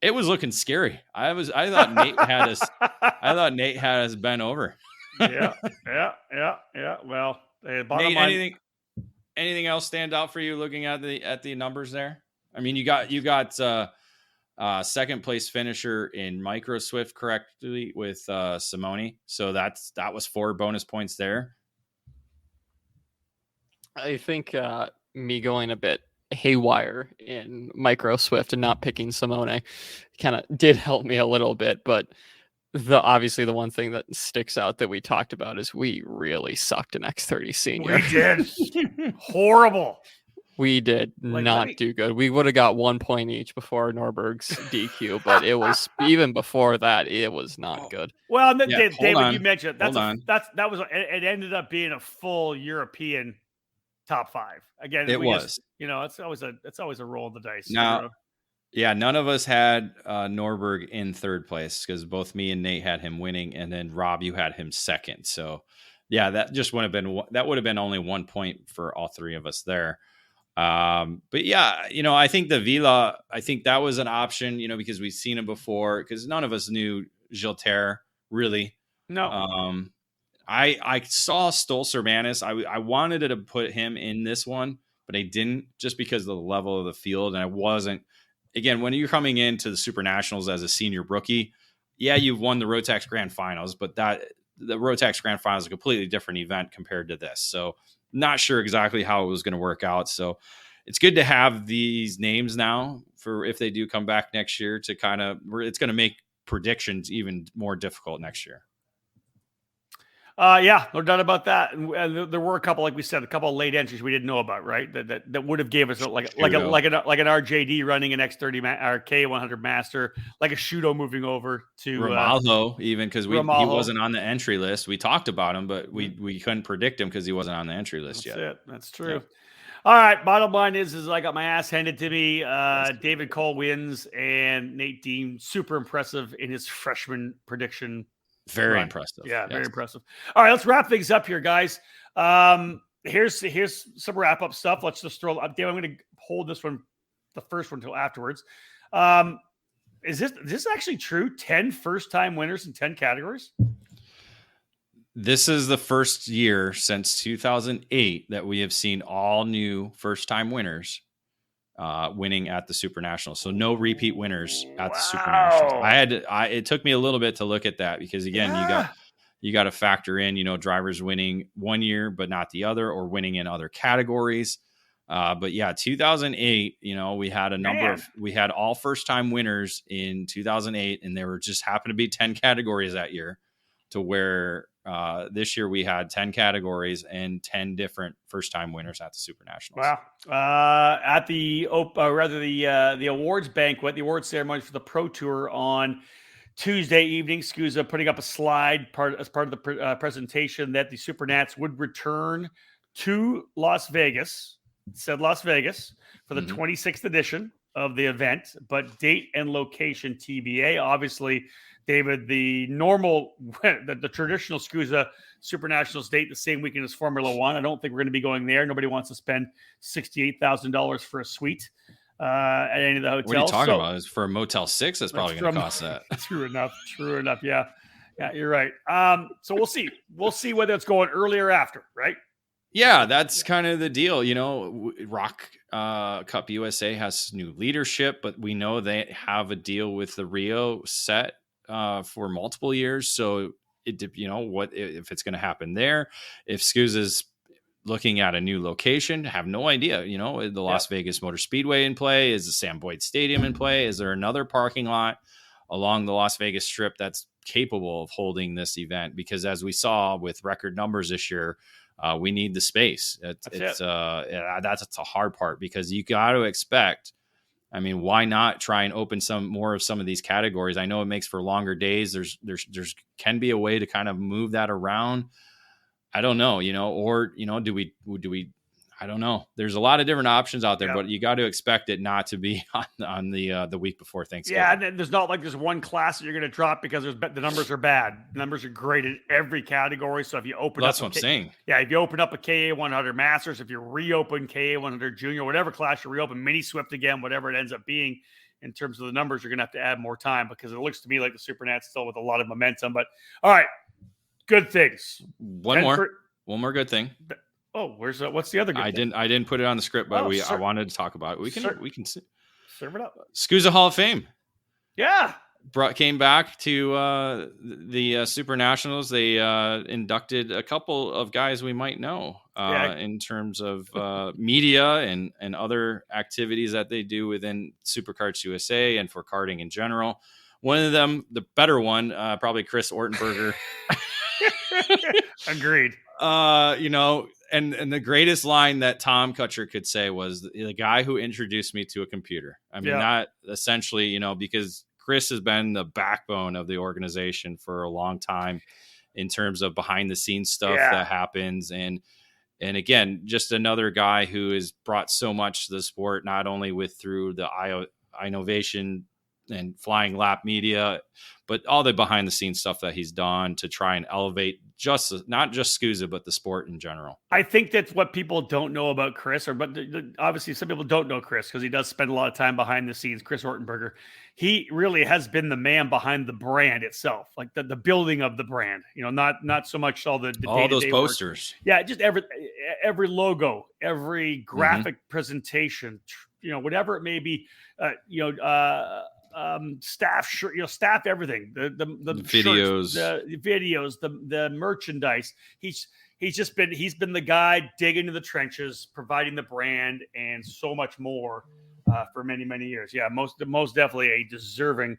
It was looking scary. I thought Nate had us. I thought Nate had us bent over. Yeah. Well, bottom Nate, line. anything else stand out for you looking at the numbers there? I mean, you got 2nd place finisher in Micro Swift correctly with Simone. So that was 4 bonus points there. I think me going a bit haywire in Micro Swift and not picking Simone kind of did help me a little bit, but obviously the one thing that sticks out that we talked about is we really sucked in X30 Senior. We did. Horrible. We did not do good. We would have got 1 point each before Norberg's DQ, but it was even before that, it was not good. Well, Yeah, David, you mentioned that was it ended up being a full European top 5. Again, it was. It's always a roll of the dice. Now, yeah, none of us had Norberg in third place because both me and Nate had him winning, and then Rob, you had him second. So, yeah, that would have been only 1 point for all three of us there. But yeah, I think the Vila, I think that was an option, because we've seen him before, because none of us knew Gilterre really. No. I saw Stolzer Manis. I wanted to put him in this one, but I didn't, just because of the level of the field. And I wasn't, again, when you're coming into the SuperNationals as a senior rookie, yeah, you've won the Rotax Grand Finals, but the Rotax Grand Finals is a completely different event compared to this. So not sure exactly how it was going to work out. So it's good to have these names now for if they do come back next year to it's going to make predictions even more difficult next year. Yeah, no doubt about that. And there were a couple, like we said, a couple of late entries we didn't know about, right? That would have gave us like an RJD running an X30 or K100 Master, like a Shudo moving over to Ramalho, even because he wasn't on the entry list. We talked about him, but we couldn't predict him because he wasn't on the entry list yet. That's true. Yeah. All right. Bottom line is I got my ass handed to me. David Cole wins, and Nate Dean super impressive in his freshman prediction. Very impressive. Yeah, very impressive. All right, let's wrap things up here, guys. Here's some wrap up stuff. Let's just throw. Dave, I'm going to hold this one, the first one, until afterwards. Is this actually true? 10 first-time winners in 10 categories. This is the first year since 2008 that we have seen all new first-time winners winning at the SuperNationals. So no repeat winners at the SuperNationals. It took me a little bit to look at that because again, you got to factor in, drivers winning one year, but not the other, or winning in other categories. But yeah, 2008, we had we had all first time winners in 2008, and there were just happened to be 10 categories that year, to where this year we had 10 categories and 10 different first-time winners at the SuperNationals. Wow! At the awards banquet, the awards ceremony for the Pro Tour on Tuesday evening, SCUSA putting up a slide as part of the presentation that the SuperNats would return to Las Vegas. It said Las Vegas for the 26th edition of the event, but date and location TBA. Obviously, David, the traditional SCUSA SuperNationals date the same weekend as Formula One. I don't think we're going to be going there. Nobody wants to spend $68,000 for a suite at any of the hotels. What are you talking about? It's for a Motel 6. That's probably going to cost that. True enough. Yeah, you're right. So we'll see. We'll see whether it's going early or after, right? Yeah, that's kind of the deal. Rock Cup USA has new leadership, but we know they have a deal with the Rio set for multiple years. So what if it's going to happen there? If SCUSA's looking at a new location, have no idea. The Las Vegas Motor Speedway in play? Is the Sam Boyd Stadium in play? Is there another parking lot along the Las Vegas Strip that's capable of holding this event? Because as we saw with record numbers this year, we need the space. That's a hard part, because you got to expect. I mean, why not try and open some more of some of these categories? I know it makes for longer days. There's can be a way to kind of move that around. I don't know, or do we? I don't know. There's a lot of different options out there, but you got to expect it not to be on the week before Thanksgiving. Yeah, and there's not like there's one class that you're going to drop because the numbers are bad. The numbers are great in every category. So if you open that's what I'm saying. Yeah, if you open up a KA 100 Masters, if you reopen KA 100 Junior, whatever class you reopen, Mini Swift again, whatever it ends up being in terms of the numbers, you're going to have to add more time, because it looks to me like the SuperNats still with a lot of momentum. But all right, good things. One more good thing. Oh, what's the other good thing? I didn't put it on the script, but I wanted to talk about it. We can serve it up. SCUSA Hall of Fame. Yeah. Came back to the SuperNationals. They inducted a couple of guys we might know in terms of media and other activities that they do within Superkarts USA and for karting in general. One of them, the better one, probably Chris Ortenberger. Agreed. and the greatest line that Tom Kutcher could say was the guy who introduced me to a computer. I mean, that essentially, you know, because Chris has been the backbone of the organization for a long time in terms of behind the scenes stuff that happens. And again, just another guy who has brought so much to the sport, not only through the innovation and flying lap media, but all the behind the scenes stuff that he's done to try and elevate not just SCUSA, but the sport in general. I think that's what people don't know about Chris, obviously some people don't know Chris because he does spend a lot of time behind the scenes. Chris Ortenberger, he really has been the man behind the brand itself, like the building of the brand. You know, not so much all those posters. Work. Yeah, just every logo, every graphic presentation. You know, whatever it may be. Staff shirt, staff everything. The videos, shirts, the videos, the merchandise. He's been the guy digging into the trenches, providing the brand, and so much more for many, many years. Yeah, most definitely a deserving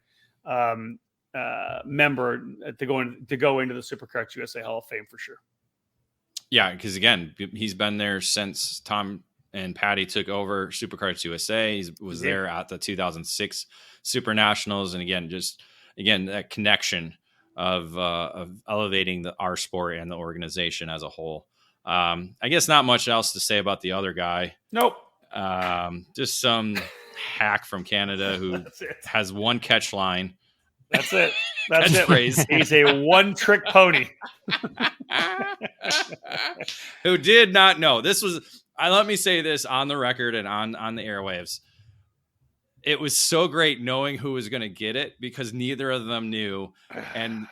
member to go into the Superkarts USA Hall of Fame for sure. Yeah, because again, he's been there since Tom and Patty took over Superkarts USA. He was there at the 2006 SuperNationals, and again that connection of elevating our sport and the organization as a whole. I guess not much else to say about the other guy. Nope. Just some hack from Canada who has one catch line. That's it. That's it. Phrase. He's a one-trick pony. Who did not know. This was, let me say this on the record and on the airwaves. It was so great knowing who was going to get it because neither of them knew. And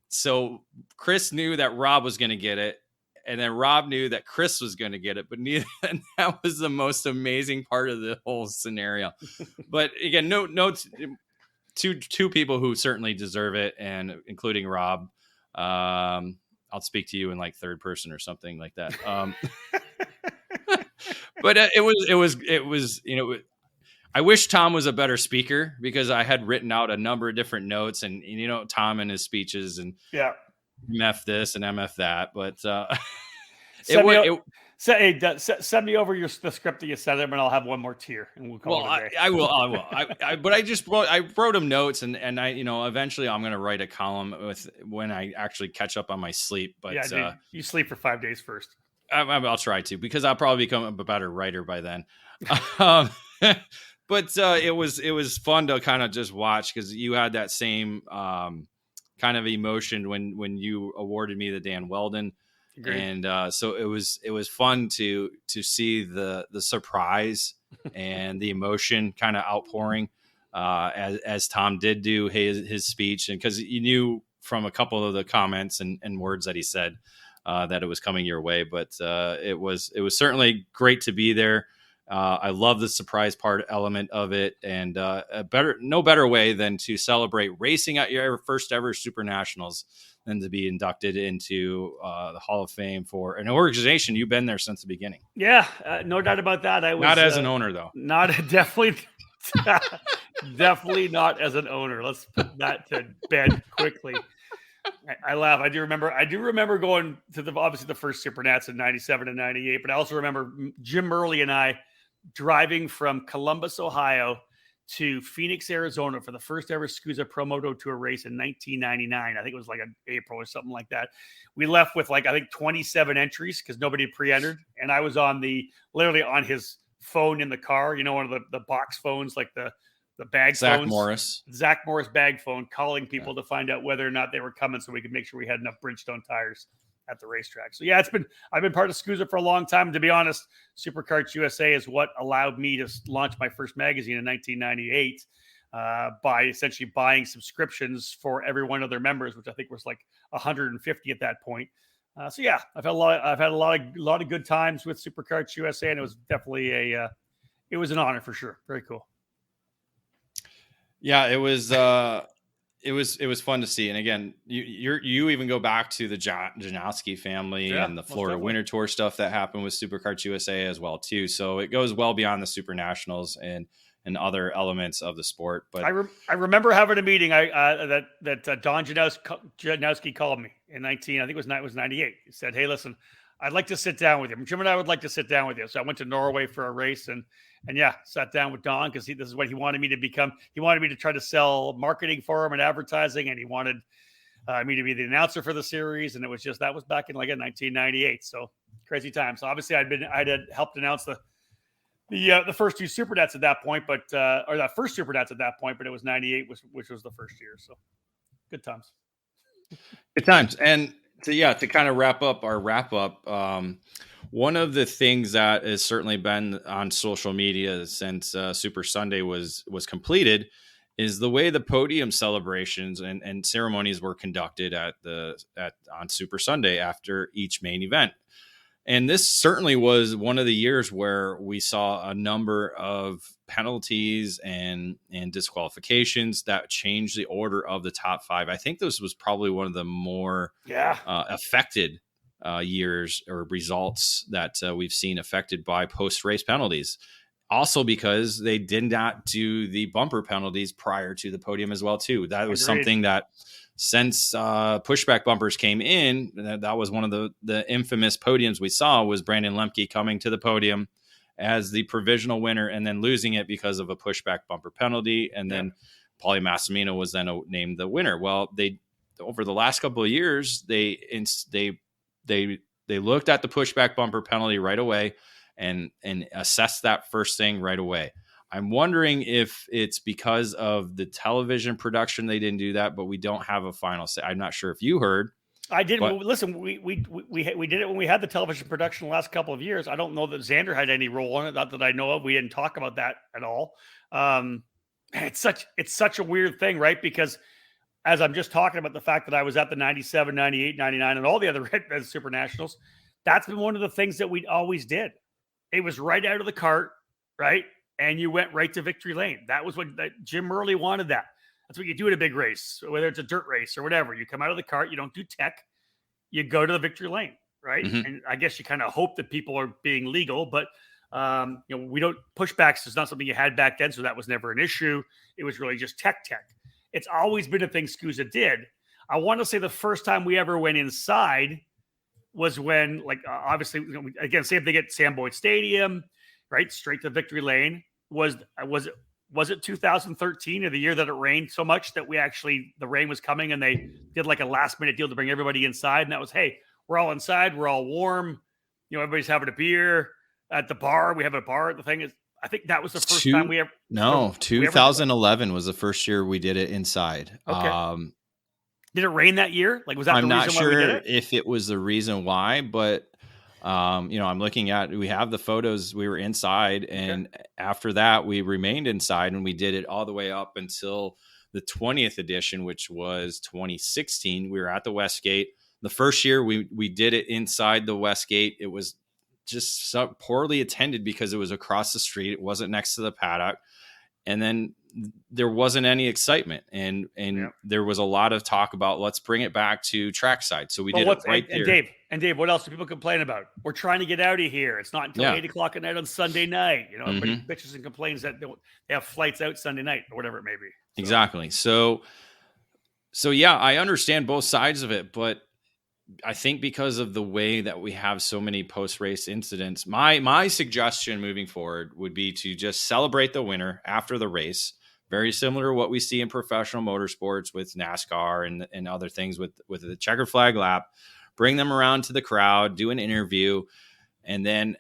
so Chris knew that Rob was going to get it. And then Rob knew that Chris was going to get it, but neither. And that was the most amazing part of the whole scenario. But again, two people who certainly deserve it, and including Rob. I'll speak to you in like third person or something like that. But it was, you know, I wish Tom was a better speaker because I had written out a number of different notes and you know, Tom and his speeches and MF this and MF that, but send me over the script that you sent him, and I'll have one more tier, and we'll call it a day. I will. But I wrote him notes, and I, you know, eventually I'm going to write a column when I actually catch up on my sleep. But dude, you sleep for 5 days first. I'll try to, because I'll probably become a better writer by then. But it was fun to kind of just watch because you had that same kind of emotion when you awarded me the Dan Weldon. Agreed. And so it was fun to see the surprise and the emotion kind of outpouring as Tom did do his speech, and because you knew from a couple of the comments and words that he said that it was coming your way. But it was certainly great to be there. I love the surprise part element of it, and no better way than to celebrate racing at your first ever SuperNationals than to be inducted into the Hall of Fame for an organization you've been there since the beginning. Yeah, no doubt about that. I was not as an owner though. Definitely not as an owner. Let's put that to bed quickly. I laugh. I do remember going to obviously the first SuperNats in 97 and 98, but I also remember Jim Murley and I driving from Columbus, Ohio to Phoenix, Arizona for the first ever SCUSA Pro Moto Tour race in 1999. I think it was like an April or something like that. We left with 27 entries because nobody had pre-entered. And I was literally on his phone in the car, you know, one of the box phones, like the bag phones. Zach Morris bag phone, calling people to find out whether or not they were coming so we could make sure we had enough Bridgestone tires at the racetrack. So yeah, I've been part of SCUSA for a long time. To be honest, Superkarts USA is what allowed me to launch my first magazine in 1998 by essentially buying subscriptions for every one of their members, which I think was like 150 at that point. So yeah, I've had a lot of good times with Superkarts USA, and it was definitely it was an honor for sure. Very cool. Yeah, it was fun to see. And again, you even go back to the Janowski family and the Florida Winter Tour stuff that happened with Superkarts USA as well too. So it goes well beyond the SuperNationals and other elements of the sport. But I remember having a meeting that Don Janowski called me in 98. He said, "Hey, listen, I'd like to sit down with you. Jim and I would like to sit down with you. So I went to Norway for a race and yeah, sat down with Don because this is what he wanted me to become. He wanted me to try to sell marketing for him and advertising, and he wanted me to be the announcer for the series. And it was that was back in like in 1998. So crazy time. So obviously I had helped announce the first two Super Nats at that point, but or that first Super Nats at that point, but it was 98, which was the first year. So good times. Good times. And to kind of wrap up, one of the things that has certainly been on social media since Super Sunday was completed is the way the podium celebrations and ceremonies were conducted on Super Sunday after each main event. And this certainly was one of the years where we saw a number of penalties and disqualifications that changed the order of the top five. I think this was probably one of the more affected years or results that we've seen affected by post-race penalties. Also because they did not do the bumper penalties prior to the podium as well, too. That was something that since pushback bumpers came in, that was one of the infamous podiums we saw was Brandon Lemke coming to the podium as the provisional winner and then losing it because of a pushback bumper penalty. And then Paulie Massimino was then named the winner. Well, they over the last couple of years, they looked at the pushback bumper penalty right away and assessed that first thing right away. I'm wondering if it's because of the television production they didn't do that, but we don't have a final say. I'm not sure if you heard. I did. But listen, we did it when we had the television production the last couple of years. I don't know that Xander had any role in it, not that I know of. We didn't talk about that at all. It's such a weird thing, right? Because as I'm just talking about the fact that I was at the 97, 98, 99, and all the other Super Nationals, that's been one of the things that we always did. It was right out of the cart, right? And you went right to victory lane. That was what Jim Murley wanted that. That's what you do at a big race, whether it's a dirt race or whatever. You come out of the cart, you don't do tech, you go to the victory lane, right? Mm-hmm. And I guess you kind of hope that people are being legal, but we don't, pushbacks is not something you had back then, so that was never an issue. It was really just tech. It's always been a thing SCUSA did. I want to say the first time we ever went inside was when, obviously, again, same thing at Sam Boyd Stadium, right? Straight to victory lane. Was it 2013 or the year that it rained so much that the rain was coming and they did like a last minute deal to bring everybody inside? And that was, hey, we're all inside, we're all warm, everybody's having a beer at the bar. We have a bar. The thing is, I think that was the first time we ever. No, 2011 was the first year we did it inside. Okay. Did it rain that year? Was that I'm the not reason sure why we did it? If it was the reason why, but I'm looking at, we have the photos, we were inside, and after that we remained inside, and we did it all the way up until the 20th edition, which was 2016. We were at the Westgate. The first year we did it inside the Westgate. It was just so poorly attended because it was across the street. It wasn't next to the paddock. And then there wasn't any excitement, and there was a lot of talk about let's bring it back to trackside. So we did it right there. And Dave, what else do people complain about? We're trying to get out of here. It's not until 8:00 at night on Sunday night. Everybody bitches and complains that they have flights out Sunday night or whatever it may be. So. Exactly. So yeah, I understand both sides of it, but I think because of the way that we have so many post-race incidents, my suggestion moving forward would be to just celebrate the winner after the race. Very similar to what we see in professional motorsports with NASCAR and other things with the checkered flag lap. Bring them around to the crowd, do an interview, and then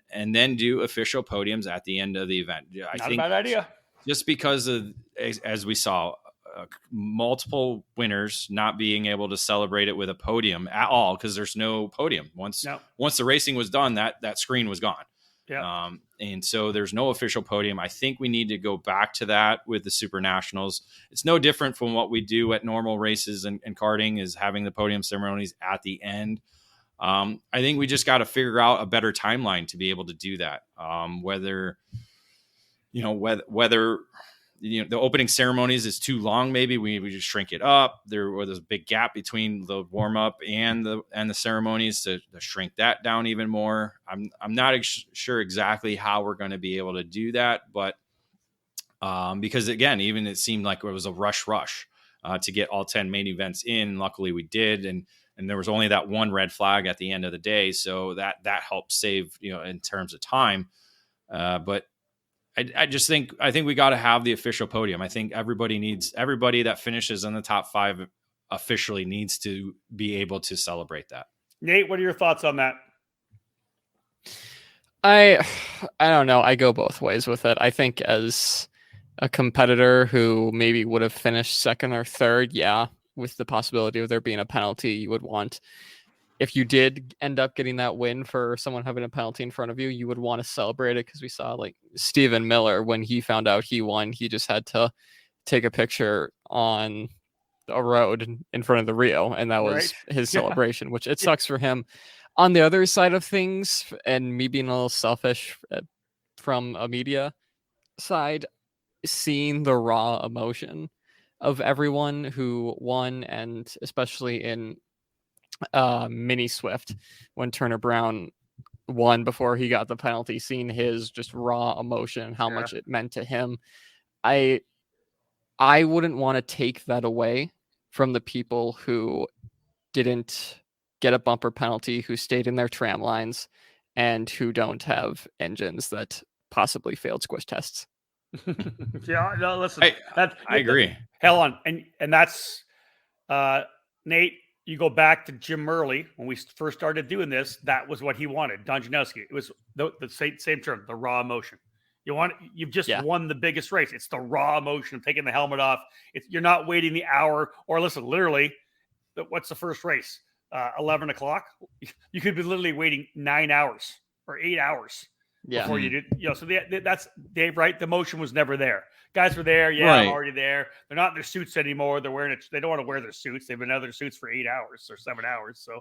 do official podiums at the end of the event. I think a bad idea. Just because of, as we saw, multiple winners not being able to celebrate it with a podium at all because there's no podium. Once the racing was done, that screen was gone. Yeah. And so there's no official podium. I think we need to go back to that with the Super Nationals. It's no different from what we do at normal races and karting, is having the podium ceremonies at the end. I think we just got to figure out a better timeline to be able to do that. Whether the opening ceremonies is too long, maybe we just shrink it up. There's a big gap between the warm up and the ceremonies to shrink that down even more. I'm not sure exactly how we're going to be able to do that, but because again, even it seemed like it was a rush to get all 10 main events in. Luckily we did. And and there was only that one red flag at the end of the day. So that helped save, in terms of time. But I think we got to have the official podium. I think everybody that finishes in the top 5 officially needs to be able to celebrate that. Nate, what are your thoughts on that? I don't know. I go both ways with it. I think as a competitor who maybe would have finished second or third, yeah, with the possibility of there being a penalty, you would want, if you did end up getting that win for someone having a penalty in front of you, you would want to celebrate it, because we saw like Stephen Miller, when he found out he won, he just had to take a picture on a road in front of the Rio, and that was his celebration, which it sucks for him. On the other side of things, and me being a little selfish from a media side, seeing the raw emotion of everyone who won, and especially in Mini Swift, when Turner Brown won before he got the penalty, seeing his just raw emotion, how much it meant to him. I wouldn't want to take that away from the people who didn't get a bumper penalty, who stayed in their tram lines, and who don't have engines that possibly failed squish tests. Yeah, no, listen. I agree. Hell on. And that's Nate, you go back to Jim Murley when we first started doing this, that was what he wanted. Don Janowski. It was the same term, the raw emotion. You've just won the biggest race. It's the raw emotion of taking the helmet off. You're not waiting the hour, or listen, literally, what's the first race? 11 o'clock. You could be literally waiting 9 hours or 8 hours before you did. So that's Dave, right? The emotion was never there. Guys were there. Yeah, right. I'm already there. They're not in their suits anymore. They're wearing it. They don't want to wear their suits. They've been in their suits for 8 hours or 7 hours. So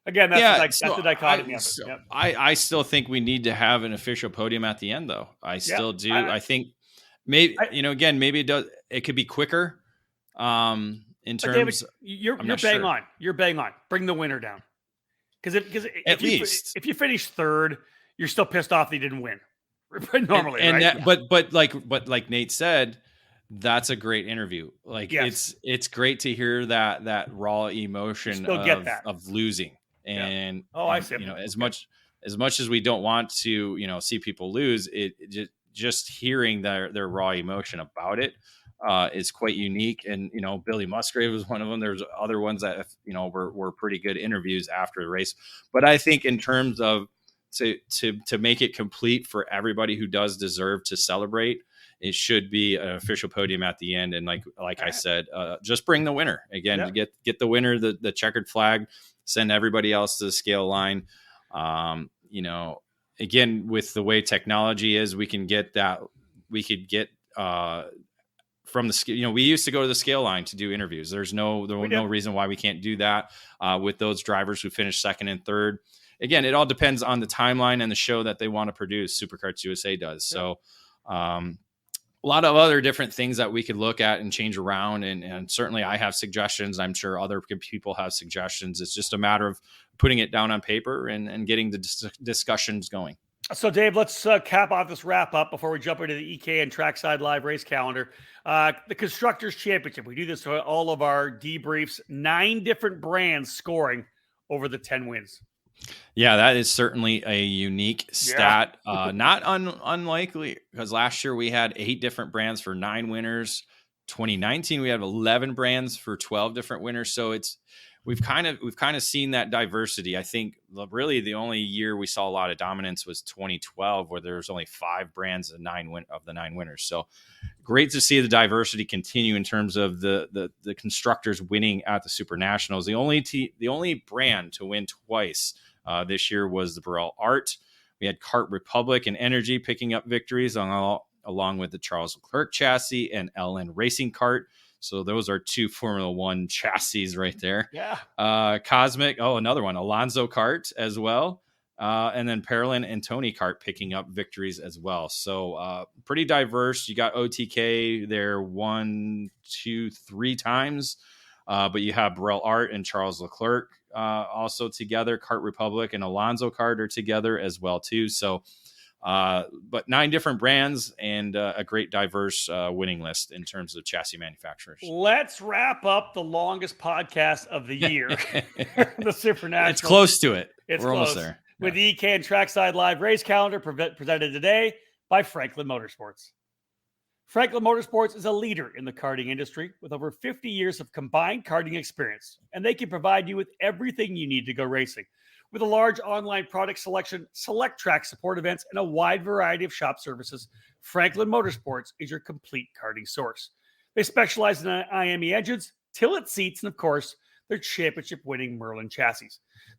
again, that's the dichotomy of it. Yep. I still think we need to have an official podium at the end, though. I still do. I think maybe, again, maybe it could be quicker. In terms, David, you're bang on. You're bang on. Bring the winner down, because if you finish third, you're still pissed off that you didn't win. Normally, right? But like Nate said, that's a great interview. Like it's great to hear that raw emotion of losing. And I see. As much as we don't want to see people lose, just hearing their raw emotion about it is quite unique. And Billy Musgrave was one of them. There's other ones that were pretty good interviews after the race. But I think in terms of to make it complete for everybody who does deserve to celebrate, it should be an official podium at the end. And like I said, just bring the winner again. To get the winner the checkered flag, send everybody else to the scale line. Again, with the way technology is, we could get from the scale. We used to go to the scale line to do interviews. There's no reason why we can't do that with those drivers who finished second and third. Again, it all depends on the timeline and the show that they want to produce. Superkarts USA does. So a lot of other different things that we could look at and change around. And certainly I have suggestions. I'm sure other people have suggestions. It's just a matter of putting it down on paper and getting the discussions going. So, Dave, let's cap off this wrap up before we jump into the EKN Trackside Live race calendar. The Constructors Championship. We do this for all of our debriefs. 9 different brands scoring over the 10 wins. Yeah, that is certainly a unique stat. Not unlikely, because last year we had 8 different brands for 9 winners. 2019 we had 11 brands for 12 different winners. So we've kind of seen that diversity. I think really the only year we saw a lot of dominance was 2012, where there was only 5 brands of the 9 winners. So great to see the diversity continue in terms of the constructors winning at the SuperNationals. The only brand to win twice this year was the Burrell Art. We had Kart Republic and Energy picking up victories along with the Charles Leclerc chassis and LN Racing Kart. So those are 2 Formula One chassis right there. Yeah. Cosmic. Oh, another one. Alonso Kart as well. And then Parolin and Tony Kart picking up victories as well. So pretty diverse. You got OTK there 1, 2, 3 times. But you have Burrell Art and Charles Leclerc also together. Kart Republic and Alonso Kart are together as well too. So But 9 different brands and a great diverse winning list in terms of chassis manufacturers. Let's wrap up the longest podcast of the year. The SuperNationals. It's close to it. We're almost there. With the EKN Trackside Live race calendar presented today by Franklin Motorsports. Franklin Motorsports is a leader in the karting industry with over 50 years of combined karting experience, and they can provide you with everything you need to go racing. With a large online product selection, select track support events, and a wide variety of shop services, Franklin Motorsports is your complete karting source. They specialize in IME engines, tillet seats, and of course, their championship-winning Merlin chassis.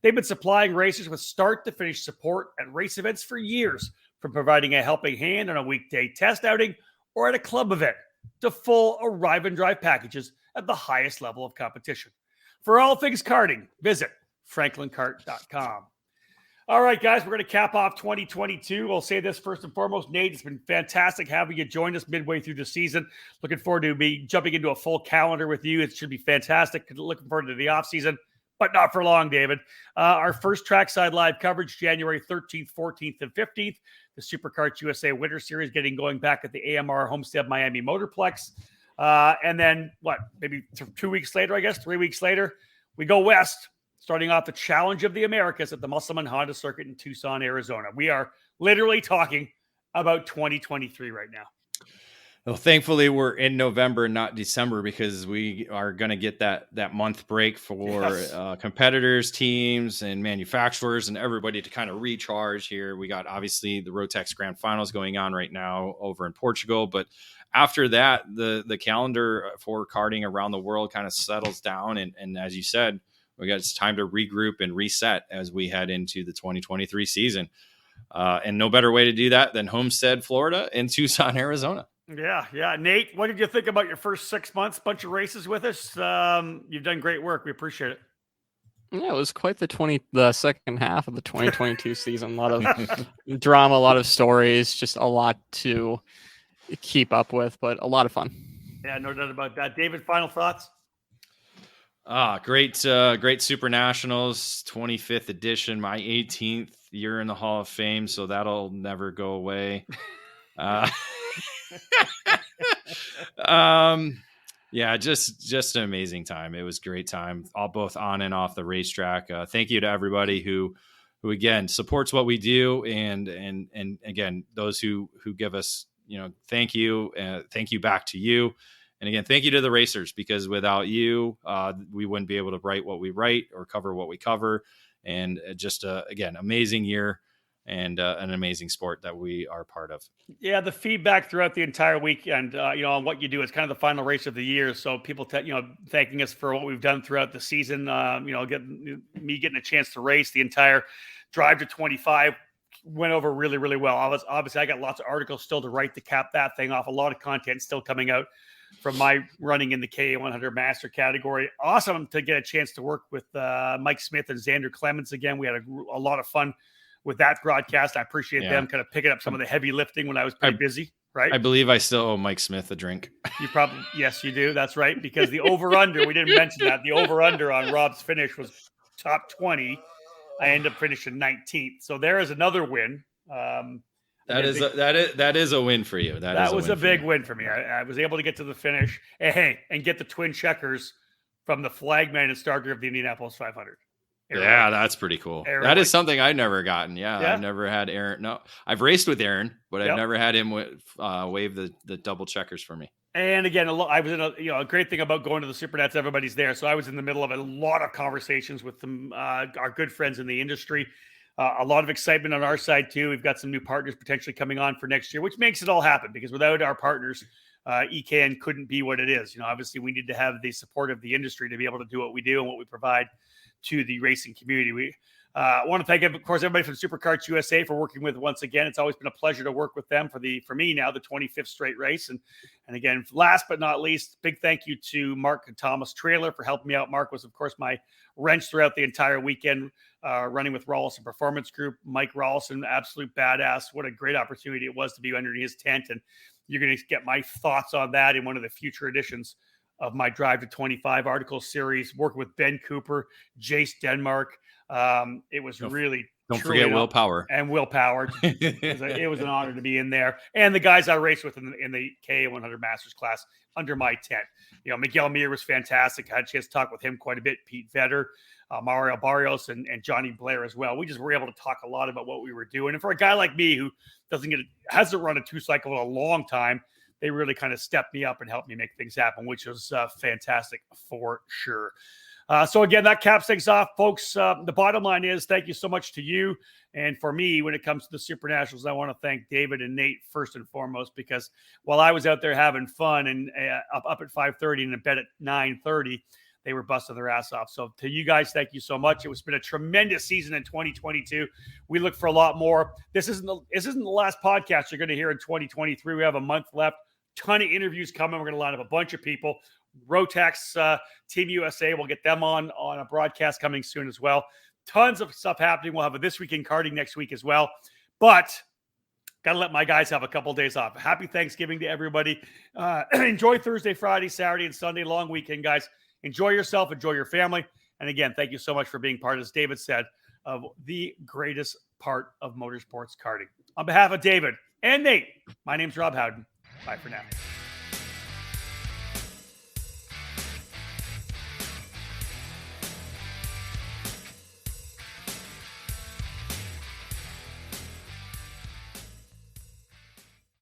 They've been supplying racers with start-to-finish support at race events for years, from providing a helping hand on a weekday test outing or at a club event, to full arrive and drive packages at the highest level of competition. For all things karting, visit franklinkart.com. All right, guys, we're going to cap off 2022. I'll say this first and foremost, Nate, it's been fantastic having you join us midway through the season. Looking forward to me jumping into a full calendar with you. It should be fantastic. Looking forward to the off season, but not for long, David. Our first Trackside Live coverage, January 13th, 14th, and 15th. The Superkarts USA Winter Series getting going back at the AMR Homestead Miami Motorplex. And then, maybe 2 weeks later, I guess, 3 weeks later, we go west, starting off the Challenge of the Americas at the Musselman Honda Circuit in Tucson, Arizona. We are literally talking about 2023 right now. Well, thankfully, we're in November, not December, because we are going to get that month break for competitors, teams, and manufacturers, and everybody to kind of recharge here. We got, obviously, the Rotax Grand Finals going on right now over in Portugal. But after that, the calendar for karting around the world kind of settles down. And as you said, it's time to regroup and reset as we head into the 2023 season. And no better way to do that than Homestead, Florida, and Tucson, Arizona. Yeah. Nate, what did you think about your first 6 months? Bunch of races with us. You've done great work. We appreciate it. Yeah, it was quite the second half of the 2022 season. A lot of drama, a lot of stories, just a lot to keep up with, but a lot of fun. Yeah, no doubt about that. David, final thoughts? Great SuperNationals 25th edition, my 18th year in the Hall of Fame, so that'll never go away. Yeah, just an amazing time. It was a great time, both on and off the racetrack. Thank you to everybody who again supports what we do, and again, those who give us, thank you back to you. And again, thank you to the racers, because without you, we wouldn't be able to write what we write or cover what we cover. And just again, amazing year. And an amazing sport that we are part of. Yeah, the feedback throughout the entire weekend, on what you do, it's kind of the final race of the year. So people, thanking us for what we've done throughout the season. Getting a chance to race the entire Drive to 25 went over really, really well. Obviously, I got lots of articles still to write to cap that thing off. A lot of content still coming out from my running in the KA100 Master category. Awesome to get a chance to work with Mike Smith and Xander Clemens again. We had a lot of fun with that broadcast. I appreciate them kind of picking up some of the heavy lifting when I was pretty busy, right? I believe I still owe Mike Smith a drink. You probably, yes, you do. That's right. Because the over-under, we didn't mention that. The over-under on Rob's finish was top 20. I ended up finishing 19th. So there is another win. That is a win for you. That was a big win for me. I was able to get to the finish and get the twin checkers from the flagman and starter of the Indianapolis 500. Yeah, that's pretty cool. That is something I've never gotten. Yeah, Yeah. I've never had Aaron. No, I've raced with Aaron, but I've never had him wave the double checkers for me. And again, I was in a great thing about going to the SuperNats, everybody's there. So I was in the middle of a lot of conversations with them, our good friends in the industry. A lot of excitement on our side too. We've got some new partners potentially coming on for next year, which makes it all happen, because without our partners, EKN couldn't be what it is. Obviously we need to have the support of the industry to be able to do what we do and what we provide to the racing community. We want to thank, of course, everybody from Superkarts USA for working with once again. It's always been a pleasure to work with them for me now, the 25th straight race. And again, last but not least, big thank you to Mark and Thomas Trailer for helping me out. Mark was, of course, my wrench throughout the entire weekend, running with Rawlson Performance Group. Mike Rawlson, absolute badass. What a great opportunity it was to be under his tent. And you're going to get my thoughts on that in one of the future editions of my Drive to 25 article series, working with Ben Cooper, Jace Denmark. It was really Don't Truly forget not. willpower. And willpower. It was an honor to be in there. And the guys I raced with in the K100 Masters class under my tent. Miguel Mir was fantastic. I had a chance to talk with him quite a bit. Pete Vedder, Mario Barrios, and Johnny Blair as well. We just were able to talk a lot about what we were doing. And for a guy like me who hasn't run a 2-cycle in a long time, they really kind of stepped me up and helped me make things happen, which was fantastic for sure. So again, that caps things off, folks. The bottom line is thank you so much to you. And for me, when it comes to the SuperNationals, I want to thank David and Nate first and foremost, because while I was out there having fun and up at 5:30 and in bed at 9:30, they were busting their ass off. So to you guys, thank you so much. It's been a tremendous season in 2022. We look for a lot more. This isn't the last podcast you're going to hear in 2023. We have a month left. Ton of interviews coming. We're going to line up a bunch of people. Rotax, Team USA, we'll get them on a broadcast coming soon as well. Tons of stuff happening. We'll have a This Week in Karting next week as well. But got to let my guys have a couple of days off. Happy Thanksgiving to everybody. Enjoy Thursday, Friday, Saturday, and Sunday. Long weekend, guys. Enjoy yourself. Enjoy your family. And again, thank you so much for being part, as David said, of the greatest part of motorsports karting. On behalf of David and Nate, my name's Rob Howden. Bye for now.